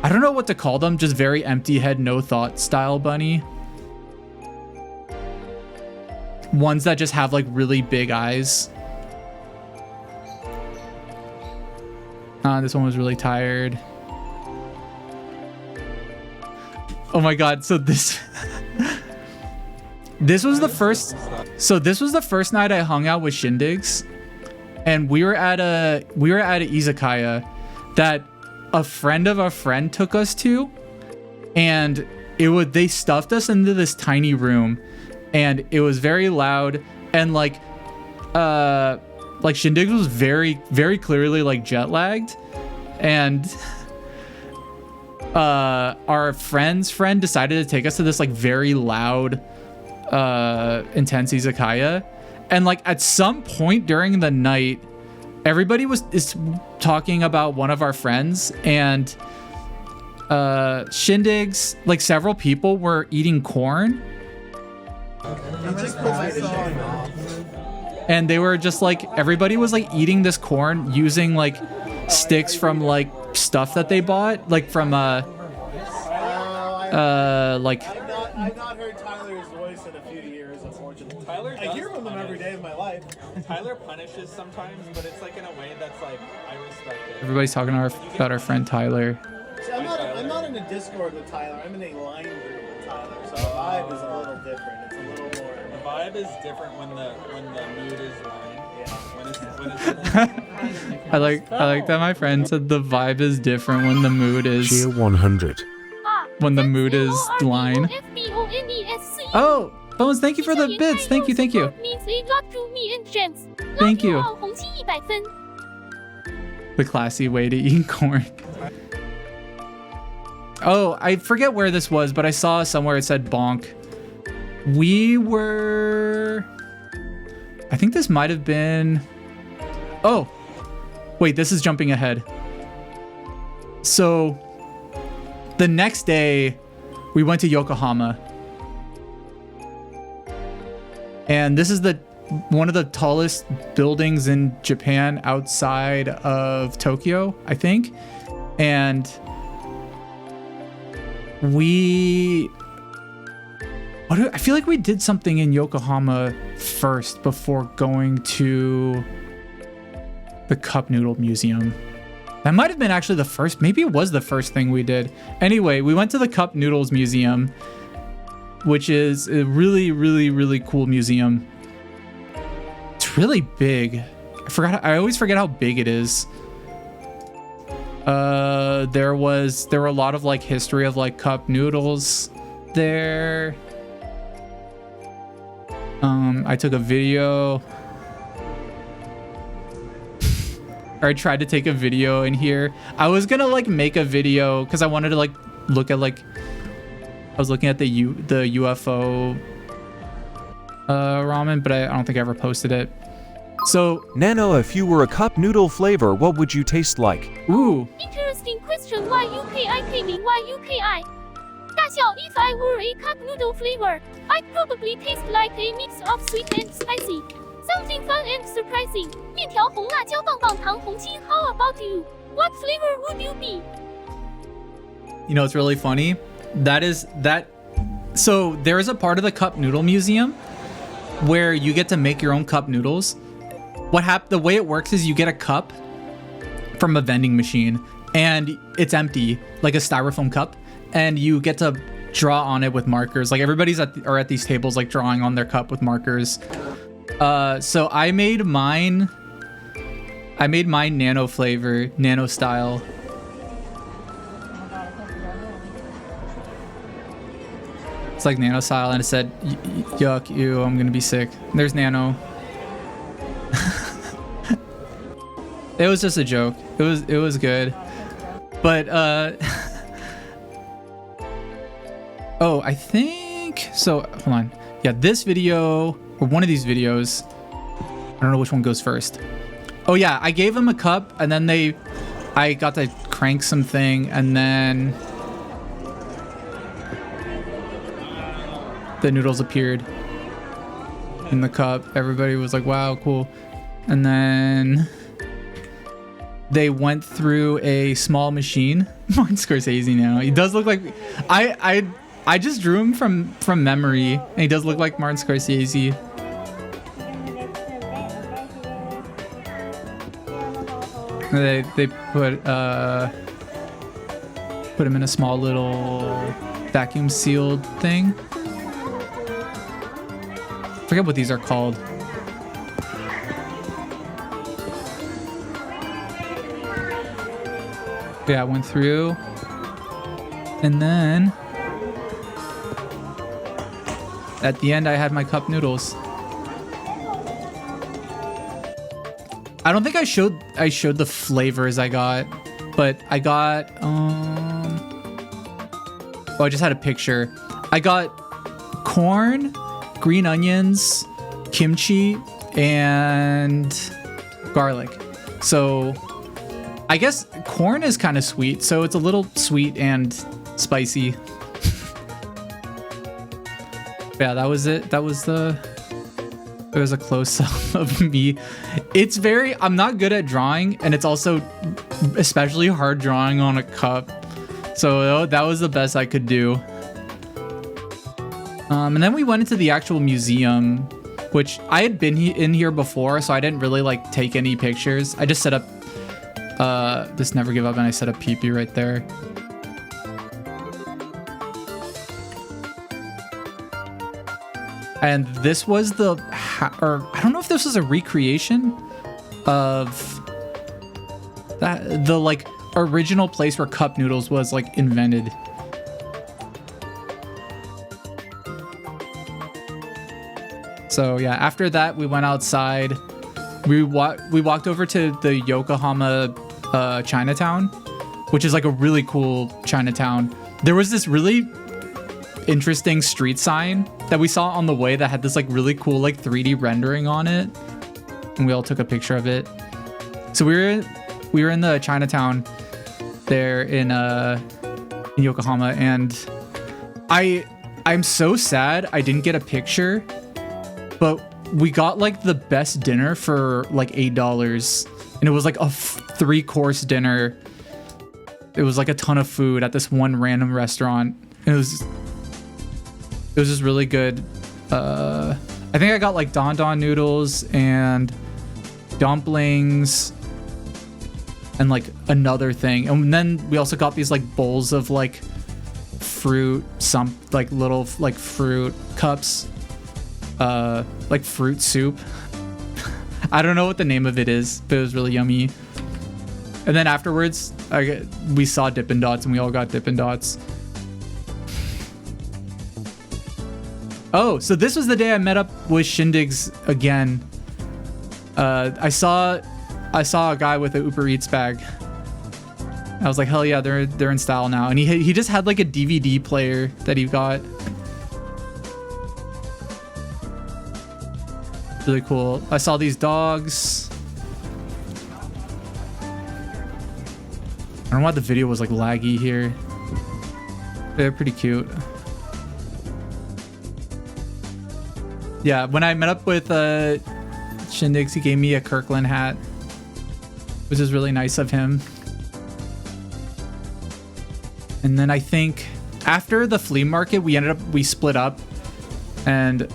I don't know what to call them, just very empty head, no thought style bunny. Ones that just have like really big eyes. This one was really tired. Oh my god, so this this was the first night I hung out with Shindigs, and we were at a izakaya that a friend of a friend took us to, and they stuffed us into this tiny room, and it was very loud, and like Shindigs was very, very clearly like jet lagged, and our friend's friend decided to take us to this like very loud intense izakaya, and like at some point during the night everybody is talking about one of our friends, and Shindigs, like several people were eating corn, and they were just like, everybody was like eating this corn using like sticks from like stuff that they bought, like from like I've not heard Tyler's voice in a few years, unfortunately. I hear from him every day of my life. Tyler punishes sometimes, but it's like in a way that's like, I respect it. Everybody's talking about our friend Tyler. See, I'm not in a Discord with Tyler. I'm in a line group with Tyler, so the vibe is a little different. It's a little more. The vibe is different when the mood is lying. Yeah. When it's I like that my friend said the vibe is different when the mood is. Cheer 100. When the mood is line. Oh, Bones, thank you for the bits. Thank you. Thank you. The classy way to eat corn. Oh, I forget where this was, but I saw somewhere it said bonk. I think this might have been. Oh, wait, this is jumping ahead. So the next day we went to Yokohama, and this is one of the tallest buildings in Japan outside of Tokyo, I think. And I feel like we did something in Yokohama first before going to the Cup Noodle Museum. That might have been actually the first, maybe it was the first thing we did. Anyway, we went to the Cup Noodles Museum, which is a really, really, really cool museum. It's really big. I always forget how big it is. There were a lot of like history of like cup noodles there. I took a video. Or I tried to take a video in here. I was gonna like make a video because I wanted to like look at like, I was looking at the UFO ramen, but I don't think I ever posted it. So Nano, if you were a cup noodle flavor, what would you taste like? Ooh. Interesting question. Why UKI came in? Why UKI? If I were a cup noodle flavor, I'd probably taste like a mix of sweet and spicy. Something fun and surprising. 面条红辣椒棒棒糖红心. How about you? What flavor would you be? You know, it's really funny. So there is a part of the cup noodle museum where you get to make your own cup noodles. The way it works is you get a cup from a vending machine and it's empty, like a styrofoam cup, and you get to draw on it with markers. Like everybody's at these tables like drawing on their cup with markers. So I made mine nano flavor, nano style. It's like Nano style, and it said, yuck, ew, I'm gonna be sick. There's Nano. It was just a joke. It was good. But oh, I think so. Hold on. Yeah, this video or one of these videos. I don't know which one goes first. Oh yeah, I gave them a cup, and then I got to crank something, and then the noodles appeared in the cup. Everybody was like, "Wow, cool!" And then they went through a small machine. Martin Scorsese now. He does look like I just drew him from memory, and he does look like Martin Scorsese. They put him in a small little vacuum sealed thing. Forget what these are called. Yeah, I went through, and then at the end I had my cup noodles. I don't think I showed the flavors I got, but I got oh, I just had a picture. I got corn, green onions, kimchi, and garlic. So I guess corn is kind of sweet, so it's a little sweet and spicy. Yeah, that was it. That was it was a close-up of me. It's very, I'm not good at drawing, and it's also especially hard drawing on a cup. So that was the best I could do. And then we went into the actual museum, which I had been in here before, so I didn't really like take any pictures. I just set up this Never Give Up, and I set up Pee-Pee right there. And this was or I don't know if this was a recreation of the like original place where cup noodles was like invented. So yeah, after that we went outside. We walked over to the Yokohama Chinatown, which is like a really cool Chinatown. There was this really interesting street sign that we saw on the way that had this like really cool like 3D rendering on it, and we all took a picture of it. So we were in the Chinatown there in Yokohama, and I'm so sad I didn't get a picture, but we got like the best dinner for like $8, and it was like a 3-course dinner. It was like a ton of food at this one random restaurant, and it was just really good. I think I got like don noodles and dumplings and like another thing, and then we also got these like bowls of like fruit, some like little like fruit cups, like fruit soup. I don't know what the name of it is, but it was really yummy. And then afterwards we saw Dippin' Dots, and we all got Dippin' Dots. Oh, so this was the day I met up with Shindigs again. I saw a guy with an Uber Eats bag. I was like, hell yeah, they're in style now. And he just had like a DVD player that he got. Really cool. I saw these dogs. I don't know why the video was like laggy here. They're pretty cute. Yeah, when I met up with Shindigs, he gave me a Kirkland hat, which is really nice of him. And then I think after the flea market, we split up, and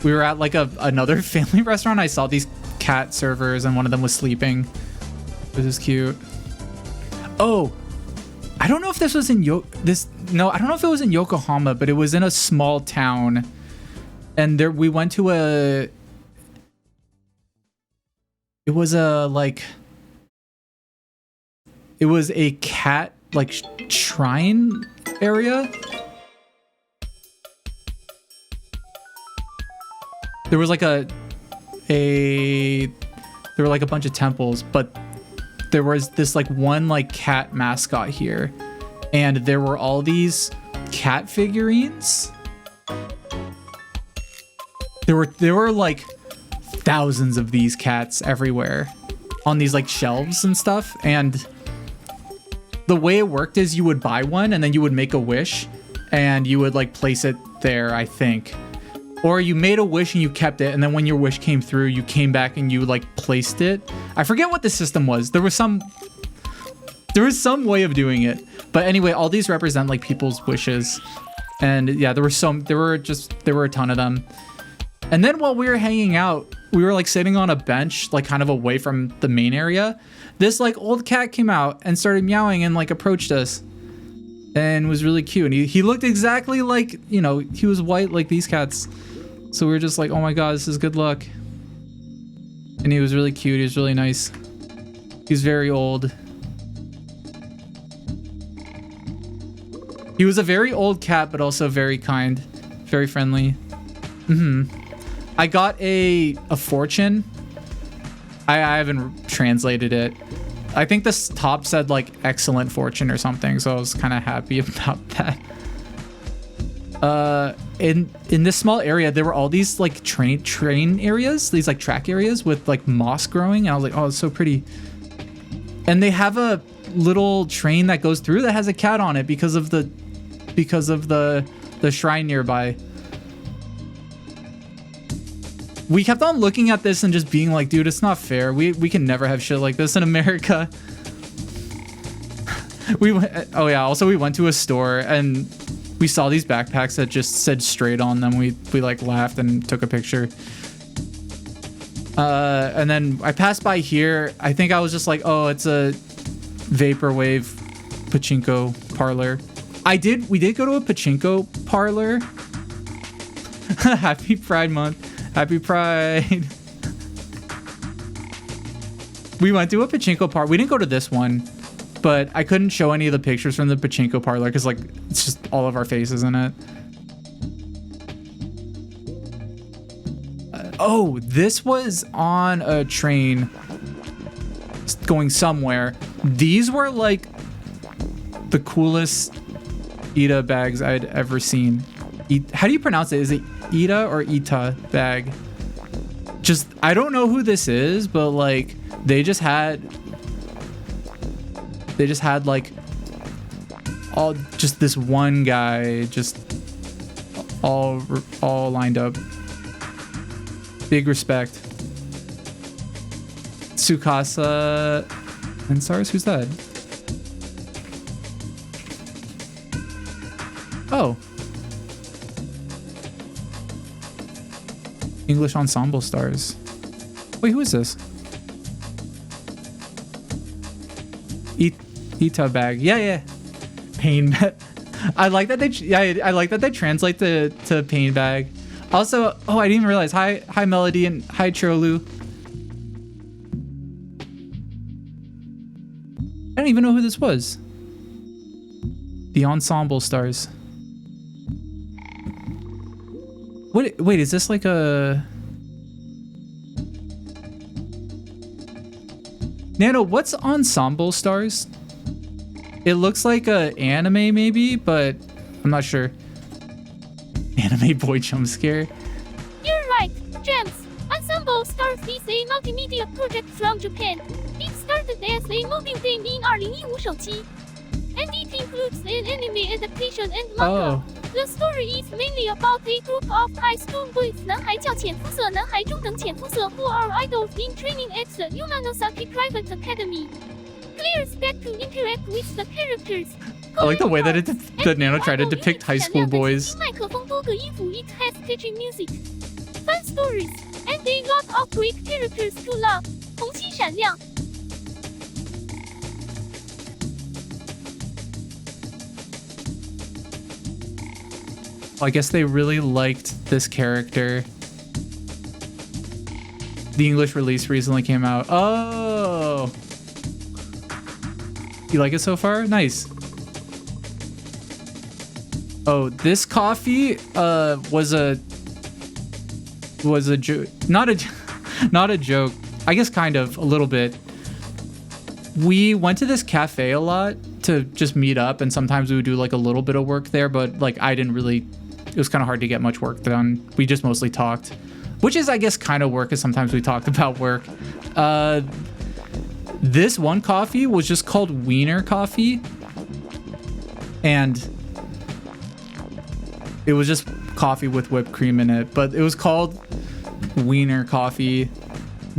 we were at like another family restaurant. I saw these cat servers, and one of them was sleeping. This is cute. Oh, I don't know if this was in I don't know if it was in Yokohama, but it was in a small town, and we went to it was a cat like shrine area. There was like there were like a bunch of temples, but there was this like one like cat mascot here, and there were all these cat figurines. There were like thousands of these cats everywhere on these like shelves and stuff. And the way it worked is you would buy one and then you would make a wish and you would like place it there, I think. Or you made a wish and you kept it, and then when your wish came through, you came back and you like placed it. I forget what the system was. There was some way of doing it. But anyway, all these represent like people's wishes. And yeah, there were a ton of them. And then while we were hanging out, we were like sitting on a bench, like kind of away from the main area. This like old cat came out and started meowing and like approached us and was really cute. And he looked exactly like, you know, he was white like these cats. So we were just like, oh my God, this is good luck. And he was really cute. He was really nice. He's very old. He was a very old cat, but also very kind, very friendly. I got a fortune. I haven't translated it. I think this top said like excellent fortune or something, so I was kind of happy about that. In this small area, there were all these like train areas, these like track areas with like moss growing, and I was like, oh, it's so pretty. And they have a little train that goes through that has a cat on it because of the shrine nearby. We kept on looking at this and just being like, dude, it's not fair. We can never have shit like this in America. Oh yeah, also we went to a store and we saw these backpacks that just said straight on them. We like laughed and took a picture. And then I passed by here. I think I was just like, oh, it's a vaporwave pachinko parlor. We did go to a pachinko parlor. Happy Pride Month. Happy Pride. We went to a pachinko parlor. We didn't go to this one, but I couldn't show any of the pictures from the pachinko parlor because like it's just all of our faces in it. Oh, this was on a train going somewhere. These were like the coolest Ita bags I'd ever seen. How do you pronounce it? Is it Ita or Ita bag? Just, I don't know who this is, but like they just had like just this one guy just all lined up. Big respect. Tsukasa and SARS, who's that? Oh. English Ensemble Stars. Wait, who is this? Ita bag. Yeah. Pain bag. I like that I like that they translate to pain bag. Also, oh, I didn't even realize. Hi Melody and hi Chirolu. I don't even know who this was. The Ensemble Stars. Wait, is this like a... Nano, what's Ensemble Stars? It looks like a anime maybe, but I'm not sure. Anime boy jump scare. You're right, Jams. Ensemble Stars is a multimedia project from Japan. It started as a mobile game in 2015手机. And it includes an anime adaptation and manga. Oh. The story is mainly about a group of high school boys 男孩叫浅肤色男孩中等浅肤色 who are idols in training at the Umanosaki Private Academy. Players get to interact with the characters. I like the way that that Nano tried to depict high school boys. 麦克风多个音符 It has catchy music, fun stories, and a lot of great characters to love. 红旗闪亮. I guess they really liked this character. The English release recently came out. Oh! You like it so far? Nice. Oh, this coffee was a joke. Not a joke. I guess kind of a little bit. We went to this cafe a lot to just meet up, and sometimes we would do like a little bit of work there, but like it was kind of hard to get much work done. We just mostly talked, which is I guess kind of work, because sometimes we talked about work. This one coffee was just called Wiener coffee, and it was just coffee with whipped cream in it, but it was called Wiener coffee.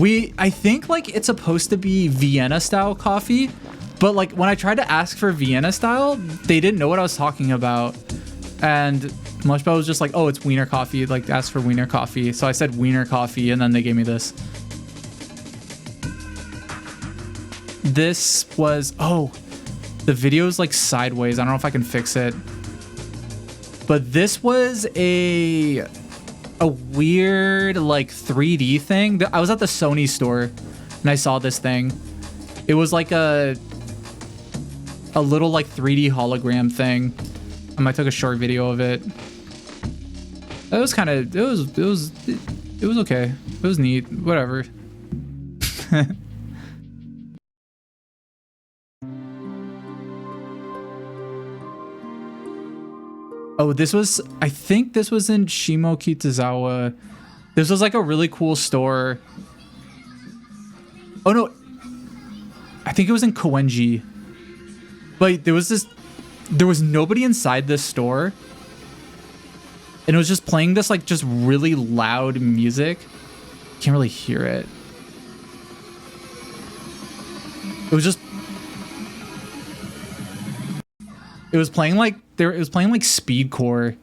I think like it's supposed to be Vienna style coffee, but like when I tried to ask for Vienna style, they didn't know what I was talking about. And Mushbell was just like, oh, it's Wiener coffee, like ask for Wiener coffee. So I said Wiener coffee, and then they gave me this. This was, oh, the video is like sideways. I don't know if I can fix it. But this was a weird like 3D thing. I was at the Sony store and I saw this thing. It was like a little like 3D hologram thing. I took a short video of it. It was kind of, it was okay. It was neat. Whatever. Oh, I think this was in Shimokitazawa. This was like a really cool store. Oh no, I think it was in Koenji. But there was nobody inside this store. And it was just playing this like just really loud music. Can't really hear it. It was playing like speedcore.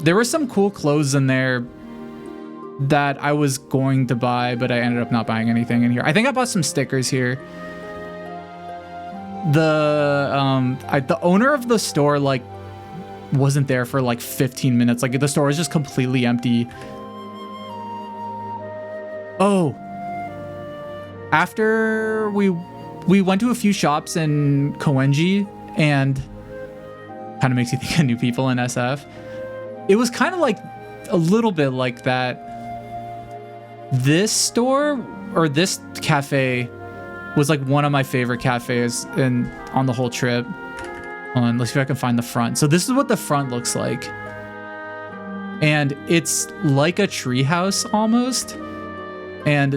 There were some cool clothes in there that I was going to buy, but I ended up not buying anything in here. I think I bought some stickers here. The owner of the store like wasn't there for like 15 minutes. Like the store was just completely empty. Oh, after we went to a few shops in Koenji, and kind of makes you think of new people in SF. It was kind of like a little bit like that. This store or this cafe was like one of my favorite cafes on the whole trip. Hold on, let's see if I can find the front. So this is what the front looks like. And it's like a treehouse almost. And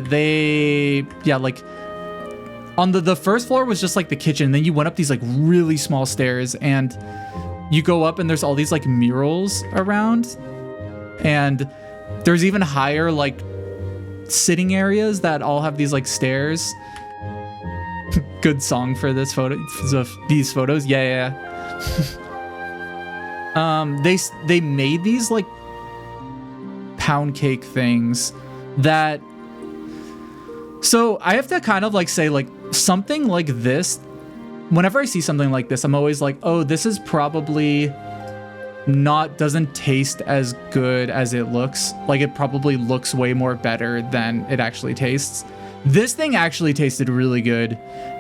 like on the first floor was just like the kitchen. Then you went up these like really small stairs, and you go up and there's all these like murals around. And there's even higher like sitting areas that all have these like stairs. Good song for this photo, these photos. Yeah. They made these like pound cake things that, so I have to kind of like say like something like this. Whenever I see something like this, I'm always like, oh, this is probably doesn't taste as good as it looks. Like it probably looks way more better than it actually tastes. This thing actually tasted really good,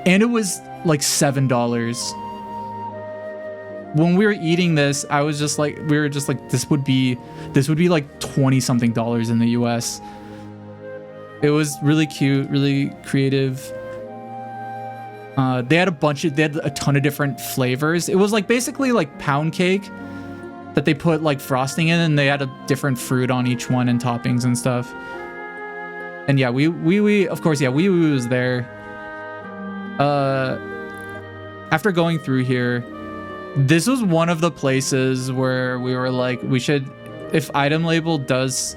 and it was like $7. When we were eating this, we were just like, this would be like 20 something dollars in the US. It was really cute, really creative. They had a ton of different flavors. It was like basically like pound cake that they put like frosting in, and they had a different fruit on each one and toppings and stuff. And yeah, we of course, yeah, we was there. After going through here, this was one of the places where we were like, we should, if Item Label does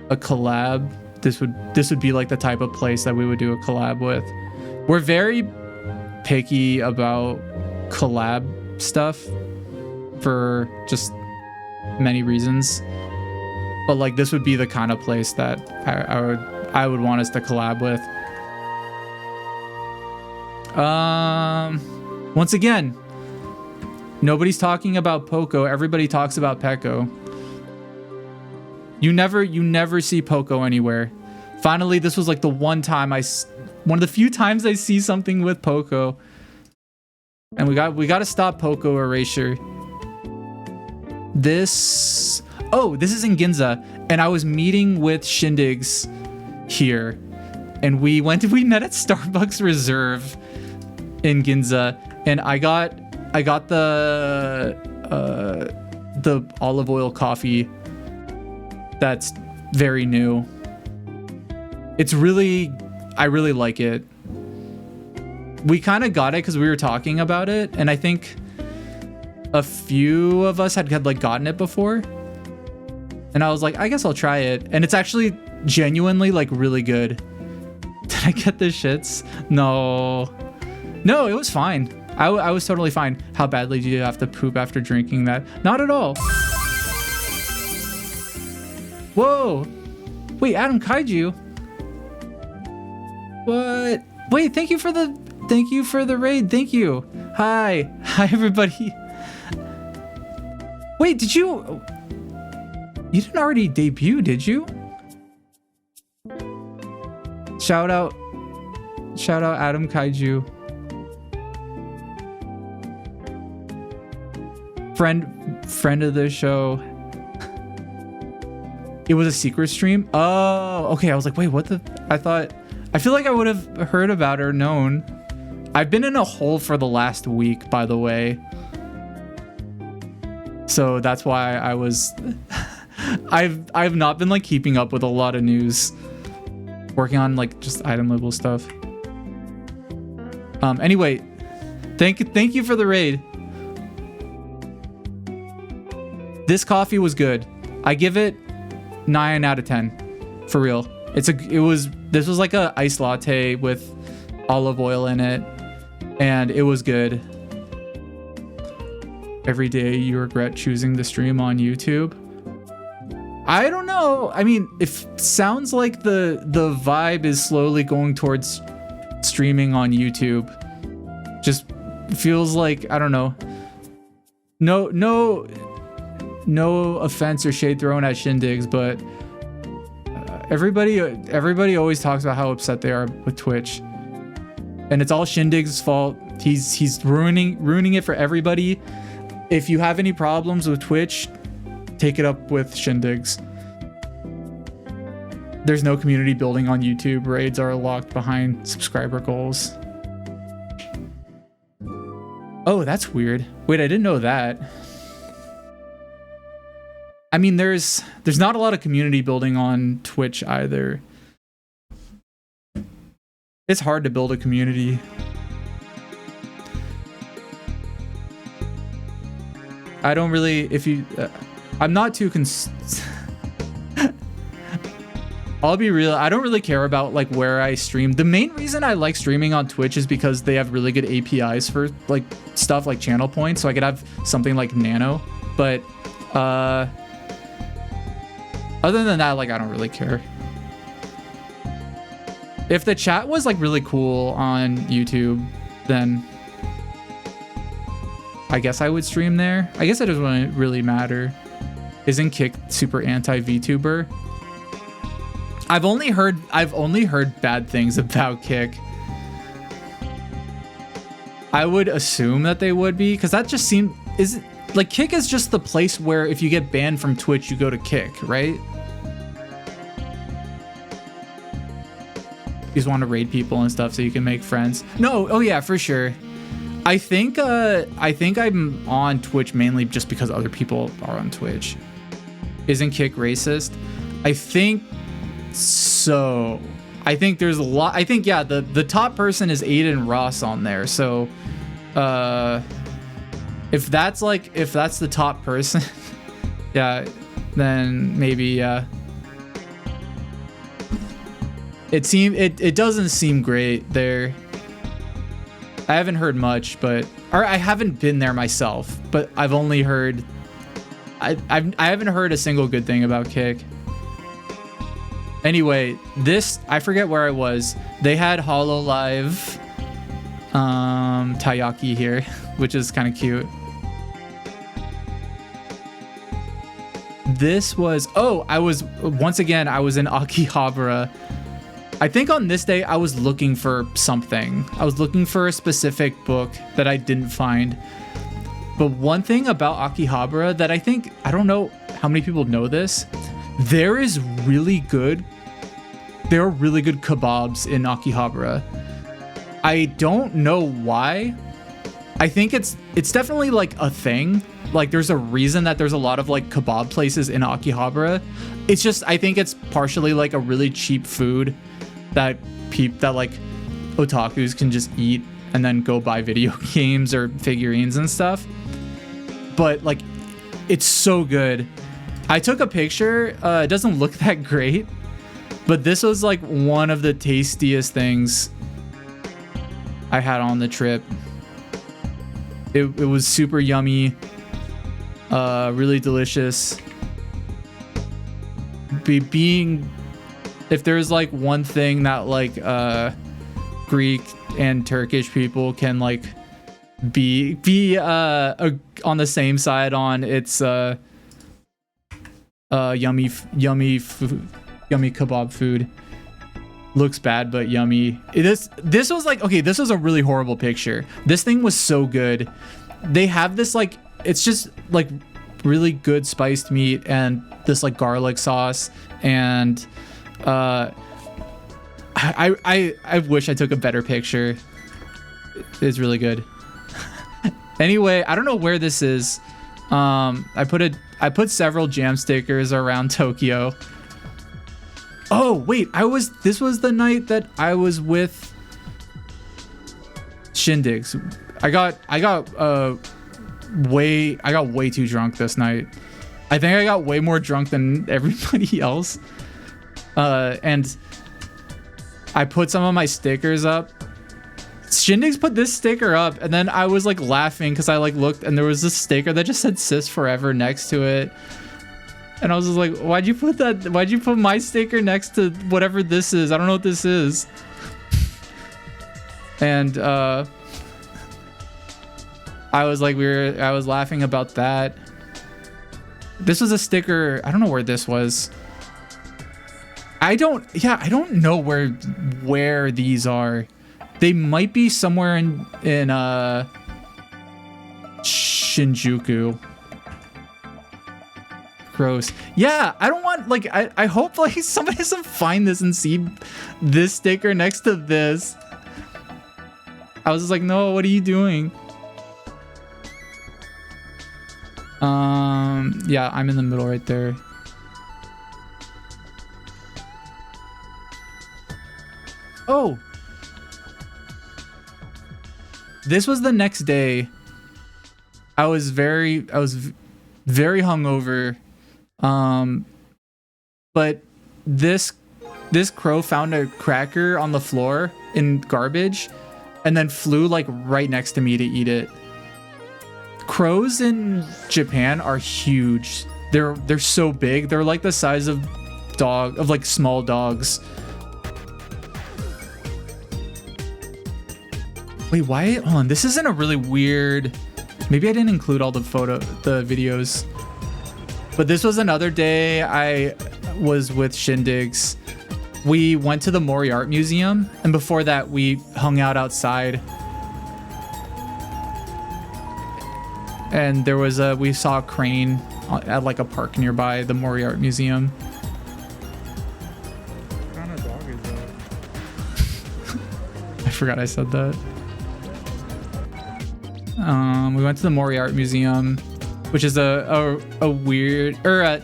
a collab, this would be like the type of place that we would do a collab with. We're very picky about collab stuff for just many reasons, but like this would be the kind of place that I would want us to collab with. Once again, nobody's talking about Poco. Everybody talks about Peko. You never see Poco anywhere. Finally, this was like the one of the few times I see something with Poco. And we got to stop Poco Erasure. This is in Ginza, and I was meeting with Shindigs here, and we met at Starbucks Reserve in Ginza, and I got the olive oil coffee that's very new. I really like it. We kind of got it because we were talking about it, and I think a few of us had like gotten it before, and I was like, I guess I'll try it, and it's actually genuinely like really good. Did I get the shits? No, it was fine. I was totally fine. How badly do you have to poop after drinking that? Not at all. Whoa, wait, Adam Kaiju. What? Wait, thank you for the raid. Thank you. Hi everybody. Wait, you didn't already debut, did you? Shout out Adam Kaiju. Friend of the show. It was a secret stream? Oh, okay. I was like, wait, what the? I feel like I would have heard about or known. I've been in a hole for the last week, by the way. So that's why I was... I've not been like keeping up with a lot of news. Working on like just item level stuff. Anyway, thank you for the raid. This coffee was good. I give it 9 out of 10. For real. This was like a iced latte with olive oil in it, and it was good. Every day you regret choosing the stream on YouTube. I don't know. I mean, it sounds like the vibe is slowly going towards streaming on YouTube. Just feels like, I don't know. No offense or shade thrown at Shindigs, but everybody always talks about how upset they are with Twitch, and it's all Shindig's fault. He's ruining it for everybody. If you have any problems with Twitch, take it up with Shindigs. There's no community building on YouTube. Raids are locked behind subscriber goals. Oh, that's weird. Wait, I didn't know that. I mean, there's not a lot of community building on Twitch either. It's hard to build a community. I don't really, I'm not too I'll be real, I don't really care about like where I stream. The main reason I like streaming on Twitch is because they have really good APIs for like stuff like channel points, so I could have something like Nano, but other than that, like, I don't really care. If the chat was like really cool on YouTube, then I guess I would stream there. I guess it doesn't really matter. Isn't Kick super anti-VTuber? I've only heard bad things about Kick. I would assume that they would be, because that just seemed like Kick is just the place where if you get banned from Twitch, you go to Kick, right? You just want to raid people and stuff so you can make friends. No, oh yeah, for sure. I think I'm on Twitch mainly just because other people are on Twitch. Isn't Kick racist? I think so. I think there's a lot. I think, yeah, the top person is Aiden Ross on there. So if that's the top person, yeah, then maybe, yeah. It doesn't seem great there. I haven't heard much, or I haven't been there myself, but I've only heard, I haven't heard a single good thing about Kick. Anyway, I forget where I was. They had HoloLive Taiyaki here, which is kind of cute. This was, I was in Akihabara. I think on this day I was looking for something. I was looking for a specific book that I didn't find. But one thing about Akihabara that I don't know how many people know this, there are really good kebabs in Akihabara. I don't know why. I think it's definitely like a thing. Like there's a reason that there's a lot of like kebab places in Akihabara. It's just, I think it's partially like a really cheap food that like otakus can just eat and then go buy video games or figurines and stuff. But like, it's so good. I took a picture. It doesn't look that great, but this was like one of the tastiest things I had on the trip. It was super yummy, really delicious. If there's like one thing that like Greek and Turkish people can like be on the same side on, it's yummy kebab food. Looks bad but yummy. This was like, okay, this was a really horrible picture. This thing was so good. They have this like, it's just like really good spiced meat and this like garlic sauce, and I wish I took a better picture. It's really good. Anyway, I don't know where this is. I put several jam stickers around Tokyo. Oh wait, this was the night that I was with Shindigs. I got way too drunk this night. I think I got way more drunk than everybody else. And I put some of my stickers up. Shindigs put this sticker up, and then I was like laughing because I like looked and there was this sticker that just said "Sis Forever" next to it. And I was just like, why'd you put that? Why'd you put my sticker next to whatever this is? I don't know what this is. And I was like, I was laughing about that. This was a sticker. I don't know where this was. I don't know where these are. They might be somewhere in Shinjuku. Gross. Yeah, I don't want, like, I hope like somebody doesn't find this and see this sticker next to this. I was just like, no, what are you doing? Yeah, I'm in the middle right there. Oh, this was the next day. I was very hungover. But this crow found a cracker on the floor in garbage and then flew like right next to me to eat it. Crows in Japan are huge. They're so big. They're like the size of like small dogs. Wait, why? Hold on. This isn't a really weird. Maybe I didn't include all the videos. But this was another day I was with Shindigs. We went to the Mori Art Museum, and before that we hung out outside. And we saw a crane at like a park nearby the Mori Art Museum. What kind of dog is that? I forgot I said that. We went to the Mori Art Museum, which is a weird,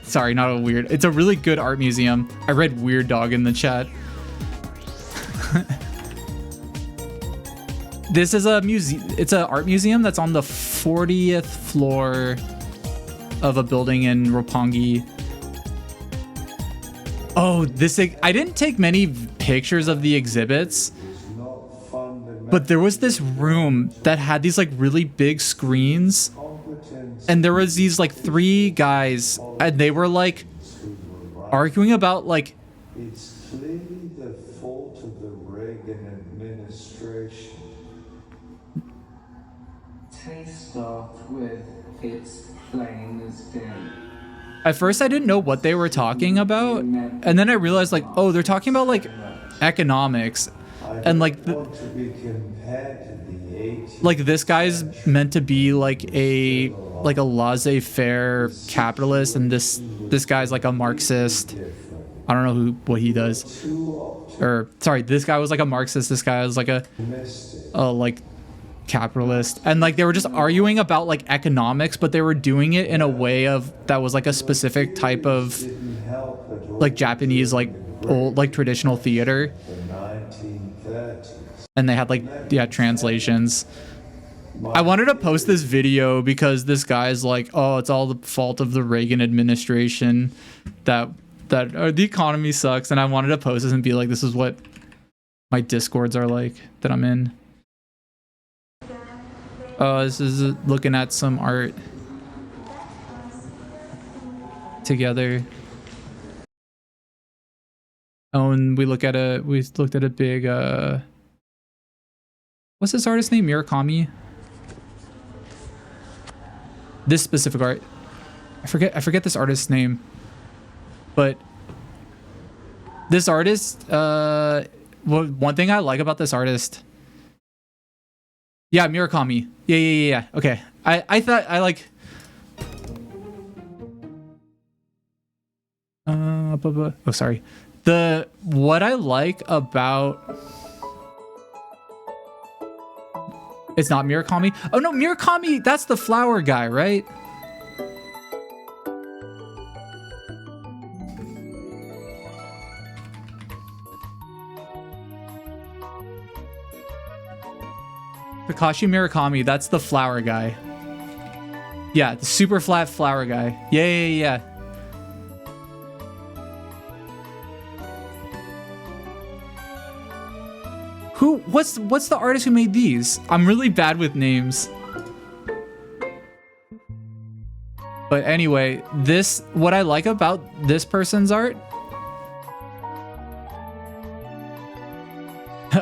sorry, not a weird. It's a really good art museum. I read weird dog in the chat. This is a museum. It's an art museum that's on the 40th floor of a building in Roppongi. Oh, I didn't take many pictures of the exhibits, but there was this room that had these like really big screens. And there was these like 3 guys, and they were like arguing about like. It's clearly the fault of the Reagan administration. Taste off with it's plain as day. At first, I didn't know what they were talking about, and then I realized like, oh, they're talking about like economics, and like want to be compared to the 80s. like this guy's meant to be like a laissez-faire capitalist, and this guy's like a Marxist. I don't know what he does. Or sorry, this guy was like a Marxist. This guy was like a like capitalist, and like they were just arguing about like economics, but they were doing it in a way that was like a specific type of like Japanese like old like traditional theater, and they had like translations. I wanted to post this video because this guy's like, oh, it's all the fault of the Reagan administration that the economy sucks, and I wanted to post this and be like, this is what my discords are like that I'm in. Oh, this is looking at some art together. Oh, and we looked at a big what's this artist's name? Murakami? This specific art. I forget this artist's name. But this artist, one thing I like about this artist. Yeah, Murakami. Yeah. Okay. I thought I like oh, sorry. What I like about, it's not Murakami. Oh no, Murakami, that's the flower guy, right? Takashi Murakami, that's the flower guy. Yeah, the super flat flower guy. Yeah. What's the artist who made these? I'm really bad with names. But anyway, what I like about this person's art.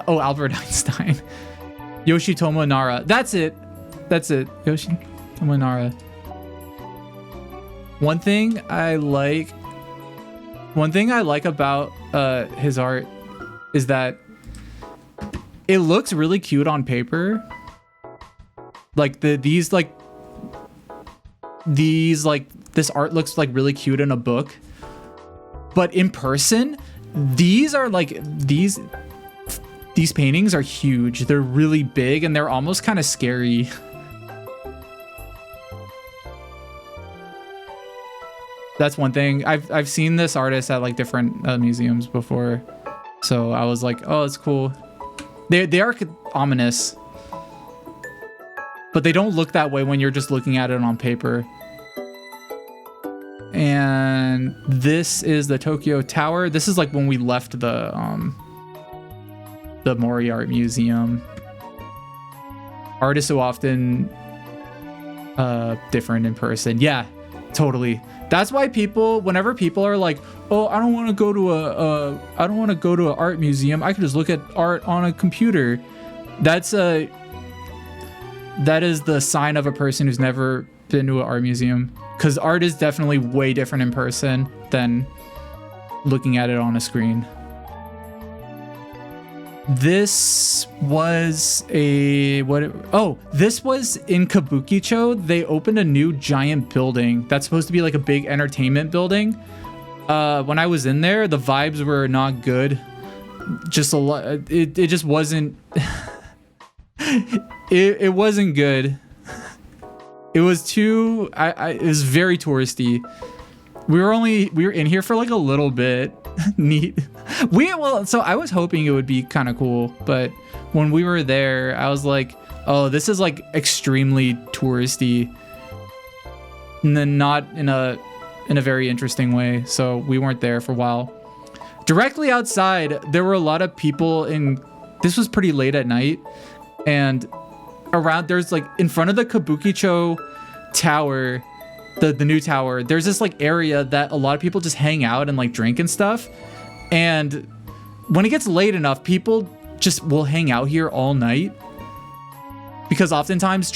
Oh, Albert Einstein. Yoshitomo Nara. That's it. Yoshitomo Nara. One thing I like about his art is that it looks really cute on paper. Like this art looks like really cute in a book. But in person, these paintings are huge. They're really big and they're almost kind of scary. That's one thing. I've seen this artist at like different museums before. So I was like, oh, it's cool. They are ominous. But they don't look that way when you're just looking at it on paper. And this is the Tokyo Tower. This is like when we left the Mori Art Museum. Art is so often different in person. Yeah, totally. That's why whenever people are like, oh, I don't want to go to an art museum, I could just look at art on a computer. That is the sign of a person who's never been to an art museum, because art is definitely way different in person than looking at it on a screen. This was this was in Kabukicho. They opened a new giant building that's supposed to be like a big entertainment building. When I was in there, the vibes were not good. Just a lot. It just wasn't. it wasn't good. It was too. It was very touristy. We were in here for like a little bit. Neat. So I was hoping it would be kind of cool, but when we were there, I was like, oh, this is like extremely touristy, and then not in a very interesting way. So we weren't there for a while. Directly outside, there were a lot of people this was pretty late at night, and there's like in front of the Kabukicho Tower, the new tower, there's this like area that a lot of people just hang out and like drink and stuff. And when it gets late enough, people just will hang out here all night, because oftentimes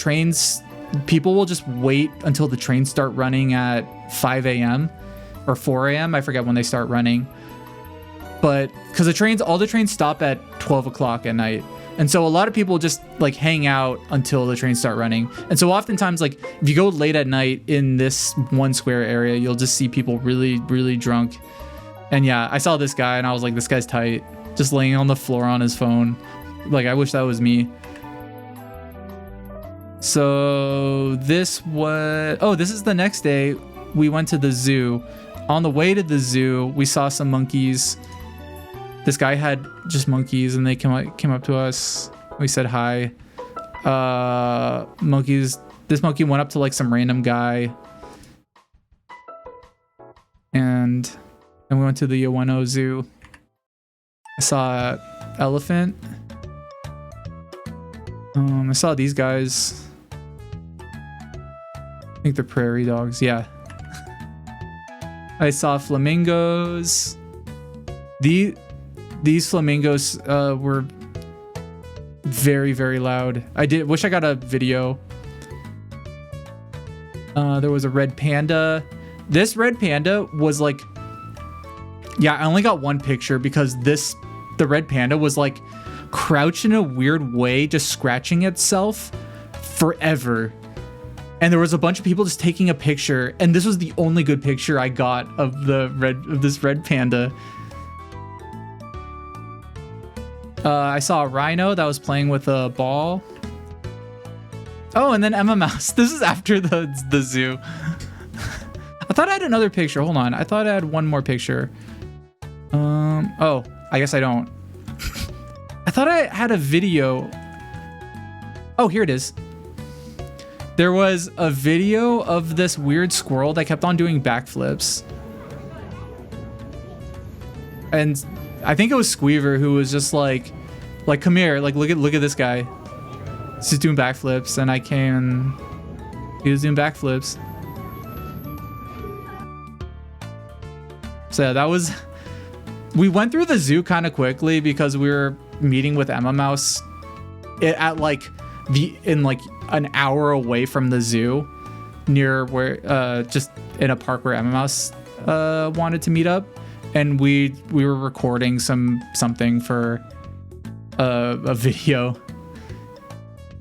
people will just wait until the trains start running at 5 a.m. or 4 a.m. I forget when they start running. but because all the trains stop at 12 o'clock at night. And so a lot of people just like hang out until the trains start running. And so oftentimes, like if you go late at night in this one square area, you'll just see people really, really drunk. And yeah, I saw this guy and I was like, this guy's tight. Just laying on the floor on his phone. Like, I wish that was me. So this is the next day. We went to the zoo. On the way to the zoo, we saw some monkeys. This guy had just monkeys and they came up to us. We said hi. Monkeys. This monkey went up to like some random guy. And then we went to the Ueno Zoo. I saw an elephant. I saw these guys. I think they're prairie dogs. Yeah. I saw flamingos. These flamingos were very, very loud. I wish I got a video. There was a red panda. This red panda was like, yeah, I only got one picture because the red panda was like crouched in a weird way, just scratching itself forever. And there was a bunch of people just taking a picture, and this was the only good picture I got of this red panda. I saw a rhino that was playing with a ball. Oh, and then Emma Mouse. This is after the zoo. I thought I had another picture. Hold on. I thought I had one more picture. Oh, I guess I don't. I thought I had a video. Oh, here it is. There was a video of this weird squirrel that kept on doing backflips. And I think it was Squeever who was just like come here, like look at this guy. He's just doing backflips, and I came and he was doing backflips. So yeah, that was. We went through the zoo kind of quickly because we were meeting with Emma Mouse at like an hour away from the zoo, near where just in a park where Emma Mouse wanted to meet up, and we were recording something for a video,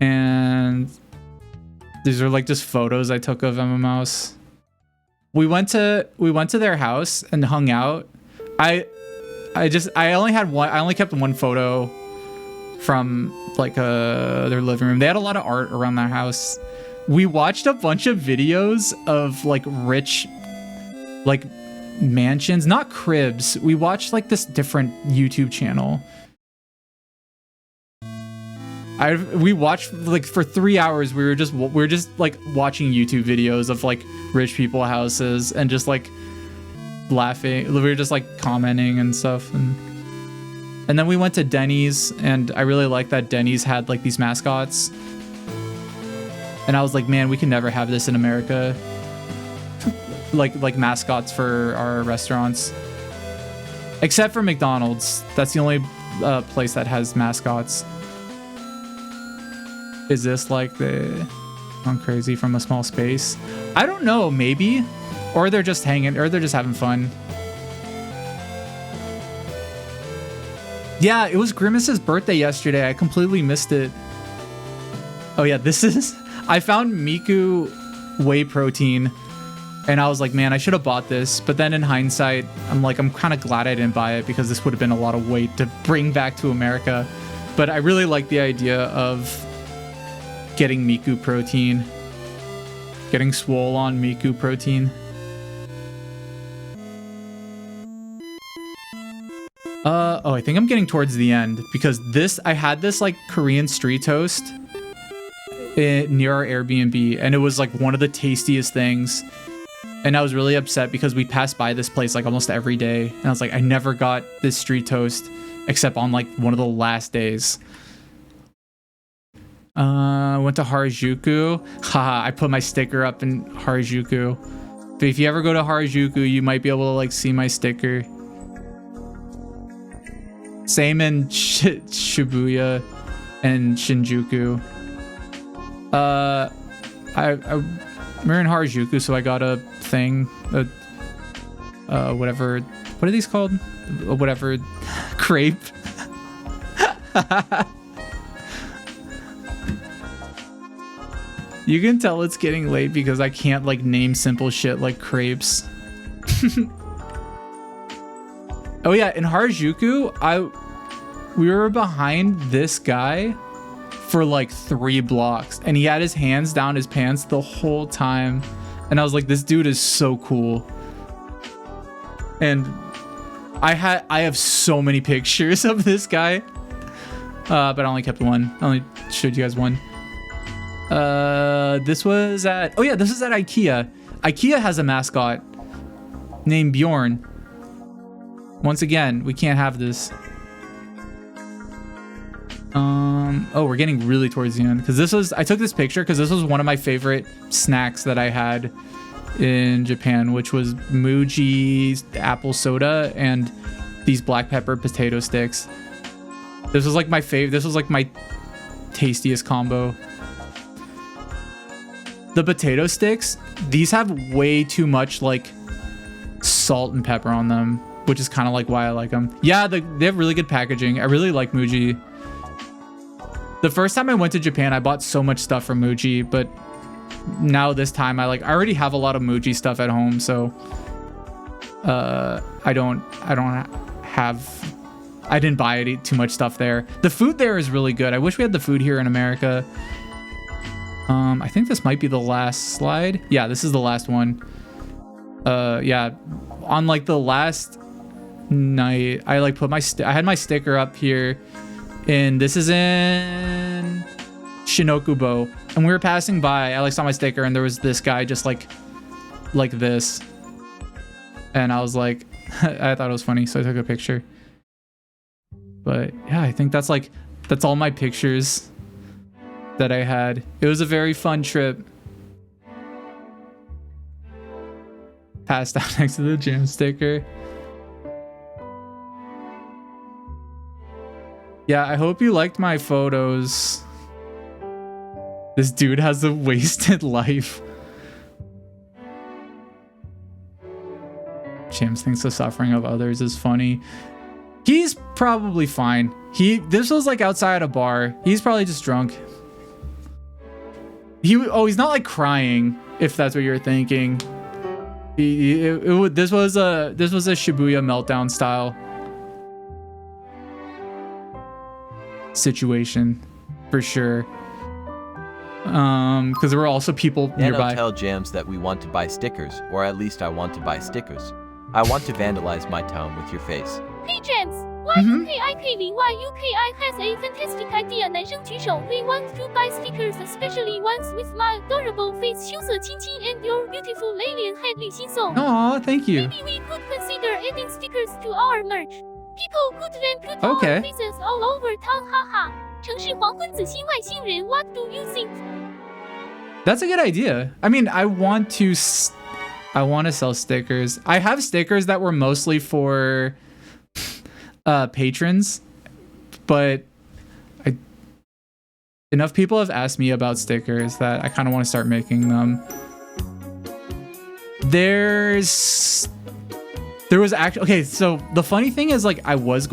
and these are like just photos I took of Emma Mouse. We went to their house and hung out. I only kept one photo from like their living room. They had a lot of art around their house. We watched a bunch of videos of like rich like mansions, not cribs. We watched like this different YouTube channel. We watched like for 3 hours. We were just like watching YouTube videos of like rich people houses and just like laughing. We were just like commenting and stuff. And then we went to Denny's, and I really liked that Denny's had like these mascots. And I was like, man, we can never have this in America. like mascots for our restaurants. Except for McDonald's. That's the only place that has mascots. Is this like the gone crazy from a small space? I don't know, maybe. Or they're just hanging, or they're just having fun. Yeah, it was Grimace's birthday yesterday. I completely missed it. Oh yeah, I found Miku whey protein, and I was like, man, I should have bought this. But then in hindsight, I'm kind of glad I didn't buy it, because this would have been a lot of weight to bring back to America. But I really like the idea of getting Miku protein. Getting swole on Miku protein. Oh, I think I'm getting towards the end, because I had this like Korean street toast near our Airbnb, and it was like one of the tastiest things. And I was really upset because we passed by this place like almost every day, and I was like, I never got this street toast except on like one of the last days. Went to Harajuku. Haha, I put my sticker up in Harajuku. But if you ever go to Harajuku, you might be able to like see my sticker. Same in Shibuya and Shinjuku. We're in Harajuku, so I got a thing, whatever. What are these called? Whatever, crepe. You can tell it's getting late because I can't like name simple shit like crepes. Oh yeah, in Harajuku, we were behind this guy for like 3 blocks and he had his hands down his pants the whole time. And I was like, this dude is so cool. And I have so many pictures of this guy. But I only kept one. I only showed you guys one. This was at IKEA. IKEA has a mascot named Bjorn. Once again, we can't have this. Oh, we're getting really towards the end because I took this picture because this was one of my favorite snacks that I had in Japan, which was Muji apple soda and these black pepper potato sticks. This was like my fave. This was like my tastiest combo. The potato sticks, these have way too much like salt and pepper on them, which is kind of like why I like them. Yeah, they have really good packaging. I really like Muji. The first time I went to Japan, I bought so much stuff from Muji, but now this time I already have a lot of Muji stuff at home, so I didn't buy too much stuff there. The food there is really good. I wish we had the food here in America. I think this might be the last slide. Yeah, this is the last one. Yeah, on like the last night, I like put I had my sticker up here, and this is in Shinokubo, and we were passing by. I like saw my sticker, and there was this guy just like this, and I was like, I thought it was funny, so I took a picture. But yeah, I think that's all my pictures that I had. It was a very fun trip. Passed out next to the gym sticker. Yeah, I hope you liked my photos. This dude has a wasted life. James thinks the suffering of others is funny. He's probably fine. This was like outside a bar. He's probably just drunk. He's not like crying, if that's what you're thinking. This was a Shibuya meltdown style situation for sure. Because there were also people nearby. Tell Jams that we want to buy stickers, or at least I want to buy stickers. I want to vandalize my town with your face. Hey James, YUKIK0YUKI has a fantastic idea. 男生举手 We want to buy stickers, especially ones with my adorable face, 羞涩亲亲 and your beautiful alien head 旅行送. Aw, thank you. Maybe we could consider adding stickers to our merch. People could then put our faces all over town, haha. 城市黄昏子星外星人 What do you think? That's a good idea. I mean, I want to sell stickers. I have stickers that were mostly for patrons, but enough people have asked me about stickers that I kind of want to start making them. There was actually, okay, so the funny thing is, like, I was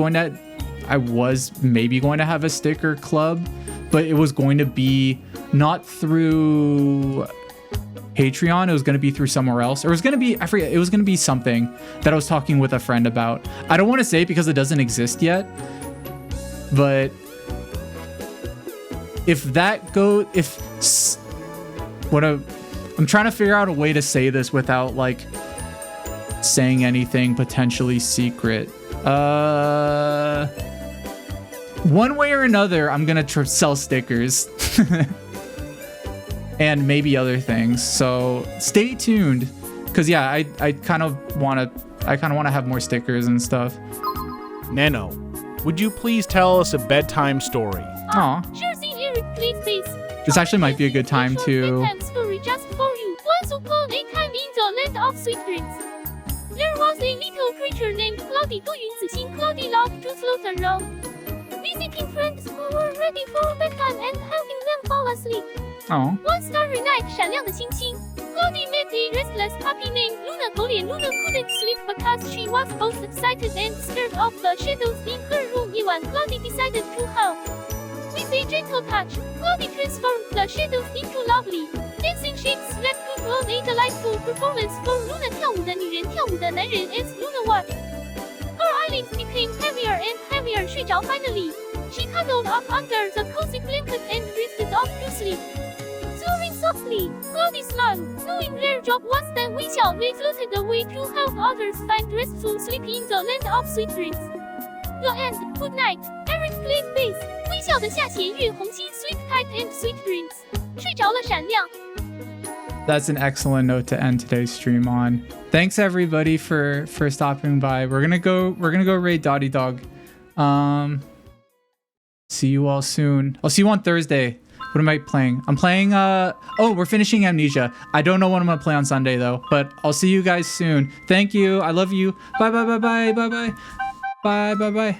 maybe going to have a sticker club, but it was going to be not through Patreon. It was going to be through somewhere else, or it was going to be, I forget, it was going to be something that I was talking with a friend about. I don't want to say it because it doesn't exist yet, but I'm trying to figure out a way to say this without like saying anything potentially secret. One way or another, I'm gonna sell stickers. And maybe other things, so stay tuned, because yeah, I kind of want to have more stickers and stuff. Nano, would you please tell us a bedtime story? Aw. Sure thing, Eric, please. This actually might be a good time to. Bedtime story just for you. Once upon a time in the land of sweet dreams, there was a little creature named Cloudy. 多云子星 Cloudy loved to float around, visiting friends who were ready for bedtime and helping them fall asleep. Oh. One starry night, 闪亮的星星 Claudie met a restless puppy named Luna Golian. Luna couldn't sleep because she was both excited and scared of the shadows in her room. Iwan Claudie decided to help. With a gentle touch, Claudie transformed the shadows into lovely dancing shapes that could on a delightful performance for Luna. 跳舞的女人，跳舞的男人 as Luna watched. Her eyelids became heavier and heavier. 睡着 finally. She cuddled up under the cozy blanket and drifted off to sleep. Snoring softly, Claudie smiled, knowing their job was done. 微笑 they floated away to help others find restful sleep in the land of sweet dreams. The end. Good night. Eric played bass. 微笑的下弦月红心 sleep tight and sweet dreams. 睡着了闪亮。 That's an excellent note to end today's stream on. Thanks everybody for stopping by. We're gonna go raid Dotty Dog. See you all soon. I'll see you on Thursday. What am I playing? I'm playing oh, we're finishing Amnesia. I don't know what I'm gonna play on Sunday though, but I'll see you guys soon. Thank you. I love you. Bye bye bye bye bye bye. Bye bye bye.